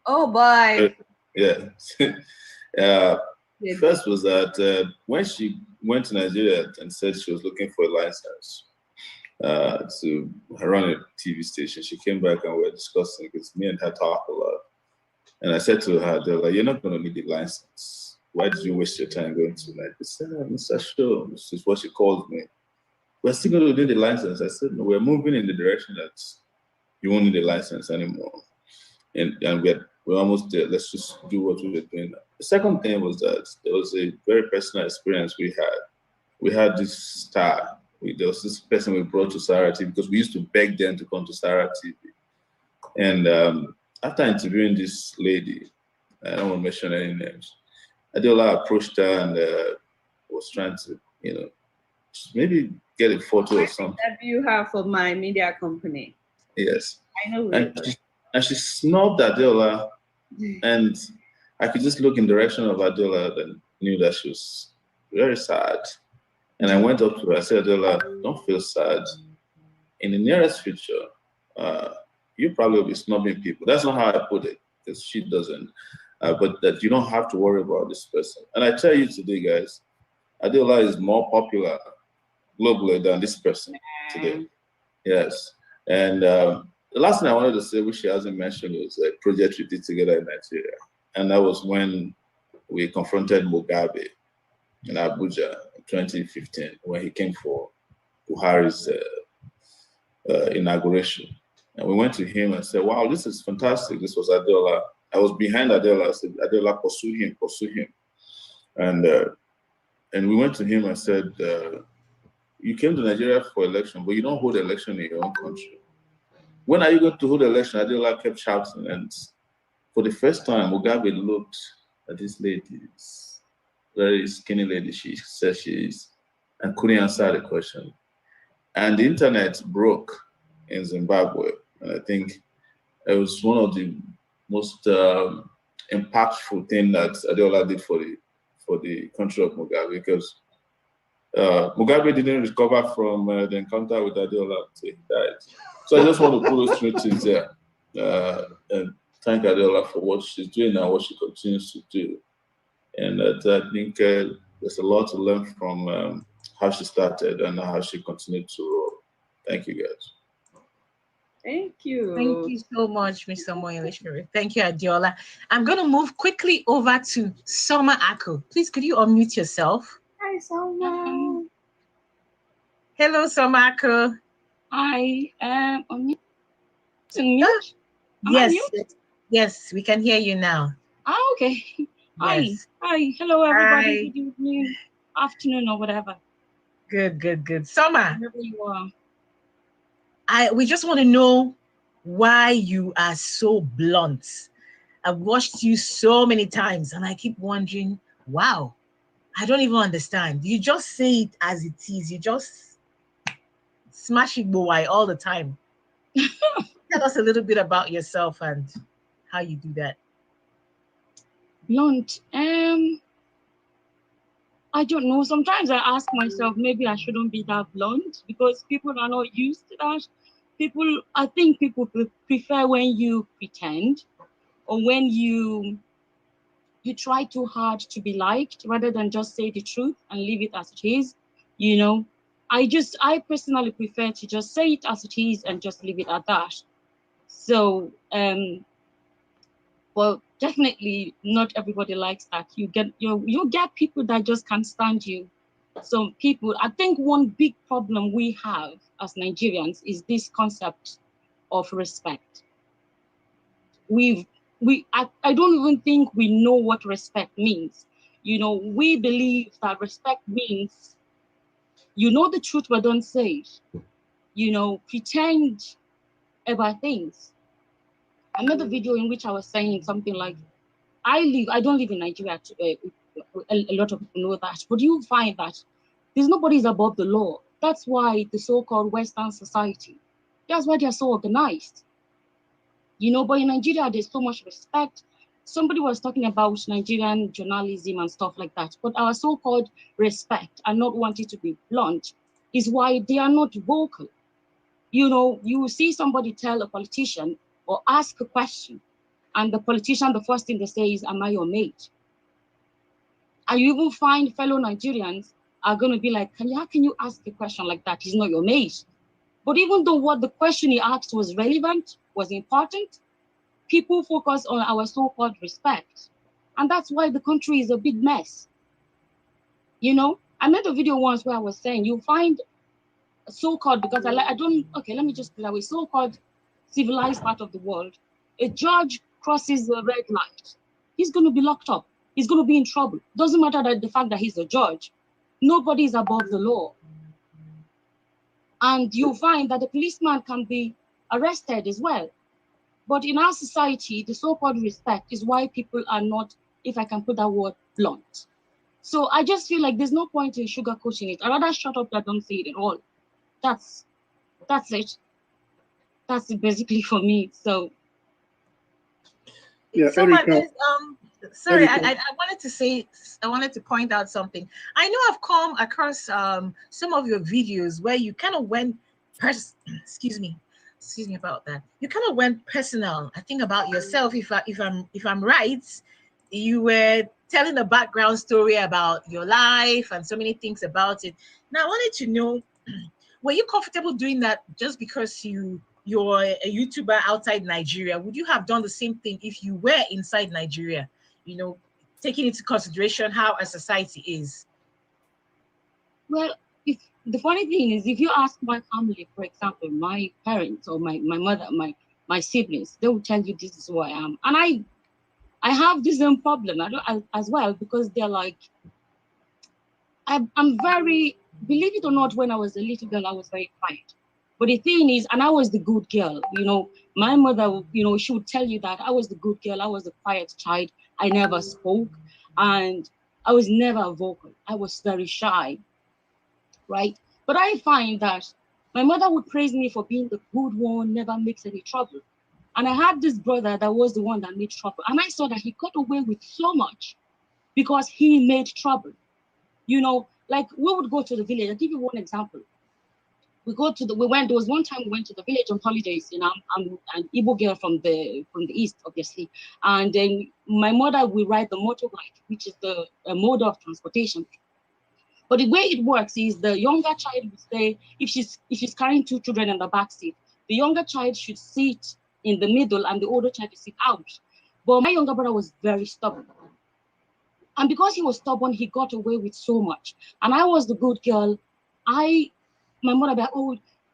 Oh boy. Yeah. First was that when she went to Nigeria and said she was looking for a license, to run a TV station. She came back and we were discussing because me and her talk a lot. And I said to her, they're like, you're not going to need a license. Why did you waste your time going to Nigeria? She said, Mr. Show, this is what she calls me. We're still going to need a license. I said, no, we're moving in the direction that you won't need a license anymore. And we're almost there. Let's just do what we were doing. The second thing was that there was a very personal experience we had. We had this star. There was this person we brought to Sarah TV because we used to beg them to come to Sarah TV. And after interviewing this lady, I don't want to mention any names, Adela approached her and was trying to, maybe get a photo or something. Interview her for my media company. Yes. I know. And she snubbed Adela, and I could just look in the direction of Adela and knew that she was very sad. And I went up to her, I said, Adela, don't feel sad. In the nearest future, you probably will be snubbing people. That's not how I put it, because she doesn't. But that you don't have to worry about this person. And I tell you today, guys, Adela is more popular globally than this person today. Yes. And the last thing I wanted to say, which she hasn't mentioned, was a project we did together in Nigeria. And that was when we confronted Mugabe in Abuja in 2015, when he came for Buhari's inauguration. And we went to him and said, wow, this is fantastic. This was Adela. I was behind Adela. I said, Adela, pursue him, pursue him. And we went to him and said, you came to Nigeria for election, but you don't hold election in your own country. When are you going to hold election? Adela kept shouting. And for the first time, Mugabe looked at this lady, this very skinny lady she says she is, and couldn't answer the question. And the internet broke in Zimbabwe. And I think it was one of the most impactful thing that Adela did for the country of Mugabe, because Mugabe didn't recover from the encounter with Adela until he died. So I just want to put those three things there and thank Adela for what she's doing and what she continues to do. And I think there's a lot to learn from how she started and how she continued to roll. Thank you, guys. Thank you. Thank you so much, Mr. Moyele. Thank you, Adiola. I'm going to move quickly over to Soma Ako. Please, could you unmute yourself? Hi, Soma. Hello, Soma Ako. I am on mute. Yes, yes, we can hear you now. Oh, okay. Yes. Hi. Hello, everybody. Hi. Good evening, afternoon, or whatever. Good. Soma. Wherever you are. We just want to know why you are so blunt. I've watched you so many times and I keep wondering, wow, I don't even understand. You just say it as it is. You just smash it boy all the time. Tell us a little bit about yourself and how you do that. Blunt. I don't know. Sometimes I ask myself, maybe I shouldn't be that blunt because people are not used to that. I think people prefer when you pretend or when you try too hard to be liked rather than just say the truth and leave it as it is. I personally prefer to just say it as it is and just leave it at that. So, well, definitely not everybody likes that. You get people that just can't stand you. Some people, I think one big problem we have as Nigerians is this concept of respect. I don't even think we know what respect means. We believe that respect means, the truth but don't say it. Pretend about things. Another video in which I was saying something like, I don't live in Nigeria. A lot of people know that, but you find that nobody's above the law. That's why the so-called Western society, that's why they're so organized. But in Nigeria, there's so much respect. Somebody was talking about Nigerian journalism and stuff like that, but our so-called respect and not wanting to be blunt is why they are not vocal. You see somebody tell a politician or ask a question, and the politician, the first thing they say is, am I your mate? And you even find fellow Nigerians are going to be like, how can you ask a question like that? He's not your mate. But even though what the question he asked was relevant, was important, people focus on our so-called respect. And that's why the country is a big mess. You know, I made a video once where I was saying, you find so-called, because okay, let me just put it that way, so-called civilized part of the world, a judge crosses the red light, he's going to be locked up. He's going to be in trouble. Doesn't matter that the fact that he's a judge. Nobody is above the law. And you find that the policeman can be arrested as well. But in our society, the so-called respect is why people are not, if I can put that word, blunt. So I just feel like there's no point in sugarcoating it. I'd rather shut up than don't say it at all. That's it. That's it basically for me. So yeah, so Erica. Sorry, Erica. I wanted to point out something. I know I've come across some of your videos where you kind of went excuse me about that. You kind of went personal. I think about yourself. If I'm right, you were telling a background story about your life and so many things about it. Now I wanted to know, were you comfortable doing that just because you're a YouTuber outside Nigeria? Would you have done the same thing if you were inside Nigeria? You know, taking into consideration how a society is. Well, the funny thing is, if you ask my family, for example, my parents or my mother, my siblings, they will tell you this is who I am. And I have the same problem as well, because they're like, I'm very, believe it or not, when I was a little girl, I was very quiet. But the thing is, and I was the good girl, you know, my mother, you know, she would tell you that I was the good girl, I was the quiet child, I never spoke, and I was never vocal. I was very shy, right? But I find that my mother would praise me for being the good one, never makes any trouble. And I had this brother that was the one that made trouble. And I saw that he got away with so much because he made trouble. You know, like we would go to the village. I'll give you one example. There was one time we went to the village on holidays. You know, I'm an Igbo girl from the east, obviously. And then my mother will ride the motorbike, which is the mode of transportation. But the way it works is the younger child would stay, if she's carrying two children in the back seat, the younger child should sit in the middle and the older child should sit out. But my younger brother was very stubborn. And because he was stubborn, he got away with so much. And I was the good girl. My mother,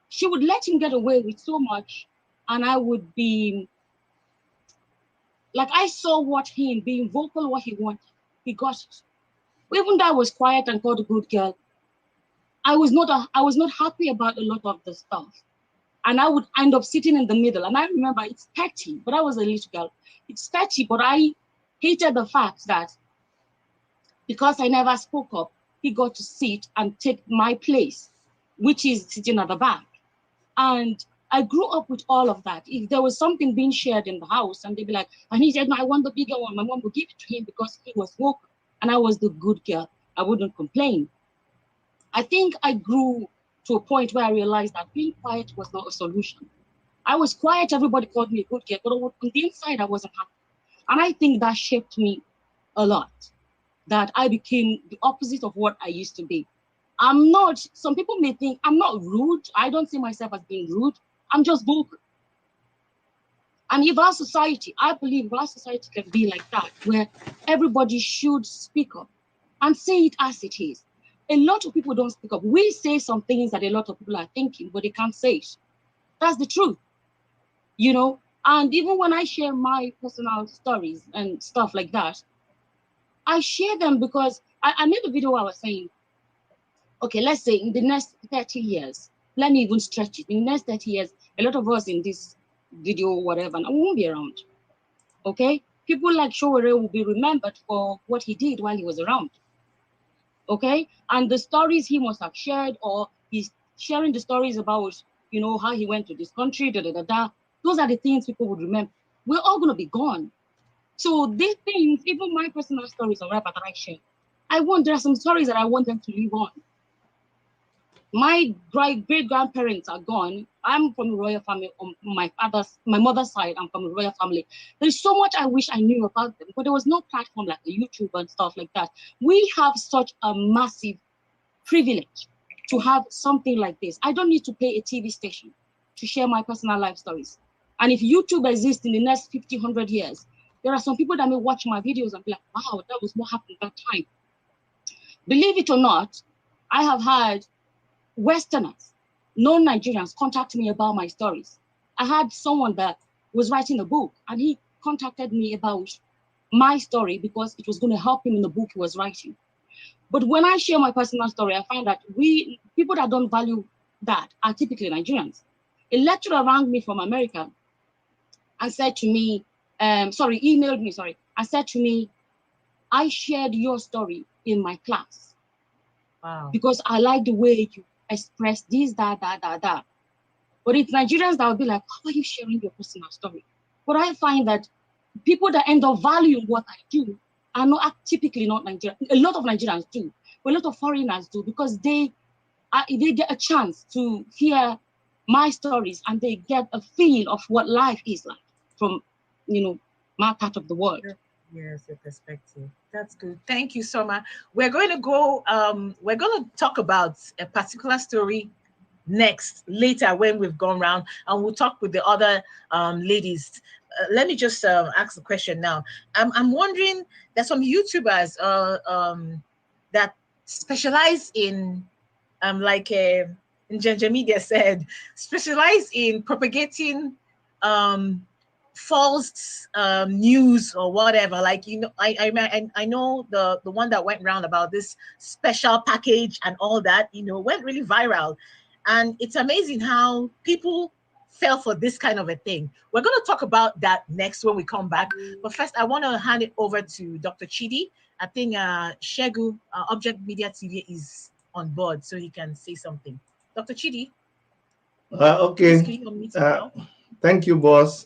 she would let him get away with so much. And I would be, like, I saw what him being vocal, what he wanted. He got it. Even though I was quiet and called a good girl, I was not happy about a lot of the stuff. And I would end up sitting in the middle. And I remember it's petty, but I was a little girl. It's petty, but I hated the fact that because I never spoke up, he got to sit and take my place, which is sitting at the back. And I grew up with all of that. If there was something being shared in the house and they'd be like, and he said, no, I want the bigger one. My mom would give it to him because he was vocal and I was the good girl. I wouldn't complain. I think I grew to a point where I realized that being quiet was not a solution. I was quiet, everybody called me a good girl, but on the inside, I wasn't happy. And I think that shaped me a lot, that I became the opposite of what I used to be. Some people may think I'm not rude. I don't see myself as being rude. I'm just vocal. And if our society, I believe our society can be like that, where everybody should speak up and say it as it is. A lot of people don't speak up. We say some things that a lot of people are thinking, but they can't say it. That's the truth, you know? And even when I share my personal stories and stuff like that, I share them because I made a video where I was saying, okay, let's say in the next 30 years, let me even stretch it. In the next 30 years, a lot of us in this video, whatever, and I won't be around, okay? People like Showore will be remembered for what he did while he was around, okay? And the stories he must have shared, or he's sharing the stories about, you know, how he went to this country, those are the things people would remember. We're all gonna be gone. So these things, even my personal stories or whatever that I share, there are some stories that I want them to live on. My great-grandparents are gone. I'm from a royal family on my mother's side. I'm from a royal family. There's so much I wish I knew about them, but there was no platform like the YouTube and stuff like that. We have such a massive privilege to have something like this. I don't need to pay a TV station to share my personal life stories. And if YouTube exists in the next 50, 100 years, there are some people that may watch my videos and be like, wow, that was what happened at that time. Believe it or not, I have had Westerners, non-Nigerians, contact me about my stories. I had someone that was writing a book and he contacted me about my story because it was going to help him in the book he was writing. But when I share my personal story, I find that people that don't value that are typically Nigerians. A lecturer rang me from America and said to me, emailed me, and said to me, I shared your story in my class. Wow. Because I like the way you express this, that. But it's Nigerians that will be like, how are you sharing your personal story? But I find that people that end up valuing what I do are typically not Nigerian. A lot of Nigerians do, but a lot of foreigners do, because they get a chance to hear my stories and they get a feel of what life is like from, my part of the world. Yes, your perspective. That's good. Thank you so much. We're going to go, we're going to talk about a particular story later when we've gone round, and we'll talk with the other ladies. Let me just ask the question now. I'm wondering, there's some YouTubers that specialize in, like Ginger Media said, specialize in propagating false news or whatever. Like, I know the one that went round about this special package and all that, went really viral. And it's amazing how people fell for this kind of a thing. We're going to talk about that next when we come back. But first, I want to hand it over to Dr. Chidi. I think Shegu, Object Media TV, is on board, so he can say something. Dr. Chidi. Okay. Please, can you unmute now? Thank you, boss.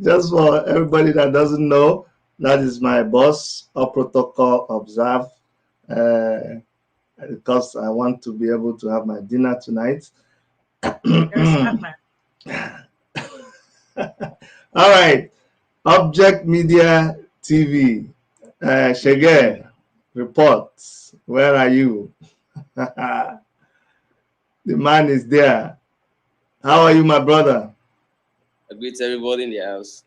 Just for everybody that doesn't know, that is my boss, All Protocol Observe. Because I want to be able to have my dinner tonight. All right, Object Media TV. Shege, reports. Where are you? The man is there. How are you, my brother? I greet everybody in the house.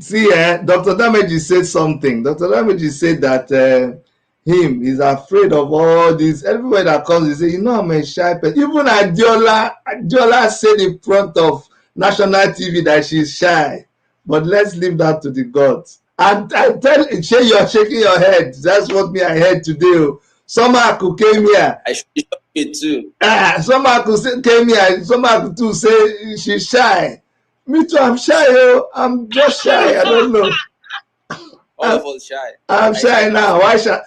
See, Dr. Dameji said something. Dr. Dameji said that he's afraid of all this. Everywhere that comes, he say, I'm a shy person. Even Adiola said in front of national TV that she's shy. But let's leave that to the gods. And I tell you, you're shaking your head. That's what me I heard today. Somaku came here. I should it too. Somaku came here. Somaku too say she's shy. Me too, I'm shy. I'm just shy. I don't know. All of us shy. I'm shy now. Why shall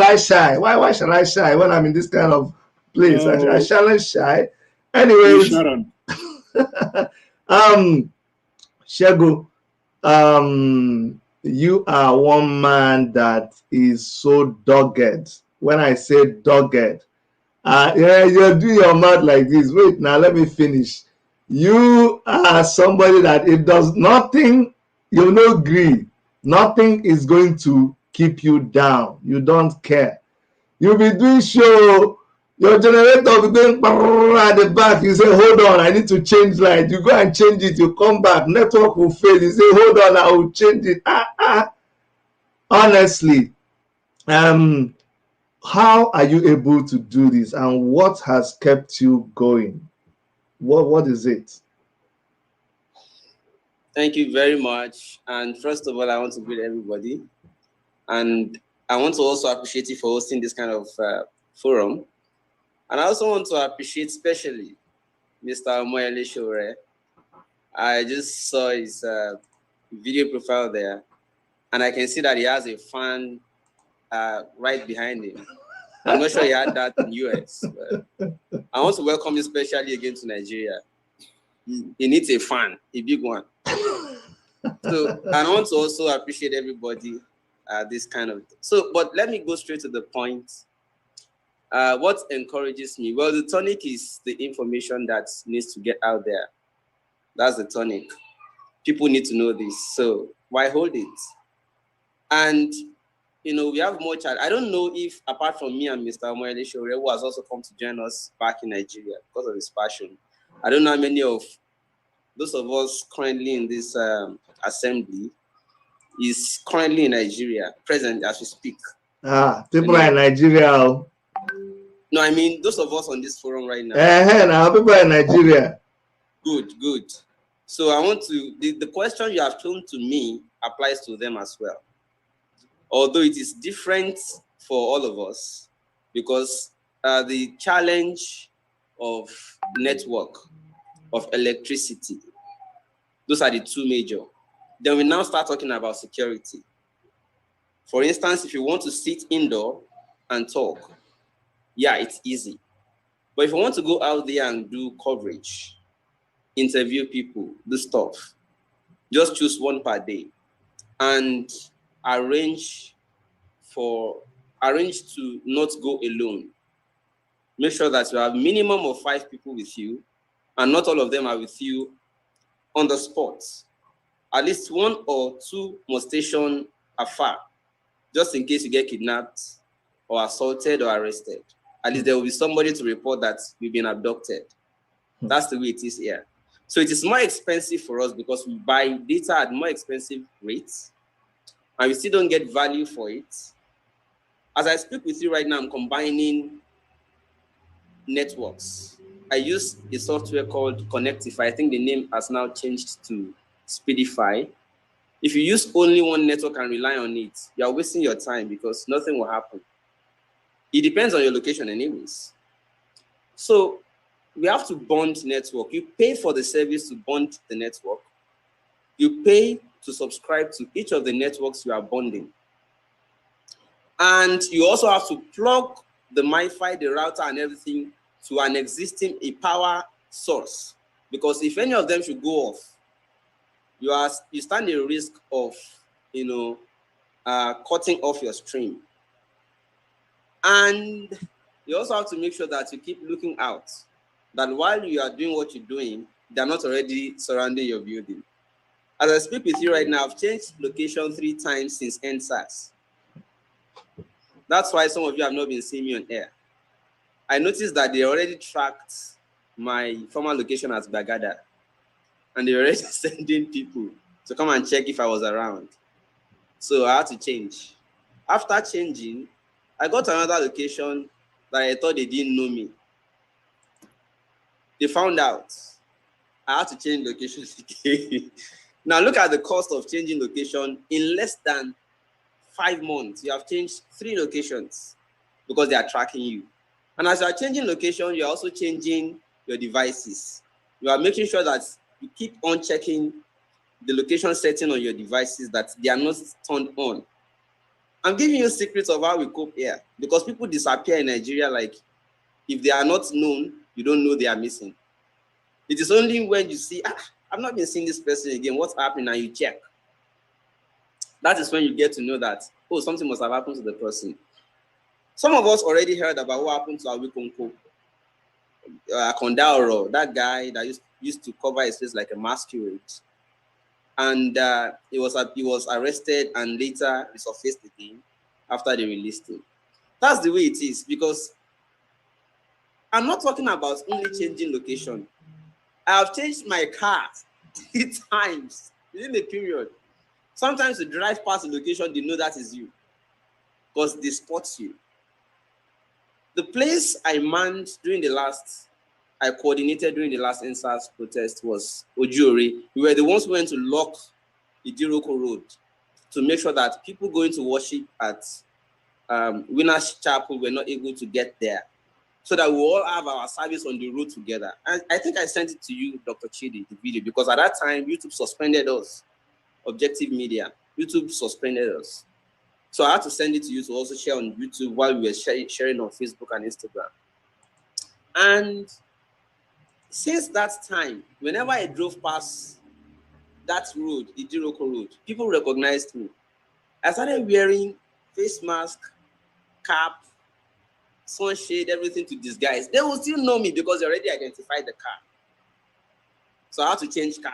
I shy? Why shall I shy when I'm in this kind of place? I shall shy. Anyways, Shegu, you are one man that is so dogged. When I say dogged, you're doing your mouth like this. Wait, now let me finish. You are somebody that it does nothing, you no agree. Nothing is going to keep you down. You don't care. You'll be doing show. Your generator will be going at the back. You say, hold on, I need to change light. You go and change it. You come back. Network will fail. You say, hold on, I will change it. Honestly, how are you able to do this? And what has kept you going? What is it? Thank you very much. And first of all, I want to greet everybody. And I want to also appreciate you for hosting this kind of forum. And I also want to appreciate especially Mr. Moyele Shore. I just saw his video profile there, and I can see that he has a fan right behind him. I'm not sure he had that in US. But I want to welcome you specially again to Nigeria. He needs a fan, a big one. So, and I want to also appreciate everybody this kind of. So, but let me go straight to the point. What encourages me? Well, the tonic is the information that needs to get out there. That's the tonic. People need to know this. So why hold it? And we have more chat. I don't know if, apart from me and Mr. Omoyele Shore, who has also come to join us back in Nigeria because of his passion, I don't know how many of those of us currently in this assembly is currently in Nigeria, present as we speak. People are in Nigeria. No, I mean those of us on this forum right now. Now people are in Nigeria. Good. So I want to, the question you have thrown to me applies to them as well. Although it is different for all of us, because the challenge of network, of electricity, those are the two major. Then we now start talking about security. For instance, if you want to sit indoor and talk, yeah, it's easy. But if you want to go out there and do coverage, interview people, do stuff, just choose one per day and arrange to not go alone. Make sure that you have minimum of 5 people with you, and not all of them are with you on the spot. At least 1 or 2 must station afar, just in case you get kidnapped or assaulted or arrested. At least there will be somebody to report that you've been abducted. That's the way it is here. So it is more expensive for us because we buy data at more expensive rates, and we still don't get value for it. As I speak with you right now, I'm combining networks. I use a software called Connectify. I think the name has now changed to Speedify. If you use only one network and rely on it, you are wasting your time because nothing will happen. It depends on your location anyways. So we have to bond network. You pay for the service to bond the network. You pay to subscribe to each of the networks you are bonding. And you also have to plug the Wi-Fi, the router and everything to an existing power source. Because if any of them should go off, you stand a risk of cutting off your stream. And you also have to make sure that you keep looking out, that while you are doing what you're doing, they're not already surrounding your building. As I speak with you right now, I've changed location 3 times since NSAS. That's why some of you have not been seeing me on air. I noticed that they already tracked my former location as Bagada, and they were already sending people to come and check if I was around. So I had to change. After changing, I got to another location that I thought they didn't know me. They found out. I had to change locations again. Now look at the cost of changing location. In less than 5 months, you have changed 3 locations because they are tracking you. And as you are changing location, you're also changing your devices. You are making sure that you keep on checking the location setting on your devices, that they are not turned on. I'm giving you secrets of how we cope here, because people disappear in Nigeria like if they are not known, you don't know they are missing. It is only when you see, I've not been seeing this person again, what's happening, and you check. That is when you get to know that, oh, something must have happened to the person. Some of us already heard about what happened to Awikonko, Kondaoro, that guy that used to cover his face like a masquerade. And he was arrested and later resurfaced again after they released him. That's the way it is, because I'm not talking about only changing location. I have changed my car 3 times within a period. Sometimes you drive past the location, they know that is you because they spot you. The place I coordinated during the last NSAS protest was Ojuore. We were the ones who went to lock Idiroko Road to make sure that people going to worship at Winners Chapel were not able to get there, so that we all have our service on the road together. And I think I sent it to you, Dr. Chidi, the video, because at that time, YouTube suspended us. Objective Media, YouTube suspended us. So I had to send it to you to also share on YouTube while we were sharing on Facebook and Instagram. And since that time, whenever I drove past that road, the Idiroko Road, people recognized me. I started wearing face mask, cap, sunshade, everything to disguise. They will still know me because they already identified the car. So I had to change car.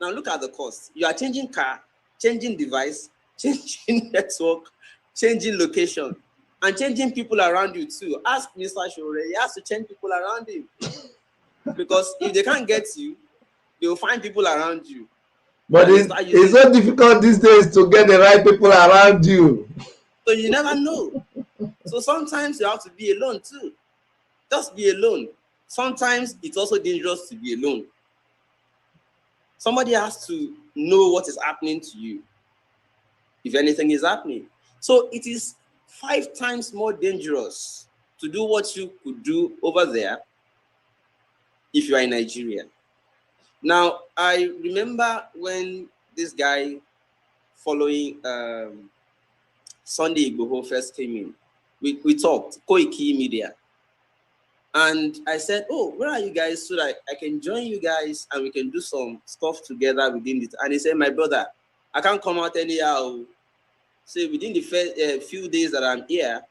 Now look at the cost. You are changing car, changing device, changing network, changing location, and changing people around you too. Ask Mr. Shore, he has to change people around him. Because if they can't get you, they will find people around you. But it's so difficult these days to get the right people around you. So you never know. So sometimes you have to be alone too. Just be alone. Sometimes it's also dangerous to be alone. Somebody has to know what is happening to you, if anything is happening. So it is 5 times more dangerous to do what you could do over there if you are in Nigeria. Now, I remember when this guy following Sunday Igboho first came in, we talked, Koiki Media. And I said, oh, where are you guys so that I can join you guys and we can do some stuff together within it. And he said, my brother, I can't come out anyhow. So within the first few days that I'm here,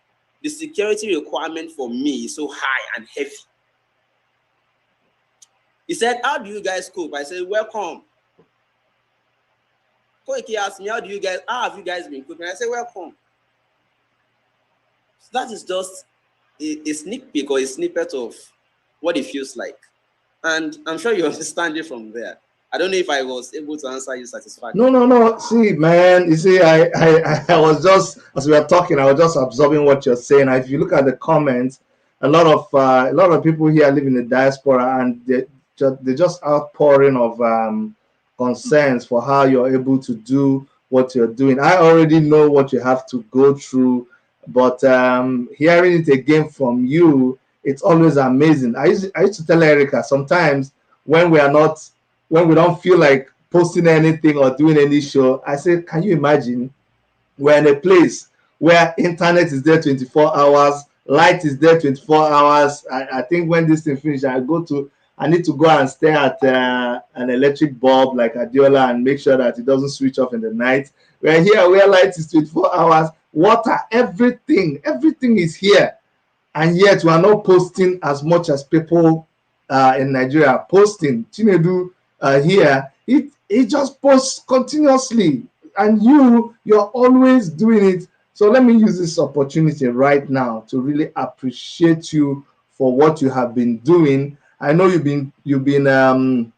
the security requirement for me is so high and heavy. He said, how do you guys cope? I said, welcome. Koiki asked me, how have you guys been coping? I said, welcome. So that is just a sneak peek or a snippet of what it feels like. And I'm sure you understand it from there. I don't know if I was able to answer you satisfactorily. No. See, man, you see, I was just, as we were talking, I was just absorbing what you're saying. If you look at the comments, a lot of people here live in the diaspora, and they just outpouring of concerns for how you're able to do what you're doing. I already know what you have to go through, but hearing it again from you, it's always amazing. I used to tell Erica sometimes when we don't feel like posting anything or doing any show, I say, can you imagine we're in a place where internet is there 24 hours, light is there 24 hours. I think when this thing finishes, I need to go and stare at an electric bulb like Adiola and make sure that it doesn't switch off in the night. We're here where light is 24 hours, water, everything is here. And yet we are not posting as much as people in Nigeria are posting. Chinedu here, he just posts continuously, and you're always doing it. So let me use this opportunity right now to really appreciate you for what you have been doing. I know you've been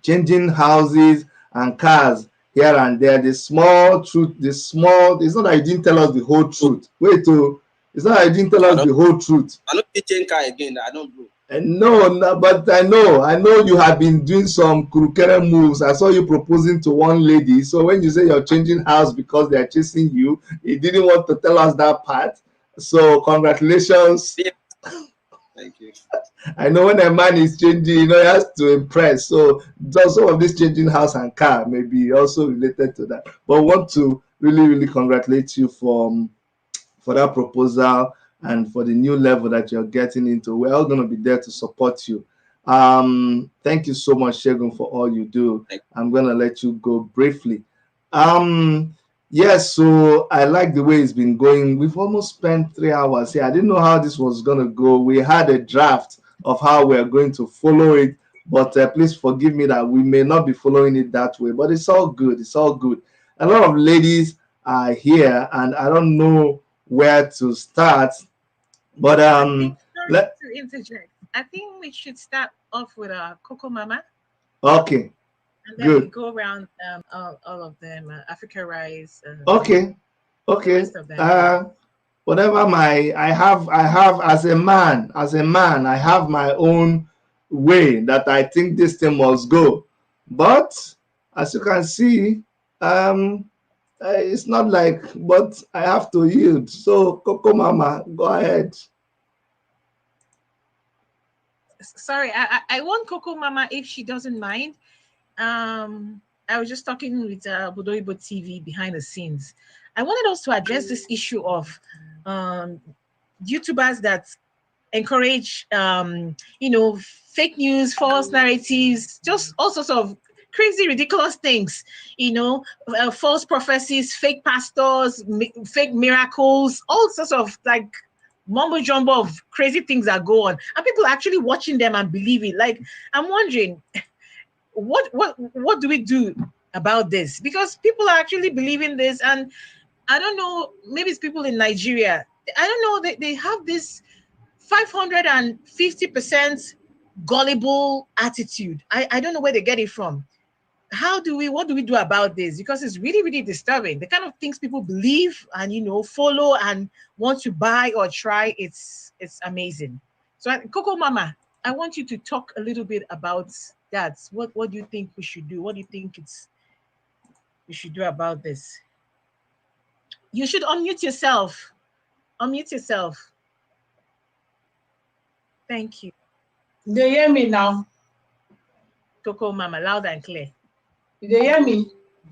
changing houses and cars here and there. It's not that you didn't tell us the whole truth. It's not that you didn't tell us the whole truth. I don't change car again. I don't know. No, but I know you have been doing some kurukere moves. I saw you proposing to one lady. So when you say you're changing house because they are chasing you, you didn't want to tell us that part. So congratulations. Thank you. I know when a man is changing, he has to impress. So some of this changing house and car may be also related to that. But I want to really, really congratulate you for that proposal and for the new level that you're getting into. We're all going to be there to support you. Thank you so much, Shegun, for all you do. I'm going to let you go briefly. Yes, so I like the way it's been going. We've almost spent 3 hours here. I didn't know how this was going to go. We had a draft of how we're going to follow it, but please forgive me that we may not be following it that way, but it's all good. It's all good. A lot of ladies are here, and I don't know where to start, but to interject, I think we should start off with Coco Mama. Okay. And then we go around all of them, Africa Rise. Okay. Whatever I have as a man, I have my own way that I think this thing must go. But as you can see, it's not like, but I have to yield. So Coco Mama, go ahead. Sorry, I want Coco Mama if she doesn't mind. I was just talking with Budoibo TV behind the scenes. I wanted us to address this issue of YouTubers that encourage, fake news, false narratives, just all sorts of crazy, ridiculous things, false prophecies, fake pastors, fake miracles, all sorts of like mumbo jumbo of crazy things that go on, and people are actually watching them and believing. Like, I'm wondering, what do we do about this? Because people are actually believing this, and I don't know, maybe it's people in Nigeria. I don't know, they have this 550% gullible attitude. I don't know where they get it from. What do we do about this? Because it's really, really disturbing. The kind of things people believe and, follow and want to buy or try, it's amazing. So Coco Mama, I want you to talk a little bit about that. What do you think we should do? What do you think we should do about this? You should unmute yourself. Unmute yourself. Thank you. They hear me now. Coco Mama, loud and clear. They hear me?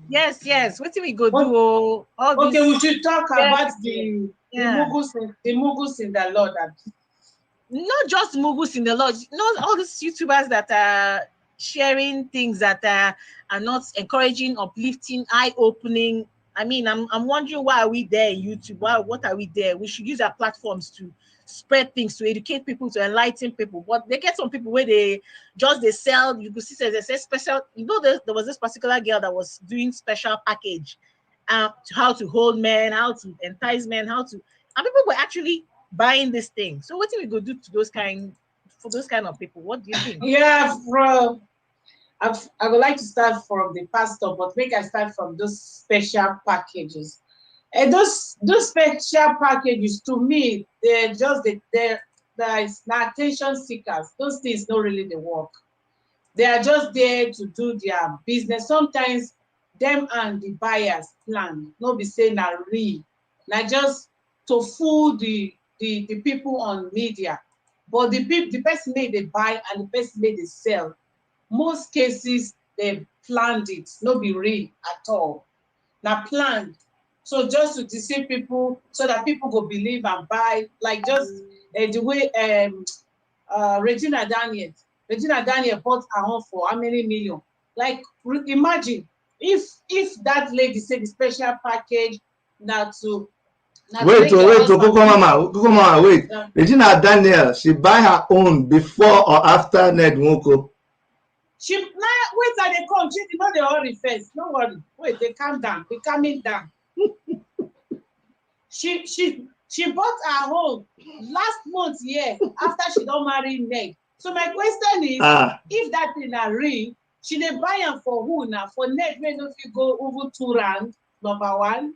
Yes. What do we go do? Okay, we should talk about the Mughals in the Lord. Not just Mughals in the Lord. Not all these YouTubers that are sharing things that are not encouraging, uplifting, eye-opening. I mean, I'm wondering, why are we there in YouTube? What are we there? We should use our platforms to spread things, to educate people, to enlighten people. But they get some people where they sell. You could see they say special. There was this particular girl that was doing special package, how to hold men, how to entice men, and people were actually buying this thing. So what do we go do to those kind of people? What do you think? Yeah, I would like to start from the pastor, but make I start from those special packages. And those special packages, to me, they're attention seekers. Those things don't really they work. They are just there to do their business. Sometimes them and the buyers plan, not be saying na real, na just to fool the people on media. But the person made they buy and the person made they sell. Most cases they planned it, not be real at all. Now planned. So just to deceive people so that people go believe and buy, like just the way Regina Daniel bought her home for how many million? Like imagine if that lady said the special package wait, Coco Mama, wait. Yeah. Regina Daniel, she buy her own before or after Ned Nwoko? Wait till they come. She did not the hurry first. No worry. Wait, they calm down. They calming down. She bought her home last month, after she don't marry Ned. So my question is, if that thing are real, she dey buy am for who now? For Ned, wey no fit go over 2 rounds, number one.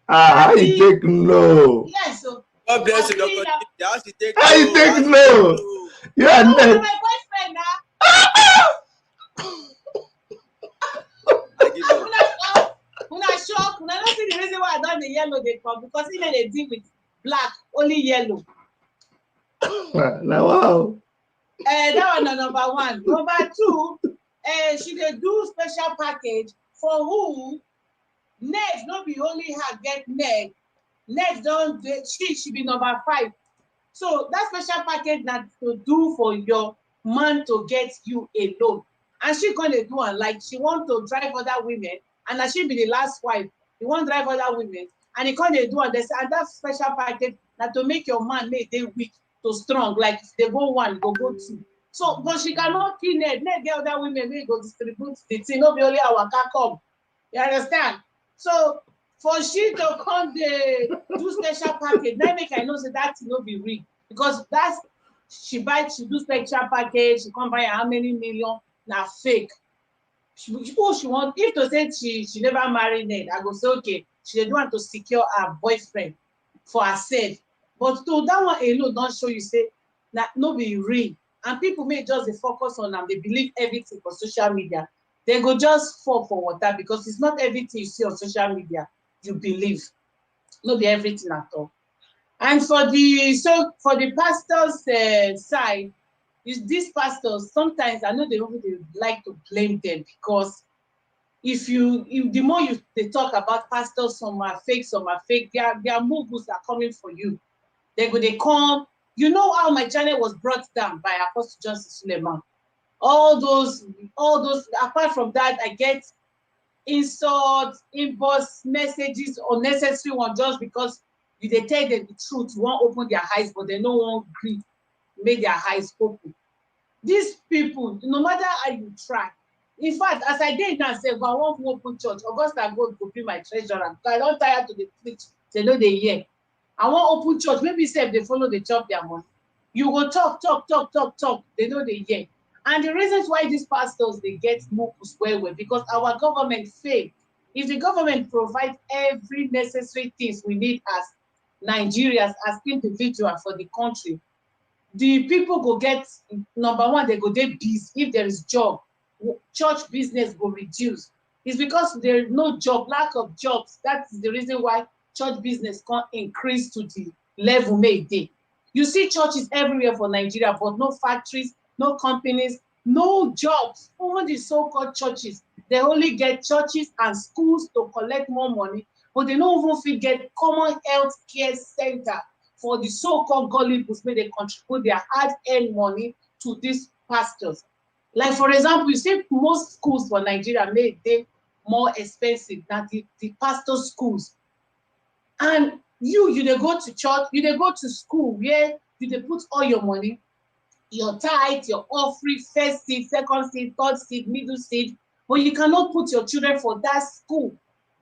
How you take no? Yes, so God bless you, Dr. How you take how you take no? You are Ned. my boyfriend now. Una shock. Una not see the reason why I done the yellow they come, because even they deal with black, only yellow. Now wow. That one na number one. Number two, she dey do special package for who? Next, not be only her get neck. Next, don't she be number 5. So that special package that to do for your man to get you alone. And she gonna do it like she want to drive other women, and that she be the last wife. You want to drive other women, and he gonna do it. And that special package that to make your man make they weak to strong. Like if they go 1, go 2. So, but she cannot kill Ned. Ned get other women, we go distribute the thing. Not be only our car come. You understand? So for she to come the do special package, now make I know say that thing no be real, because that's she do special package, she come buy how many million, now fake. She want, if to say she never married Ned, I go say okay, she dey want to secure her boyfriend for herself. But to that one alone don't show you say that no be real. And people may just focus on them, they believe everything for social media. They go just fall for water, because it's not everything you see on social media you believe. Not be everything at all. And for the pastors' side, is these pastors, sometimes I know they like to blame them, because if the more they talk about pastors, some are fake, their moves are coming for you. They come. You know how my channel was brought down by Apostle Johnson Suleiman. All those, apart from that, I get insults, inbox messages, unnecessary one, just because you they tell them the truth, you won't open their eyes, but they no one make their eyes open. These people, no matter how you try, In fact, as I did now say, if I want to open church, Augusta go to be my treasurer. I don't tire to the preach. They know they hear. I want open church. Maybe say if they follow the chop their money. You go talk. They know they hear. And the reasons why these pastors they get mucus well because our government failed. If the government provides every necessary things we need as Nigerians, as individuals for the country, the people go get number one, they go get busy. If there is job, church business go reduce. It's because there is no job, lack of jobs. That's the reason why church business can't increase to the level made day. You see churches everywhere for Nigeria, but no factories, no companies, no jobs. Even the so-called churches, they only get churches and schools to collect more money, but they don't even fit get common health care center for the so-called gullibles where they contribute their hard-earned money to these pastors. Like, for example, you see most schools for Nigeria made they more expensive than the pastor schools. And you dey go to church, you dey go to school where you dey put all your money, your tithe, your offering, first seed, second seed, third seed, middle seed, but you cannot put your children for that school.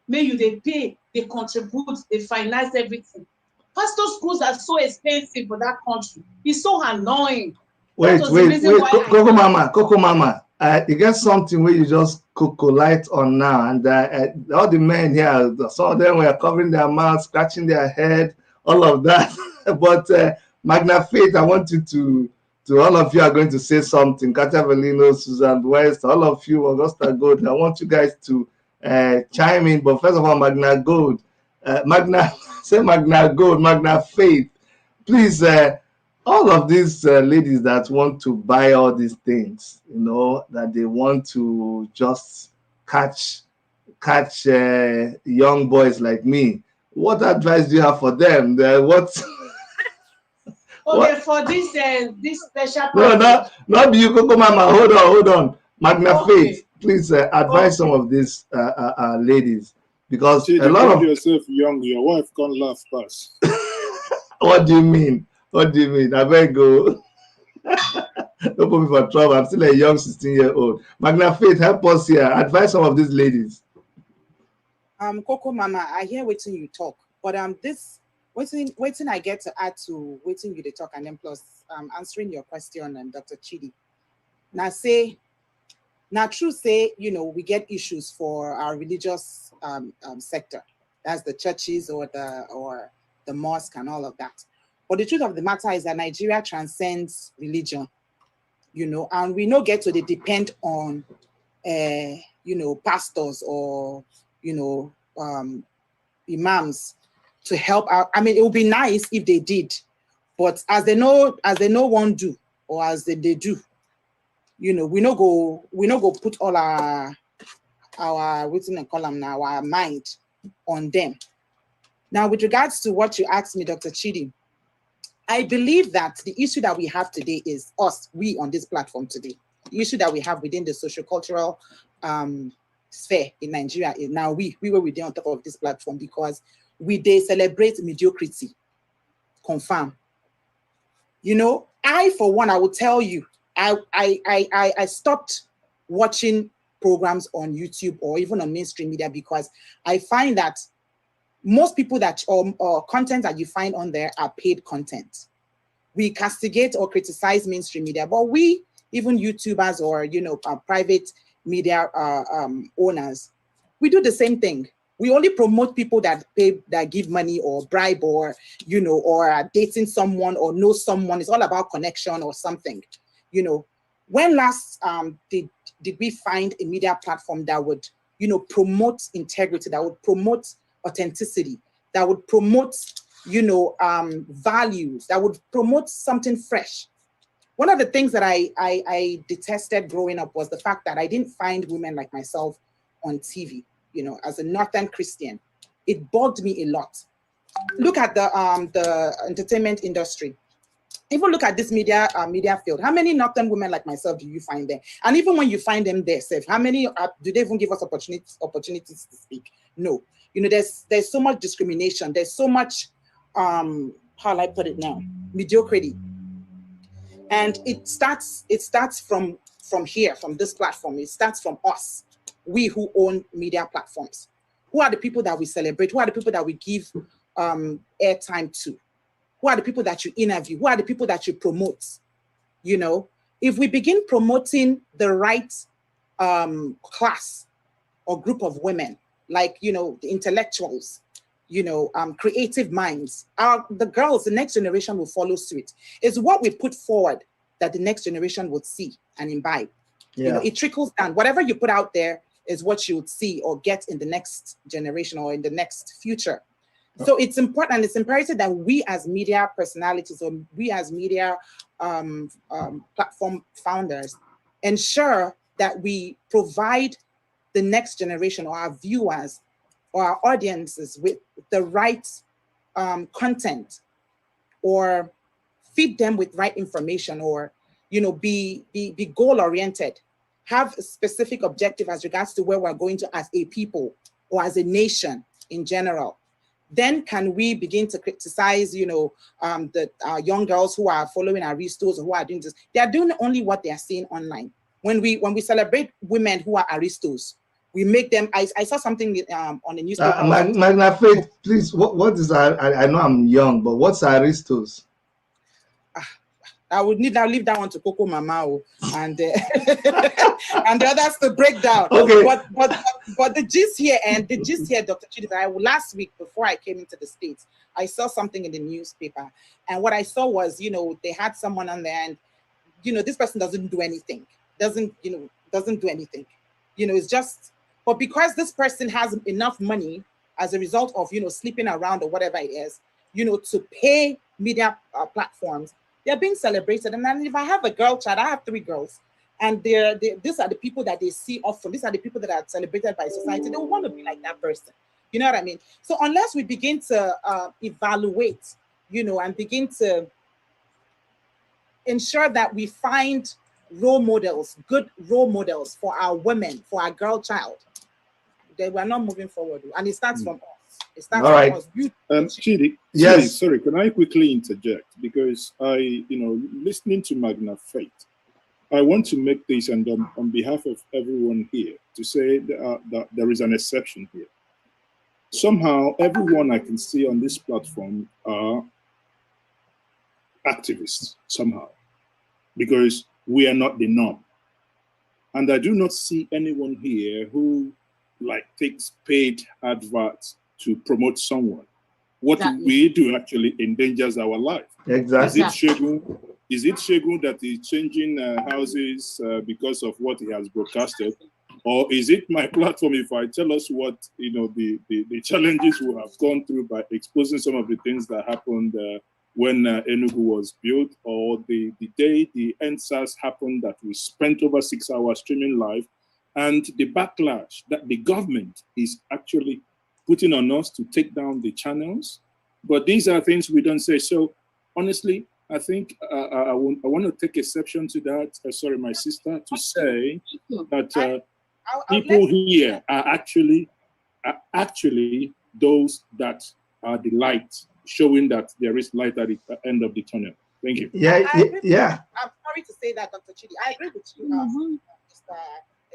May you they pay, they contribute, they finance everything. Pastor schools are so expensive for that country. It's so annoying. Wait, Coco Mama. You get something where you just light on now, and all the men here, some of them were covering their mouths, scratching their head, all of that. But Magna Faith, I want you to all of you are going to say something. Katia Velino, Susan West, all of you, Augusta Gold. I want you guys to chime in. But first of all, Magna Gold, Magna Gold, Magna Faith, please. All of these ladies that want to buy all these things, you know, that they want to just catch young boys like me. What advice do you have for them? What? Okay, for this special. No, not you, Coco Mama. Hold on. Magna Faith, please advise some of these ladies, because See, a lot of yourself young, your wife can't laugh past. What do you mean? I better go. Don't put me for trouble. I'm still a young 16-year-old. Magna Faith, help us here. Advise some of these ladies. Coco Mama, I hear waiting you talk, but this waiting I get to add to waiting you to talk, and then plus answering your question, and Dr. Chidi. Now true say, you know, we get issues for our religious sector. That's the churches or the mosque and all of that. But the truth of the matter is that Nigeria transcends religion, you know, and we don't get to depend on, you know, pastors or, you know, imams to help out. I mean, it would be nice if they did, but as they know one do, or as they do, you know, we no go put all our what's in the column now, our mind on them. Now, with regards to what you asked me, Dr. Chidi, I believe that the issue that we have today is we on this platform today. The issue that we have within the sociocultural sphere in Nigeria is now we were within on top of this platform because they celebrate mediocrity. Confirm. You know, I for one, I will tell you, I stopped watching programs on YouTube or even on mainstream media because I find that most people that or content that you find on there are paid content. We castigate or criticize mainstream media, but we, even YouTubers or, you know, private media owners, we do the same thing. We only promote people that give money or bribe or, you know, or are dating someone or know someone. It's all about connection or something, you know. When last did we find a media platform that would, you know, promote integrity, that would promote authenticity, that would promote, you know, values, that would promote something fresh? One of the things that I detested growing up was the fact that I didn't find women like myself on TV. You know, as a Northern Christian, it bugged me a lot. Look at the entertainment industry. Even look at this media field. How many Northern women like myself do you find there? And even when you find them there, how many do they even give us opportunities to speak? No. You know, there's so much discrimination. There's so much how do I put it now? Mediocrity. And it starts from from here, from this platform. It starts from us, we who own media platforms. Who are the people that we celebrate? Who are the people that we give airtime to? Who are the people that you interview? Who are the people that you promote? You know, if we begin promoting the right class or group of women, like, you know, the intellectuals, you know, creative minds, the girls, the next generation will follow suit. It's what we put forward that the next generation would see and imbibe. Yeah. You know, it trickles down. Whatever you put out there is what you would see or get in the next generation or in the next future. So it's important, and it's imperative that we as media personalities or we as media platform founders ensure that we provide the next generation or our viewers or our audiences with the right content, or feed them with right information, or, you know, be goal oriented, have a specific objective as regards to where we're going to as a people or as a nation in general. Then can we begin to criticize, you know, the young girls who are following aristos or who are doing this? They are doing only what they are seeing online. When we celebrate women who are aristos, we make them. I saw something on the newspaper. Magna Faith, please. What is I know I'm young, but what's aristos? I would need to leave that one to Coco Mama and and the others to break down. Okay. But the gist here, Dr. Chidi, last week before I came into the States, I saw something in the newspaper, and what I saw was, you know, they had someone on there, and, you know, this person doesn't do anything, doesn't do anything, you know, it's just, but because this person has enough money as a result of, you know, sleeping around or whatever it is, you know, to pay media platforms, they're being celebrated. And then if I have a girl child, I have 3 girls, and these are the people that they see often. These are the people that are celebrated by society. They want to be like that person. You know what I mean? So unless we begin to evaluate, you know, and begin to ensure that we find role models, good role models for our women, for our girl child, then we're not moving forward. And it starts from us. It starts from us. Chidi, yes. Sorry, can I quickly interject? Because listening to Magna Faith, I want to make this, and on behalf of everyone here, to say that there is an exception here. Somehow, everyone I can see on this platform are activists, somehow, because we are not the norm. And I do not see anyone here who takes paid adverts to promote someone. What we do actually endangers our life. Exactly. Is it Shegun that is changing houses because of what he has broadcasted? Or is it my platform if I tell us what, you know, the challenges we have gone through by exposing some of the things that happened when Enugu was built, or the day the NSAS happened that we spent over 6 hours streaming live, and the backlash that the government is actually putting on us to take down the channels? But these are things we don't say. So honestly, I think I want to take exception to that. Sorry, my sister, to say that people here are actually those that are the light, showing that there is light at the end of the tunnel. Thank you. Yeah. I'm sorry to say that, Dr. Chidi. I agree with you, Mr.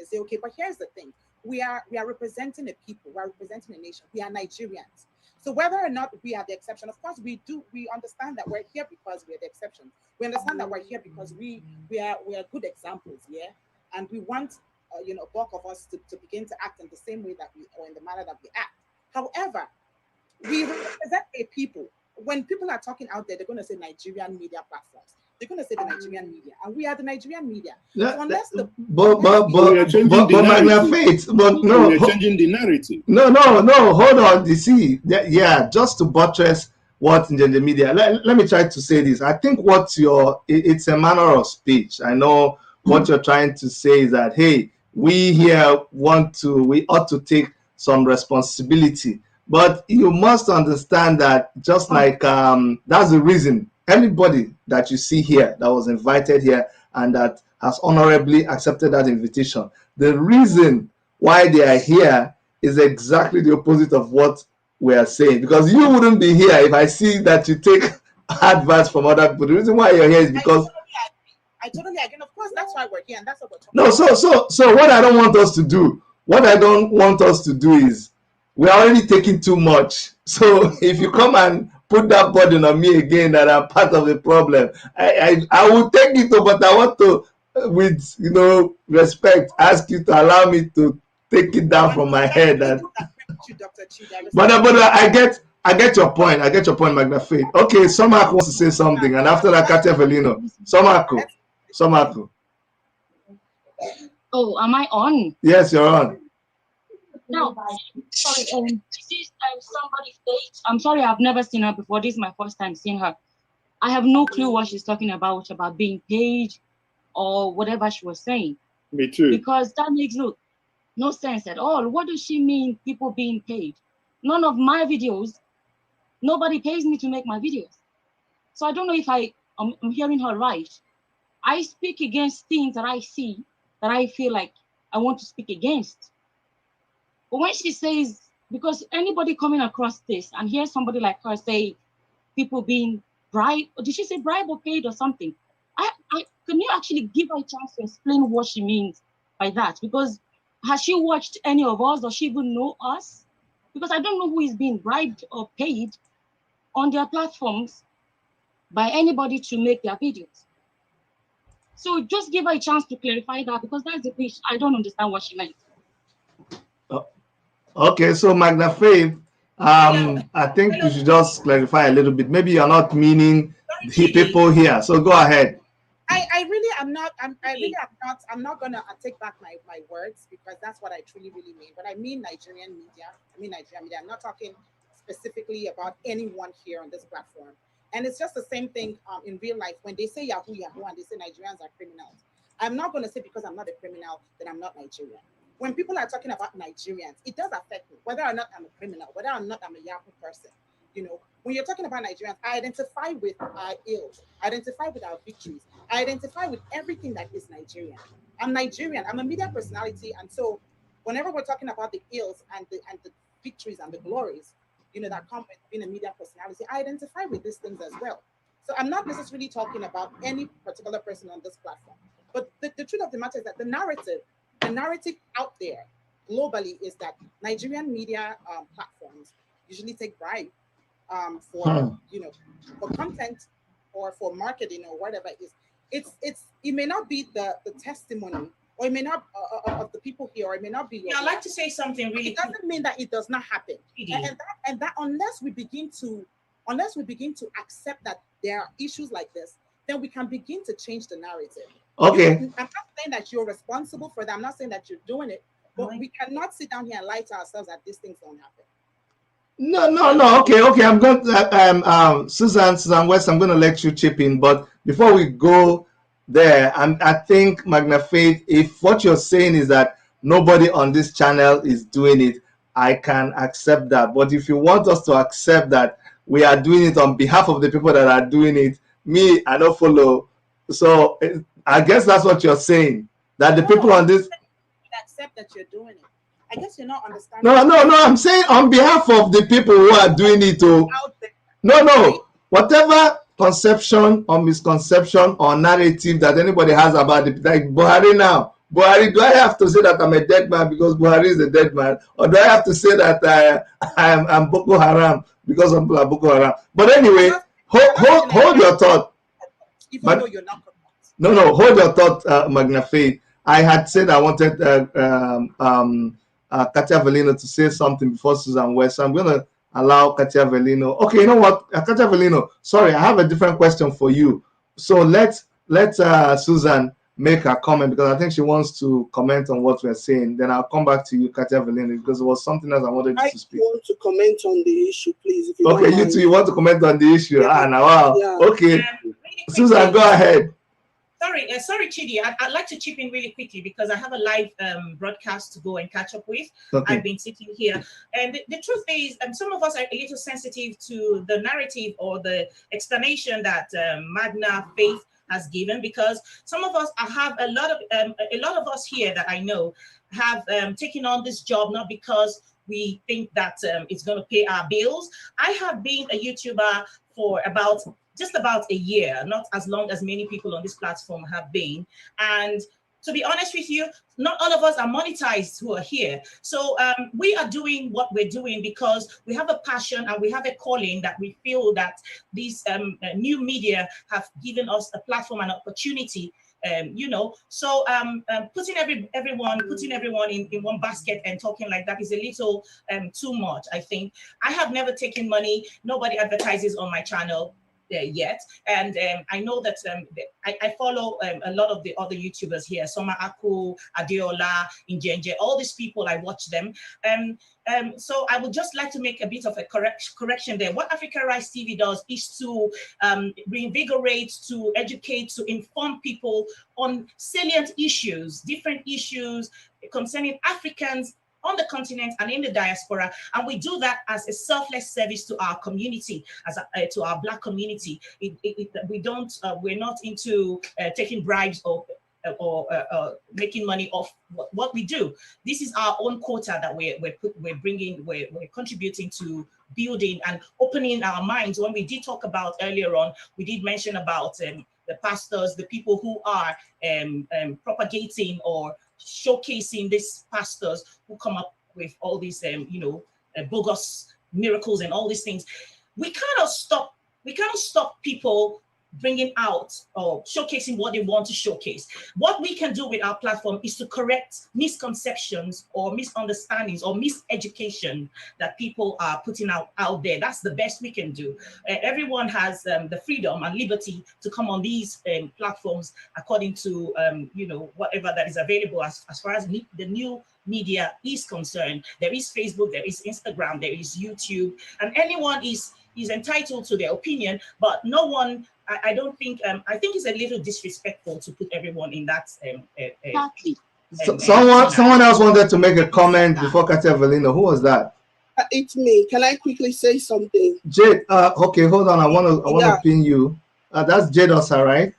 Ezeoke, but here's the thing. We are representing a people, we are representing a nation. We are Nigerians. So whether or not we are the exception, of course we understand that we're here because we're the exception. We understand that we're here because we are good examples, yeah? And we want bulk of us to begin to act in the same way that or in the manner that we act. However, we represent a people. When people are talking out there, they're going to say Nigerian media platforms. They're going to say the Nigerian media, and we are the Nigerian media. Yeah, so unless but Magna Faith, but no, we are changing the narrative. No, hold on. You see, just to buttress what in the media. Let me try to say this. I think it's a manner of speech. I know what you're trying to say is that, hey, we here we ought to take some responsibility. But you must understand that just like that's the reason anybody that you see here that was invited here and that has honorably accepted that invitation, the reason why they are here is exactly the opposite of what we are saying. Because you wouldn't be here if I see that you take advice from other people. The reason why you're here is because I totally agree. And of course, that's why we're here, and that's what we're talking No, so what I don't want us to do, what I don't want us to do is we're already taking too much. So if you come and put that burden on me again that I'm part of the problem, I will take it, but I want to, with respect, ask you to allow me to take it down from my head. That, but I get your point. I get your point, Magna Faith. Okay, Somako wants to say something, and after that, Katia Velino. Somako. Oh, am I on? Yes, you're on. No, sorry. This is somebody's page. I'm sorry, I've never seen her before. This is my first time seeing her. I have no clue what she's talking about being paid or whatever she was saying. Me too. Because that makes no sense at all. What does she mean, people being paid? None of my videos, nobody pays me to make my videos. So I don't know if I'm hearing her right. I speak against things that I see that I feel like I want to speak against. But when she says, because anybody coming across this and hear somebody like her say people being bribed, or did she say bribe or paid or something? Can you actually give her a chance to explain what she means by that? Because has she watched any of us? Does she even know us? Because I don't know who is being bribed or paid on their platforms by anybody to make their videos. So just give her a chance to clarify that, because that's the thing. I don't understand what she meant. Okay, so Magna Faith, I think you should just clarify a little bit. Maybe you're not meaning the people here. So go ahead. I really am not. I'm not gonna take back my words, because that's what I truly mean. But I mean Nigerian media. I mean Nigerian media. I'm not talking specifically about anyone here on this platform. And it's just the same thing in real life. When they say Yahoo, Yahoo, and they say Nigerians are criminals, I'm not going to say because I'm not a criminal that I'm not Nigerian. When people are talking about Nigerians, it does affect me, whether or not I'm a criminal, whether or not I'm a Yahoo person. When you're talking about Nigerians, I identify with our ills, I identify with our victories, I identify with everything that is Nigerian. I'm Nigerian, I'm a media personality, and so whenever we're talking about the ills and the victories and the glories, that come with being a media personality, I identify with these things as well. So I'm not necessarily talking about any particular person on this platform. But the truth of the matter is that the narrative out there globally is that Nigerian media platforms usually take bribe for content or for marketing or whatever it is. It may not be the testimony, or it may not of the people here, or it may not be. Yeah, I'd like to say something really. It doesn't mean that it does not happen, and that unless we begin to accept that there are issues like this, then we can begin to change the narrative. Okay. I'm not saying that you're responsible for that. I'm not saying that you're doing it, but we cannot sit down here and lie to ourselves that these things don't happen. No. Okay. I'm going to Susan West. I'm going to let you chip in, but before we go there, I think Magna Faith, if what you're saying is that nobody on this channel is doing it, I can accept that. But if you want us to accept that we are doing it on behalf of the people that are doing it, me, I don't follow. So I guess that's what you're saying, that the people on this accept that you're doing it. I guess you're not understanding. No. I'm saying on behalf of the people who are doing it. No. Whatever conception or misconception or narrative that anybody has about it, like Buhari now. Buhari, do I have to say that I'm a dead man because Buhari is a dead man? Or do I have to say that I'm Boko Haram because I'm Boko Haram? But anyway, hold your thought. Even though you're not. No, hold your thought, Magna Faith. I had said I wanted Katia Velino to say something before Susan West. So I'm going to allow Katia Velino. Okay, you know what, Katia Velino, sorry, I have a different question for you. So let Susan make a comment, because I think she wants to comment on what we're saying. Then I'll come back to you, Katia Velino, because it was something else I wanted to speak. I want to comment on the issue, please. If you okay, you too, you want to comment on the issue? Yeah. Now, wow. Yeah. Okay, Susan, go ahead. Sorry, Chidi. I'd like to chip in really quickly because I have a live broadcast to go and catch up with. Okay. I've been sitting here, and the truth is, some of us are a little sensitive to the narrative or the explanation that Magna Faith has given, because some of us have a lot of us here that I know have taken on this job not because we think that it's going to pay our bills. I have been a YouTuber for about just about a year, not as long as many people on this platform have been. And to be honest with you, not all of us are monetized who are here. So we are doing what we're doing because we have a passion and we have a calling that we feel that these new media have given us a platform and opportunity. You know, so putting everyone in one basket and talking like that is a little too much, I think. I have never taken money. Nobody advertises on my channel yet, and I know that I follow a lot of the other YouTubers here, Soma Aku, Adeola, Injenje, all these people, I watch them. So I would just like to make a bit of a correction there. What Africa Rise TV does is to reinvigorate, to educate, to inform people on salient issues, different issues concerning Africans on the continent and in the diaspora, and we do that as a selfless service to our community, to our Black community. We're not into taking bribes or making money off what we do. This is our own quota that we're contributing to building and opening our minds. When we did talk about earlier on, we did mention about the pastors, the people who are propagating or showcasing these pastors who come up with all these bogus miracles and all these things. We cannot stop people bringing out or showcasing what they want to showcase. What we can do with our platform is to correct misconceptions or misunderstandings or miseducation that people are putting out there. That's the best we can do. Everyone has the freedom and liberty to come on these platforms according to whatever that is available as far as the new media is concerned. There is Facebook, there is Instagram, there is YouTube, and anyone is entitled to their opinion, but no one, I don't think, I think it's a little disrespectful to put everyone in that. Exactly. Someone else wanted to make a comment before Katia Velino. Who was that? It's me. Can I quickly say something? Jade, okay, hold on. I want to pin you. That's Jade Osa, right?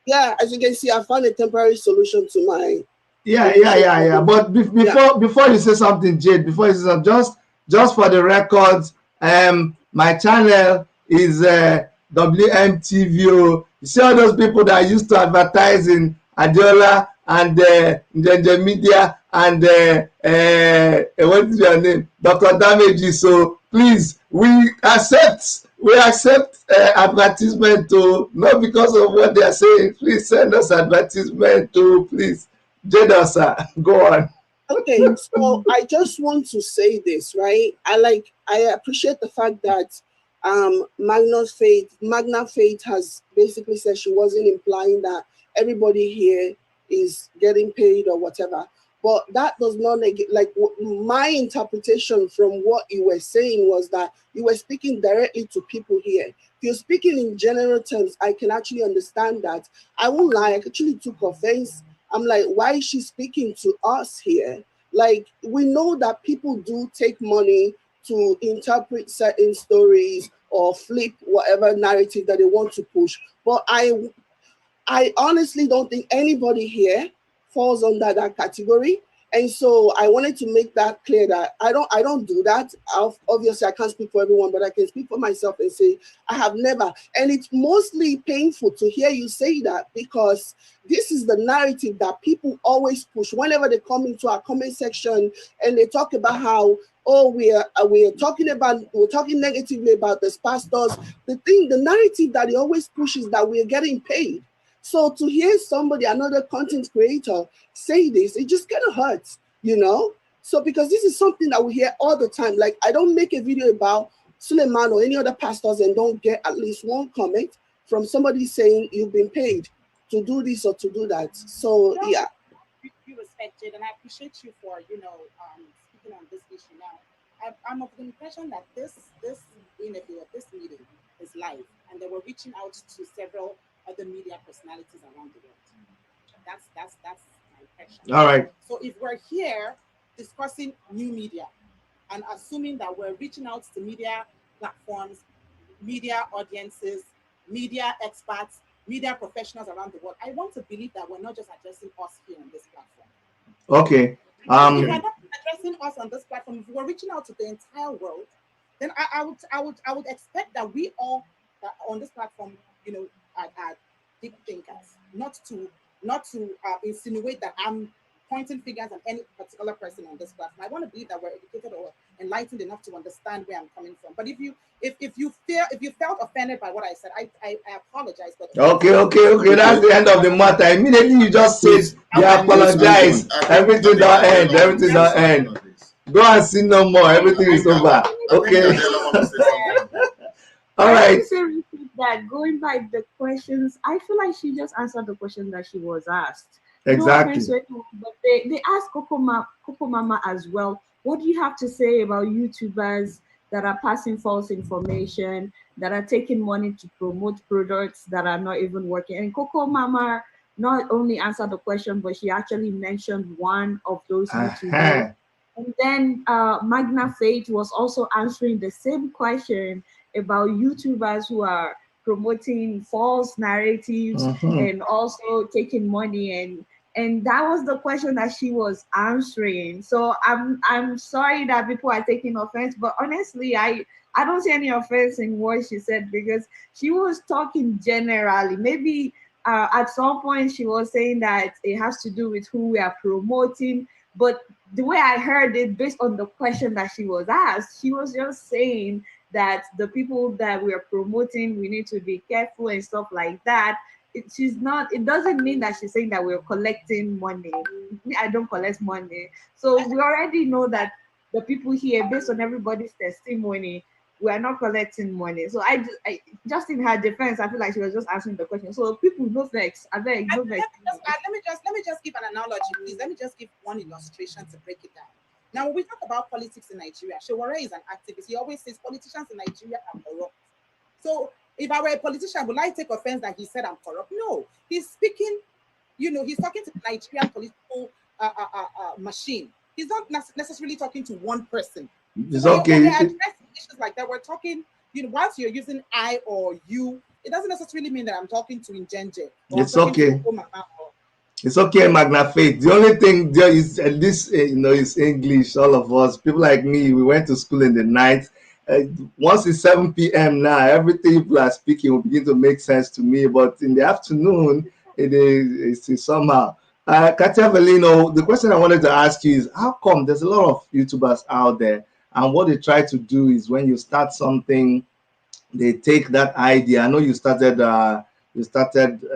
Yeah, as you can see, I found a temporary solution to my. Yeah. But before you say something, Jade, just for the records, my channel is WMTV. You see all those people that used to advertise in Adiola and the media and what is your name, Dr. Damages. So please, we accept advertisement too, not because of what they are saying. Please send us advertisement too, please. Jedasa, go on. Okay, so I just want to say this, right? I appreciate the fact that Magna Faith has basically said she wasn't implying that everybody here is getting paid or whatever. But that does not negate, like my interpretation from what you were saying was that you were speaking directly to people here. If you're speaking in general terms, I can actually understand that. I won't lie, I actually took offense. I'm like, why is she speaking to us here? Like, we know that people do take money to interpret certain stories or flip whatever narrative that they want to push. But I honestly don't think anybody here falls under that category. And so I wanted to make that clear that I don't do that. Obviously, I can't speak for everyone, but I can speak for myself and say I have never. And it's mostly painful to hear you say that, because this is the narrative that people always push whenever they come into our comment section and they talk about how, oh, we're talking negatively about these pastors. The narrative that they always push is that we're getting paid. So to hear somebody, another content creator, say this, it just kind of hurts, you know? So because this is something that we hear all the time. Like, I don't make a video about Suleiman or any other pastors and don't get at least one comment from somebody saying you've been paid to do this or to do that. So yeah. You respect it, and I appreciate you for speaking on this issue. Now, I'm of the impression that this interview, this meeting is live, and they were reaching out to several other media personalities around the world. That's my impression. All right. So if we're here discussing new media and assuming that we're reaching out to media platforms, media audiences, media experts, media professionals around the world, I want to believe that we're not just addressing us here on this platform. Okay. If we're not addressing us on this platform, if we're reaching out to the entire world, then I would expect that we all on this platform are deep thinkers. Not to insinuate that I'm pointing fingers at any particular person on this platform. I want to believe that we're educated or enlightened enough to understand where I'm coming from. But if you felt offended by what I said, I apologize. But Okay. That's the end of the matter. Immediately you just said you apologize. Everything don't end. Everything don't end. Go and see no more. Everything is over. Okay. All right. I have to say that going by the questions, I feel like she just answered the question that she was asked. Exactly. No offense to anyone, but they asked Coco Mama as well. What do you have to say about YouTubers that are passing false information, that are taking money to promote products that are not even working? And Coco Mama not only answered the question, but she actually mentioned one of those YouTubers. And then Magna Faith was also answering the same question about YouTubers who are promoting false narratives and also taking money, and that was the question that she was answering. So I'm sorry that people are taking offense, but honestly, I don't see any offense in what she said, because she was talking generally. Maybe at some point she was saying that it has to do with who we are promoting, but the way I heard it, based on the question that she was asked, she was just saying that the people that we are promoting, we need to be careful and stuff like that. It doesn't mean that she's saying that we're collecting money. I don't collect money. So we already know that the people here, based on everybody's testimony, we are not collecting money. So I just in her defense, I feel like she was just answering the question. So people, no vex. I beg, no vex. Let me just give an analogy, please. Let me just give one illustration to break it down. Now, when we talk about politics in Nigeria, Shewore is an activist. He always says politicians in Nigeria are corrupt. So if I were a politician, would I take offense that he said I'm corrupt? No. He's speaking, he's talking to the Nigerian political machine. He's not necessarily talking to one person. It's so okay. When they're addressing issues like that, we're talking, once you're using I or you, it doesn't necessarily mean that I'm talking to Injenje. It's okay. It's okay, Magna Faith. The only thing there is, this, is English. All of us, people like me, we went to school in the night. Once it's 7 p.m. now, everything people are speaking will begin to make sense to me. But in the afternoon, it's somehow. Katia Velino, the question I wanted to ask you is, how come there's a lot of YouTubers out there, and what they try to do is when you start something, they take that idea. I know you started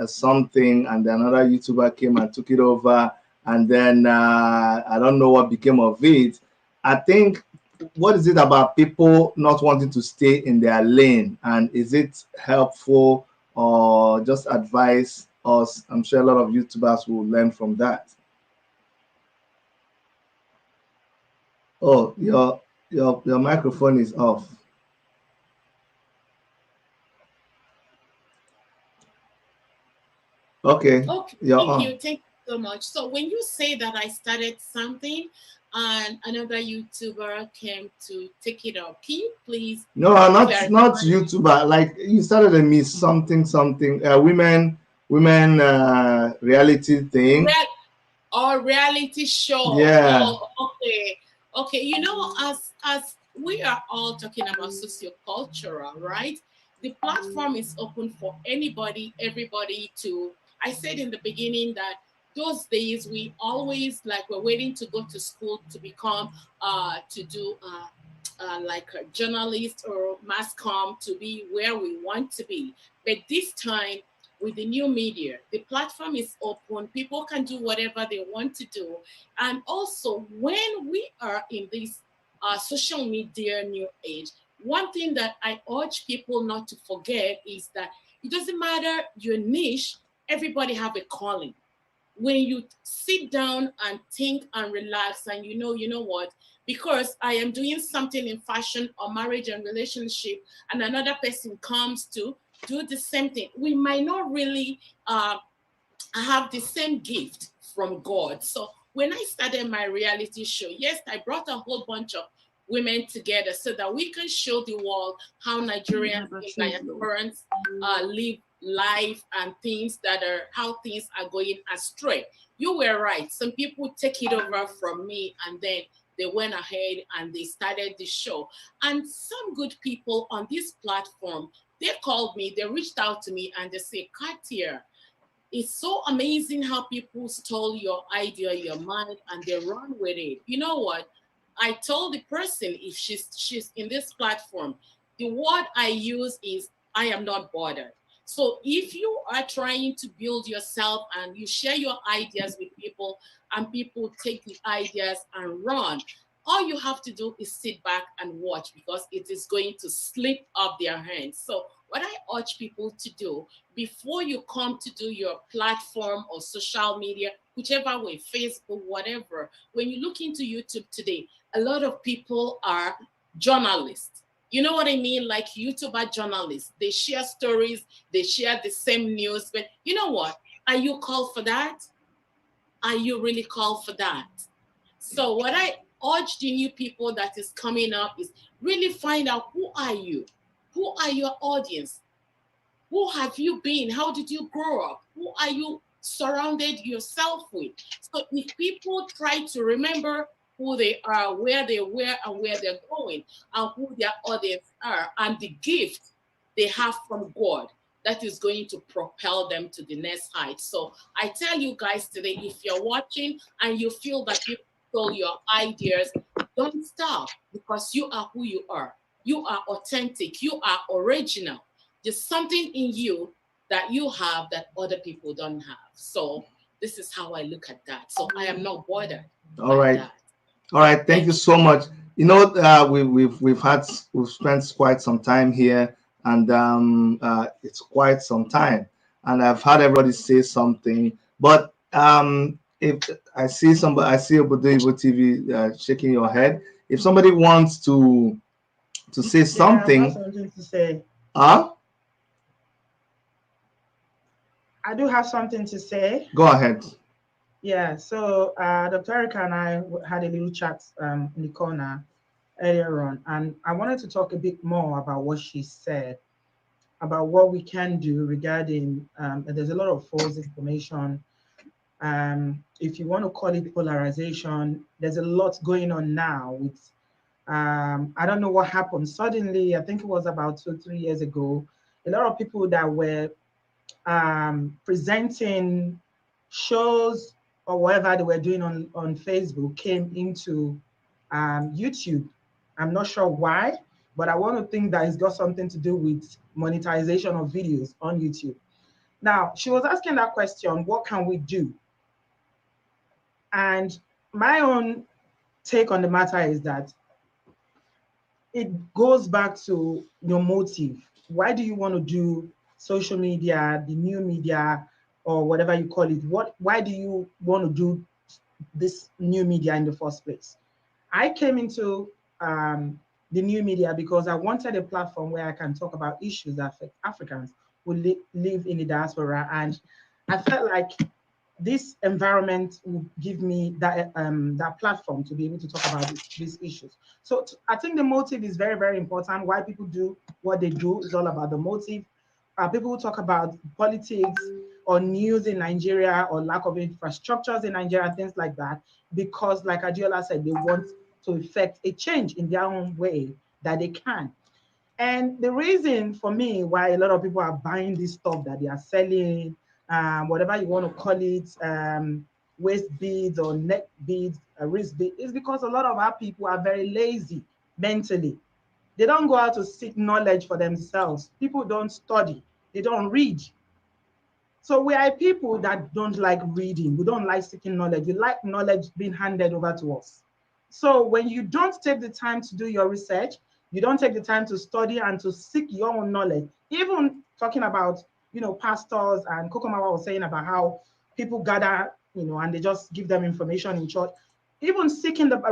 something, and then another YouTuber came and took it over, and then I don't know what became of it. I think, what is it about people not wanting to stay in their lane, and is it helpful, or just advise us? I'm sure a lot of YouTubers will learn from that. Oh, your microphone is off. Okay. Thank you so much. So when you say that I started something and another YouTuber came to take it up, can you please? No, not YouTuber. Like, you started a Miss something women reality thing. Reality show. Yeah. Oh, okay. As we are all talking about sociocultural, right? The platform is open for anybody, everybody to. I said in the beginning that those days we always we're waiting to go to school to become to do like a journalist or mass comm, to be where we want to be. But this time, with the new media, the platform is open. People can do whatever they want to do. And also, when we are in this social media new age, one thing that I urge people not to forget is that it doesn't matter your niche, everybody have a calling. When you sit down and think and relax and you know what, because I am doing something in fashion or marriage and relationship, and another person comes to do the same thing, we might not really have the same gift from God. So when I started my reality show, yes, I brought a whole bunch of women together so that we can show the world how Nigerians and parents live life and how things are going astray. You were right. Some people take it over from me, and then they went ahead and they started the show. And some good people on this platform They called me, they reached out to me, and they say, Katia, it's so amazing how people stole your idea, your mind, and they run with it. You know what? I told the person, if she's in this platform, the word I use is, I am not bothered. So if you are trying to build yourself and you share your ideas with people and people take the ideas and run, all you have to do is sit back and watch, because it is going to slip off their hands. So what I urge people to do before you come to do your platform or social media, whichever way, Facebook, whatever, when you look into YouTube today, a lot of people are journalists. You know what I mean? Like YouTuber journalists. They share stories, they share the same news. But you know what? Are you called for that? Are you really called for that? So what I urge the new people that is coming up is really find out, who are you? Who are your audience? Who have you been? How did you grow up? Who are you surrounded yourself with? So if people try to remember who they are, where they were, and where they're going, and who their audience are, and the gift they have from God, that is going to propel them to the next height. So I tell you guys today, if you're watching and you feel that people stole your ideas, don't stop, because you are who you are. You are authentic. You are original. There's something in you that you have that other people don't have. So this is how I look at that. So I am not bothered. All right. All right. Thank you so much. You know, we've spent quite some time here, and it's quite some time, and I've had everybody say something. But if I see somebody, I see Obodo Igbo TV shaking your head. If somebody wants to say something, I have something to say. Huh? I do have something to say. Go ahead. Yeah, so Dr. Erica and I had a little chat in the corner earlier on, and I wanted to talk a bit more about what she said, about what we can do regarding, there's a lot of false information. If you want to call it polarization, there's a lot going on now with, I don't know what happened. Suddenly, I think it was about 2-3 years ago, a lot of people that were presenting shows or whatever they were doing on Facebook came into YouTube. I'm not sure why, but I want to think that it's got something to do with monetization of videos on YouTube. Now, she was asking that question, what can we do? And my own take on the matter is that it goes back to your motive. Why do you want to do social media, the new media, or whatever you call it? Why do you want to do this new media in the first place? I came into the new media because I wanted a platform where I can talk about issues that affect Africans who live in the diaspora, and I felt like this environment will give me that that platform to be able to talk about these issues. So I think the motive is very, very important. Why people do what they do is all about the motive. People who talk about politics or news in Nigeria or lack of infrastructures in Nigeria, things like that, because like Adiola said, they want to effect a change in their own way that they can. And the reason for me why a lot of people are buying this stuff that they are selling, whatever you want to call it, waist beads or neck beads, wrist beads, is because a lot of our people are very lazy mentally. They don't go out to seek knowledge for themselves. People don't study. They don't read. So we are people that don't like reading. We don't like seeking knowledge. We like knowledge being handed over to us. So when you don't take the time to do your research, you don't take the time to study and to seek your own knowledge, even talking about, pastors, and Kokomawa was saying about how people gather, and they just give them information in church. Even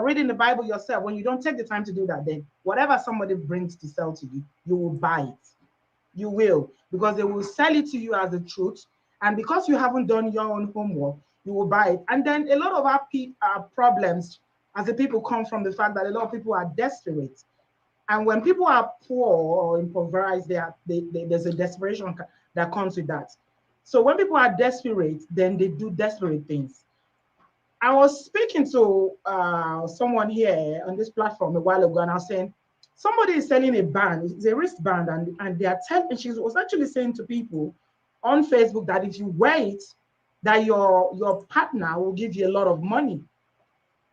reading the Bible yourself, when you don't take the time to do that, then whatever somebody brings to sell to you, you will buy it. You will, because they will sell it to you as the truth. And because you haven't done your own homework, you will buy it. And then a lot of our problems as the people come from the fact that a lot of people are desperate. And when people are poor or impoverished, there's a desperation that comes with that. So when people are desperate, then they do desperate things. I was speaking to someone here on this platform a while ago, and I was saying, somebody is selling a band, it's a wristband, and they are telling, and she was actually saying to people on Facebook that if you wear it, that your partner will give you a lot of money.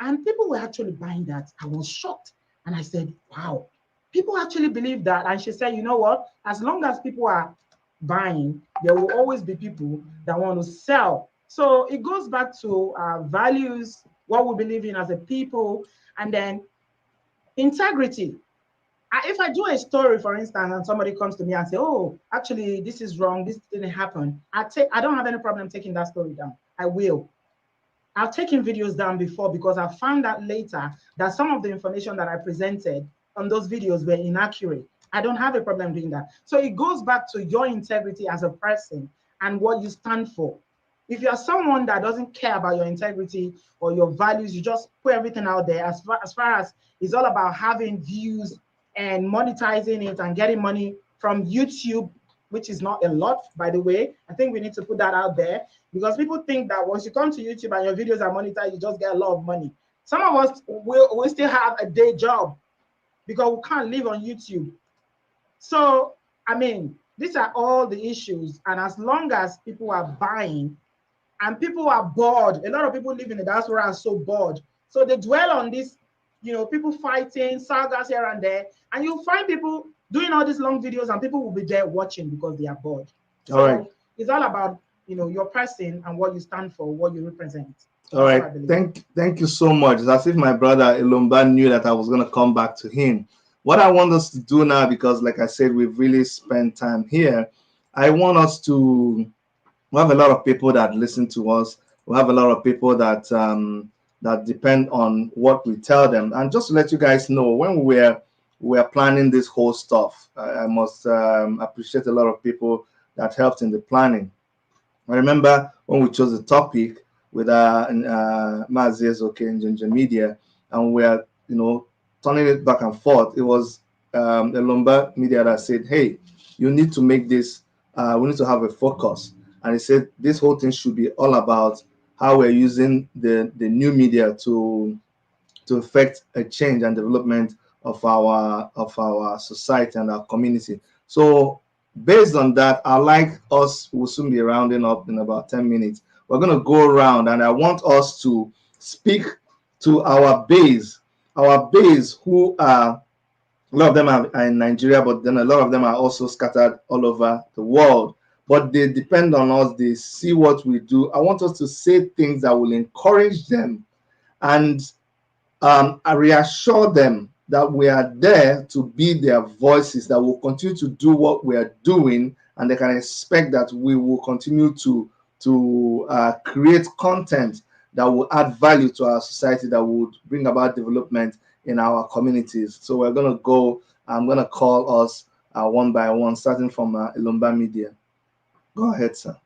And people were actually buying that. I was shocked. And I said, wow, people actually believe that. And she said, you know what? As long as people are buying, there will always be people that want to sell. So it goes back to our values, what we believe in as a people, and then integrity. If I do a story, for instance, and somebody comes to me and say, oh, actually, this is wrong, this didn't happen, I don't have any problem taking that story down. I will. I've taken videos down before because I found out later that some of the information that I presented on those videos were inaccurate. I don't have a problem doing that. So it goes back to your integrity as a person and what you stand for. If you're someone that doesn't care about your integrity or your values, you just put everything out there as far as it's all about having views and monetizing it and getting money from YouTube, which is not a lot, by the way. I think we need to put that out there because people think that once you come to YouTube and your videos are monetized, you just get a lot of money. Some of us will still have a day job because we can't live on YouTube. So, I mean, these are all the issues. And as long as people are buying and people are bored, a lot of people live in the diaspora are so bored. So they dwell on this, you know, people fighting, sagas here and there. And you'll find people doing all these long videos and people will be there watching because they are bored. So all right. It's all about, you know, your person and what you stand for, what you represent. All right. Thank you so much. It's as if my brother Ilumba knew that I was going to come back to him. What I want us to do now, because like I said, we've really spent time here. I want us to, we have a lot of people that listen to us. We have a lot of people that that depend on what we tell them. And just to let you guys know, when we're planning this whole stuff, I must appreciate a lot of people that helped in the planning. I remember when we chose the topic with Mazi Ezoke and Ginger Media, and we're, you know, turning it back and forth. It was the Lumba Media that said, hey, you need to make this, we need to have a focus. And he said this whole thing should be all about how we're using the new media to affect a change and development of our society and our community. So based on that, I like us, we'll soon be rounding up in about 10 minutes. We're going to go around and I want us to speak to our base who are, a lot of them are in Nigeria, but then a lot of them are also scattered all over the world. But they depend on us, they see what we do. I want us to say things that will encourage them and I reassure them that we are there to be their voices, that will continue to do what we are doing, and they can expect that we will continue to create content that will add value to our society, that would bring about development in our communities. So we're going to go, I'm going to call us one by one, starting from Ilumba Media. Go ahead, sir.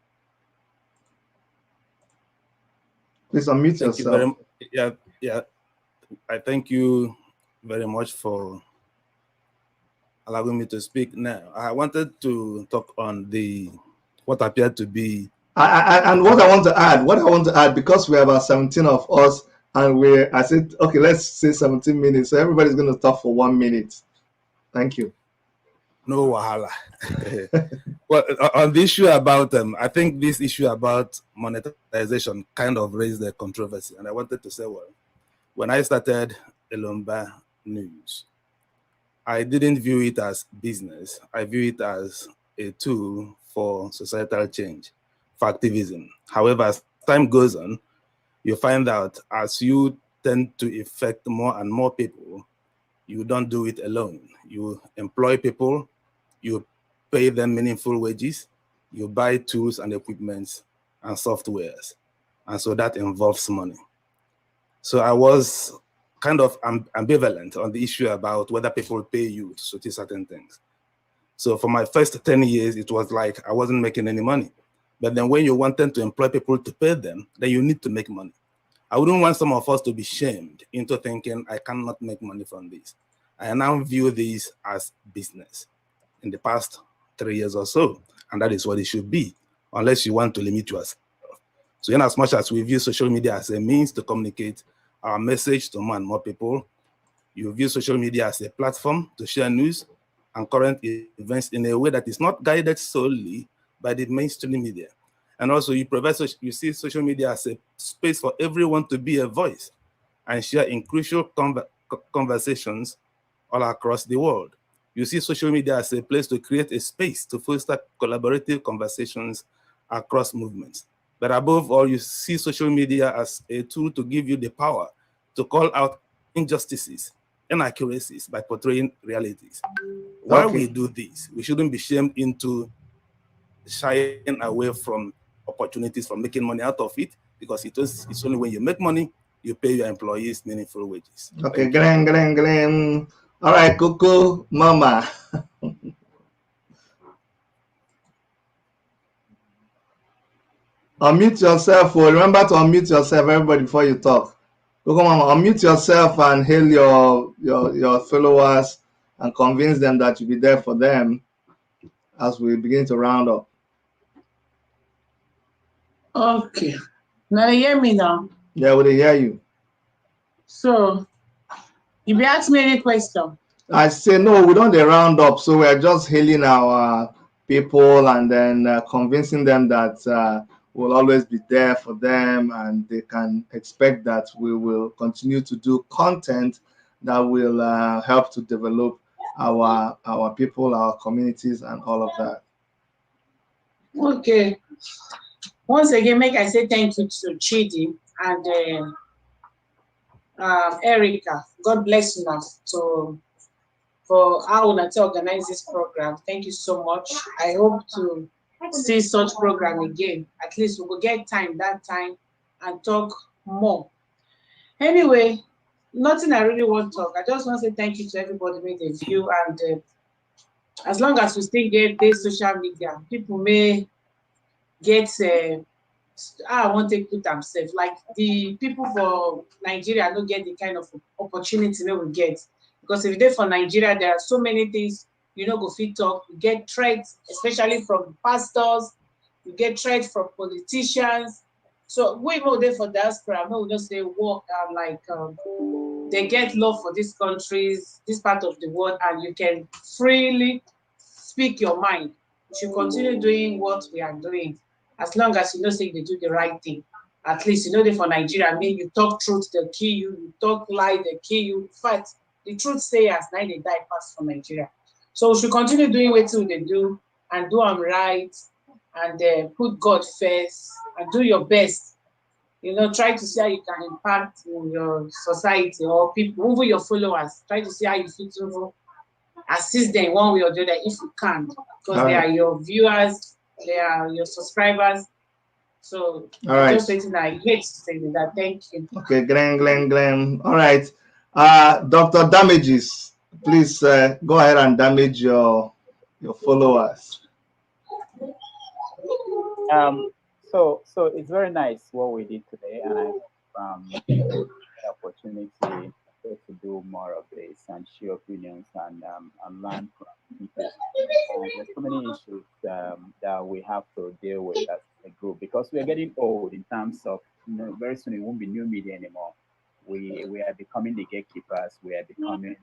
Please unmute yourself. Yeah. I thank you very much for allowing me to speak now. I wanted to talk on what appeared to be. And what I want to add, because we have about 17 of us, and I said, okay, let's say 17 minutes. So everybody's going to talk for 1 minute. Thank you. No wahala. Well, on the issue about, I think this issue about monetization kind of raised the controversy. And I wanted to say, well, when I started Ilumba News, I didn't view it as business. I view it as a tool for societal change, for activism. However, as time goes on, you find out as you tend to affect more and more people, you don't do it alone. You employ people, you pay them meaningful wages, you buy tools and equipment and softwares. And so that involves money. So I was kind of ambivalent on the issue about whether people pay you to do certain things. So for my first 10 years, it was like I wasn't making any money. But then when you wanted to employ people to pay them, then you need to make money. I wouldn't want some of us to be shamed into thinking I cannot make money from this. I now view this as business in the past 3 years or so. And that is what it should be, unless you want to limit yourself. So in as much as we view social media as a means to communicate our message to more and more people, You view social media as a platform to share news and current events in a way that is not guided solely by the mainstream media. And also you see social media as a space for everyone to be a voice and share in crucial conversations all across the world. You see social media as a place to create a space to foster collaborative conversations across movements. But above all, you see social media as a tool to give you the power to call out injustices, inaccuracies by portraying realities. While we do this, we shouldn't be shamed into shying away from opportunities for making money out of it, because it's only when you make money, you pay your employees meaningful wages. Okay, Glenn. All right, Coco Mama. Unmute yourself. Oh, remember to unmute yourself, everybody, before you talk. Coco Mama, unmute yourself and hail your followers and convince them that you'll be there for them as we begin to round up. Okay. Now you hear me now? Yeah, we hear you. So, if you ask me any question. I say no, we don't round up, so we're just hailing our people and then convincing them that we'll always be there for them, and they can expect that we will continue to do content that will help to develop our people, our communities, and all of that. Okay. Once again, make I say thank you to Chidi and Erica. God bless you now for how to organize this program. Thank you so much. I hope to see such program again. At least we will get that time and talk more. Anyway, nothing I really want to talk. I just want to say thank you to everybody who made a view, and as long as we still get this social media, people may get I want to put themselves like the people for Nigeria don't get the kind of opportunity that we get. Because if they're for Nigeria, there are so many things go fit talk. You get threats, especially from pastors, you get threats from politicians. So we know there for diaspora, we just say work they get love for these countries, this part of the world, and you can freely speak your mind. You should continue doing what we are doing. As long as say they do the right thing. At least they for Nigeria, I mean, you talk truth, they'll kill you. You talk lie, they'll kill you. In fact, the truth sayers, now they die fast from Nigeria. So we should continue doing what they do and do them right, and put God first and do your best. Try to see how you can impact in your society or people, even your followers. Try to see how you fit to assist them one way or the other if you can, because they are your viewers. They are your subscribers. So just waiting. I hate to say that. Thank you. Okay, Glenn. All right. Dr. Damages, please go ahead and damage your followers. So it's very nice what we did today, and I the opportunity to do more of this and share opinions and learn from people. There's so many issues that we have to deal with as a group, because we are getting old in terms of very soon it won't be new media anymore. We are becoming the gatekeepers. We are becoming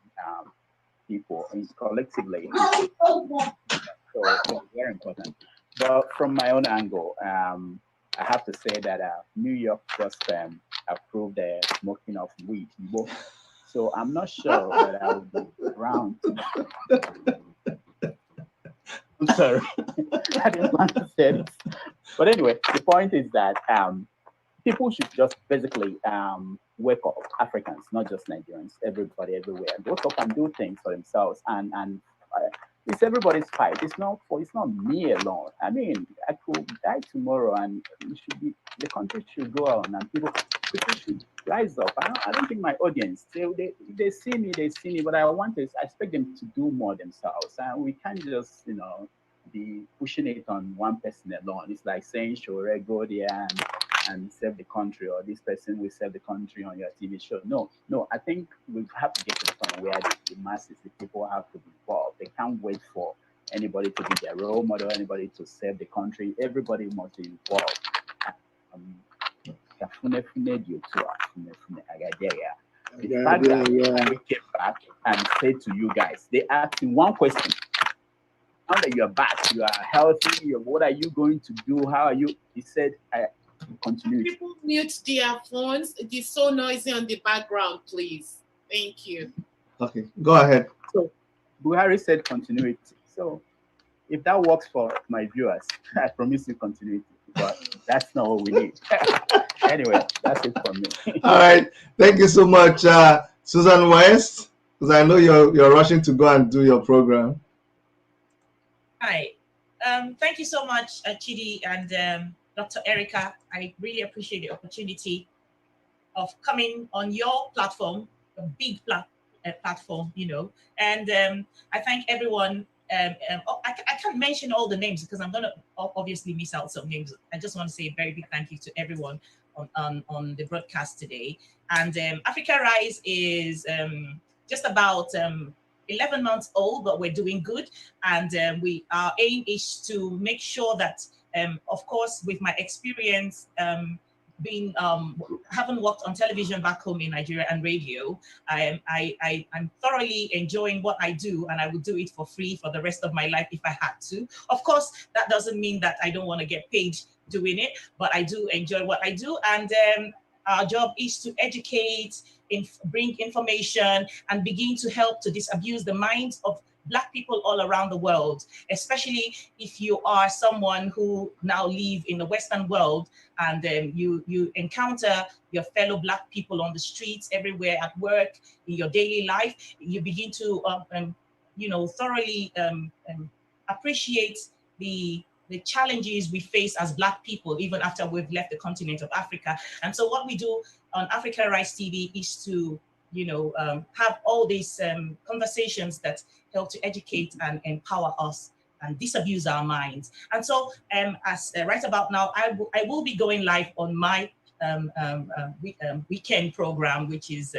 people collectively. So it's very important. But from my own angle, I have to say that New York just approved the smoking of weed. So I'm not sure that I will be around. I'm sorry, I didn't want to say this. But anyway, the point is that people should just basically wake up. Africans, not just Nigerians, everybody, everywhere. Wake up and do things for themselves. And it's everybody's fight. It's not me alone. I mean, I could die tomorrow, and the country should go on, and people should rise up. I don't think my audience, they see me, but I expect them to do more themselves. And we can't just, be pushing it on one person alone. It's like saying, sure, go there and save the country, or this person will save the country on your TV show. No, I think we have to get to the point where the masses, the people have to be involved. They can't wait for anybody to be their role model, anybody to save the country. Everybody must be involved. Yeah, fact yeah, that yeah. they came back and said to you guys, they asked him one question. Now that you are back, you are healthy, what are you going to do? How are you? He said, continuity. People mute their phones. It is so noisy on the background, please. Thank you. Okay, go ahead. So Buhari said continuity. So if that works for my viewers, I promise you continuity, but that's not what we need. Anyway, that's it for me. All right, thank you so much, Susan West, because I know you're rushing to go and do your program. Hi, thank you so much, Chidi and Dr. Erica. I really appreciate the opportunity of coming on your platform, a big platform, you know. And I thank everyone. I can't mention all the names because I'm going to obviously miss out some names. I just want to say a very big thank you to everyone on the broadcast today. And Africa Rise is just about 11 months old, but we're doing good. And our aim is to make sure that, of course, with my experience, being haven't worked on television back home in Nigeria and radio, I'm thoroughly enjoying what I do, and I will do it for free for the rest of my life if I had to. Of course, that doesn't mean that I don't want to get paid doing it, but I do enjoy what I do, and our job is to educate, bring information, and begin to help to disabuse the minds of Black people all around the world, especially if you are someone who now live in the Western world and you encounter your fellow Black people on the streets, everywhere, at work, in your daily life. You begin to, thoroughly appreciate the challenges we face as Black people, even after we've left the continent of Africa. And so what we do on Africa Rise TV is to have all these conversations that help to educate and empower us and disabuse our minds. And so as right about now, I will be going live on my weekend program, which is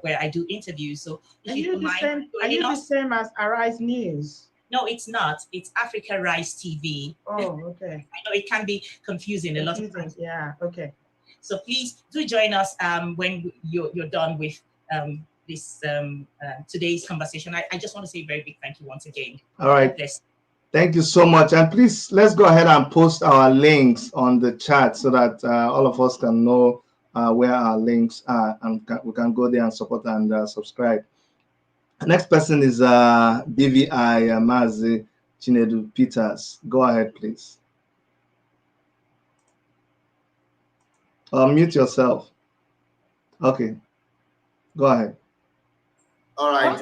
where I do interviews. So if Are you you don't the mind same? Are joining you the us. same as Arise News? No, it's not. It's Africa Rise TV. Oh, okay. I know it can be confusing a lot of times. Yeah, okay. So please do join us when you're done with this today's conversation. I just want to say a very big thank you once again. All right. Thank you so much. And please, let's go ahead and post our links on the chat so that all of us can know where our links are, and we can go there and support and subscribe. The next person is BVI Mazi Chinedu Peters. Go ahead, please. Mute yourself. Okay. Go ahead. All right.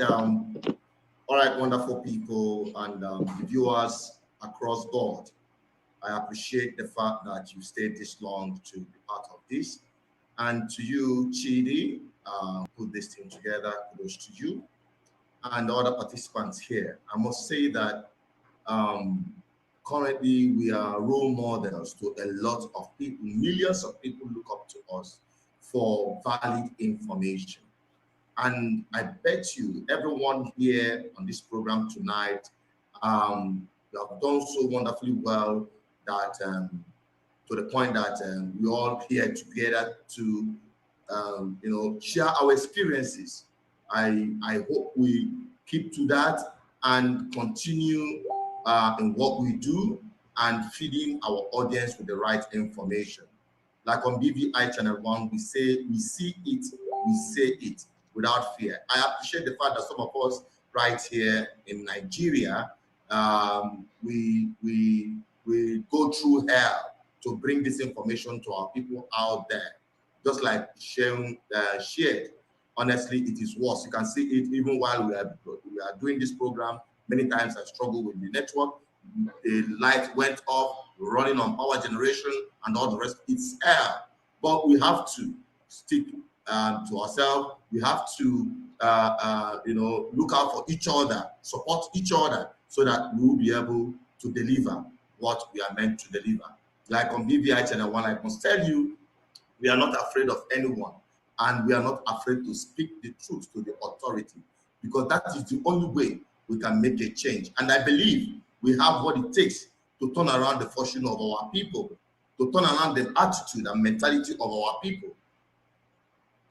All right, wonderful people and viewers across board. I appreciate the fact that you stayed this long to be part of this. And to you, Chidi, put this thing together, kudos to you. And other participants here. I must say that currently we are role models to a lot of people. Millions of people look up to us for valid information. And I bet you everyone here on this program tonight, you have done so wonderfully well that to the point that we all here together to share our experiences. I hope we keep to that and continue in what we do and feeding our audience with the right information. Like on BVI Channel 1, we see it, we say it without fear. I appreciate the fact that some of us right here in Nigeria, we go through hell to bring this information to our people out there. Just like shared. Honestly, it is worse. You can see it even while we are doing this program. Many times I struggle with the network. The light went off, running on power generation and all the rest. It's hell. But we have to stick to ourselves. We have to look out for each other, support each other, so that we will be able to deliver what we are meant to deliver. Like on BVI Channel 1, I must tell you, we are not afraid of anyone, and we are not afraid to speak the truth to the authority, because that is the only way we can make a change. And I believe we have what it takes to turn around the fortune of our people, to turn around the attitude and mentality of our people.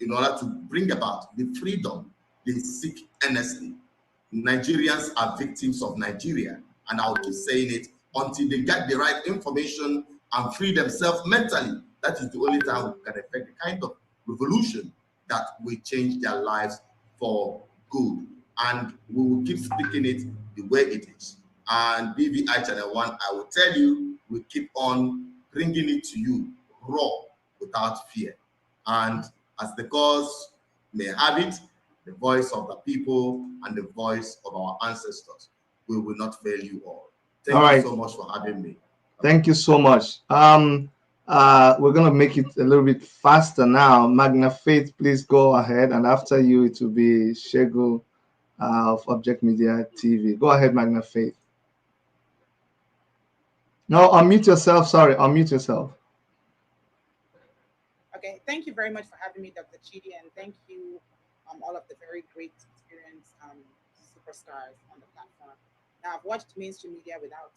in order to bring about the freedom they seek earnestly. Nigerians are victims of Nigeria, and I'll keep saying it until they get the right information and free themselves mentally. That is the only time we can effect the kind of revolution that will change their lives for good. And we will keep speaking it the way it is. And BVI Channel 1, I will tell you, we keep on bringing it to you raw, without fear. And as the cause may have it, the voice of the people and the voice of our ancestors, we will not fail you all. Thank you so much for having me. Thank you so much. We're going to make it a little bit faster now. Magna Faith, please go ahead. And after you, it will be Shegu of Object Media TV. Go ahead, Magna Faith. No, unmute yourself. Sorry, unmute yourself. Okay, thank you very much for having me, Dr. Chidi, and thank you, all of the very great experienced superstars on the platform. Now, I've watched mainstream media without,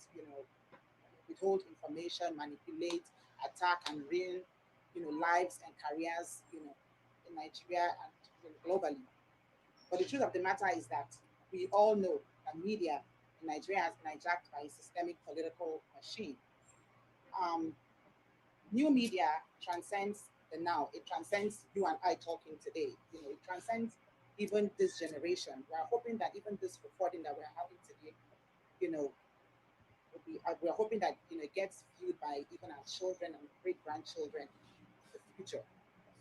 withhold information, manipulate, attack, and ruin, lives and careers, in Nigeria and globally. But the truth of the matter is that we all know that media in Nigeria has been hijacked by a systemic political machine. New media transcends the now. It transcends you and I talking today. It transcends even this generation. We're hoping that even this recording that we're having today, we're hoping that it gets viewed by even our children and great grandchildren in the future.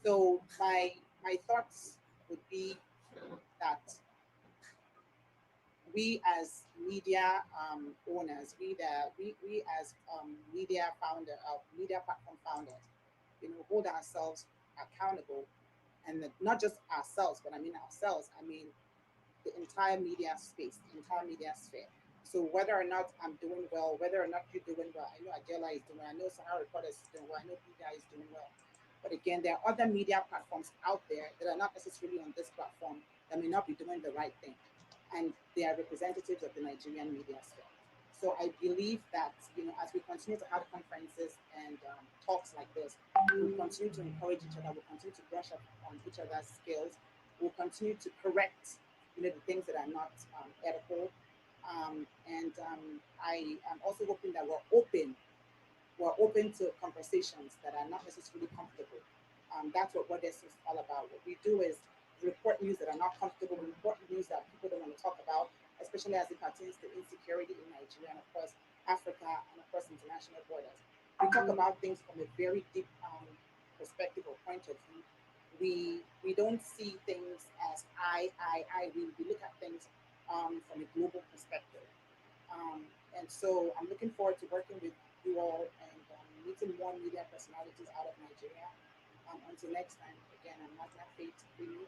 So my thoughts would be that we as media owners, we as media platform founders, hold ourselves accountable, and not just ourselves, but I mean the entire media space, the entire media sphere. So whether or not I'm doing well, whether or not you're doing well, I know Adela is doing well, I know Sahara Reporters is doing well, I know media is doing well. But again, there are other media platforms out there that are not necessarily on this platform that may not be doing the right thing. And they are representatives of the Nigerian media sphere. So I believe that, as we continue to have conferences and talks like this, we'll continue to encourage each other, we'll continue to brush up on each other's skills, we'll continue to correct, the things that are not ethical. I am also hoping that we're open to conversations that are not necessarily comfortable. That's what this is all about. What we do is report news that are not comfortable, report news that people don't want to talk about, especially as it pertains to insecurity in Nigeria and, of course, Africa and, of course, international borders. We talk about things from a very deep perspective or point of view. We don't see things as I. We look at things from a global perspective. And so I'm looking forward to working with you all and meeting more media personalities out of Nigeria. Until next time, again, I'm Magna Faith for you.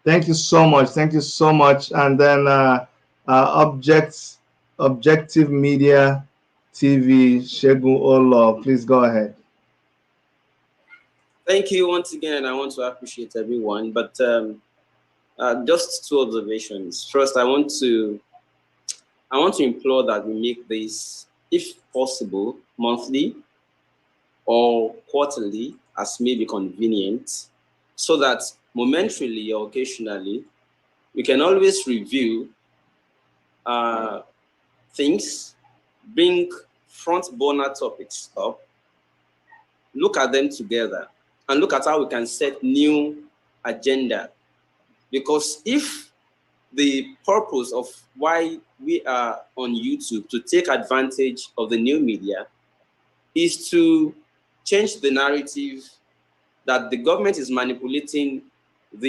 Thank you so much. Thank you so much. And then Objective Media TV, Shegu Olo, please go ahead. Thank you once again. I want to appreciate everyone, but just two observations. First, I want to implore that we make this, if possible, monthly or quarterly, as may be convenient, so that momentarily or occasionally, we can always review things, bring front burner topics up, look at them together, and look at how we can set new agenda. Because if the purpose of why we are on YouTube, to take advantage of the new media, is to change the narrative that the government is manipulating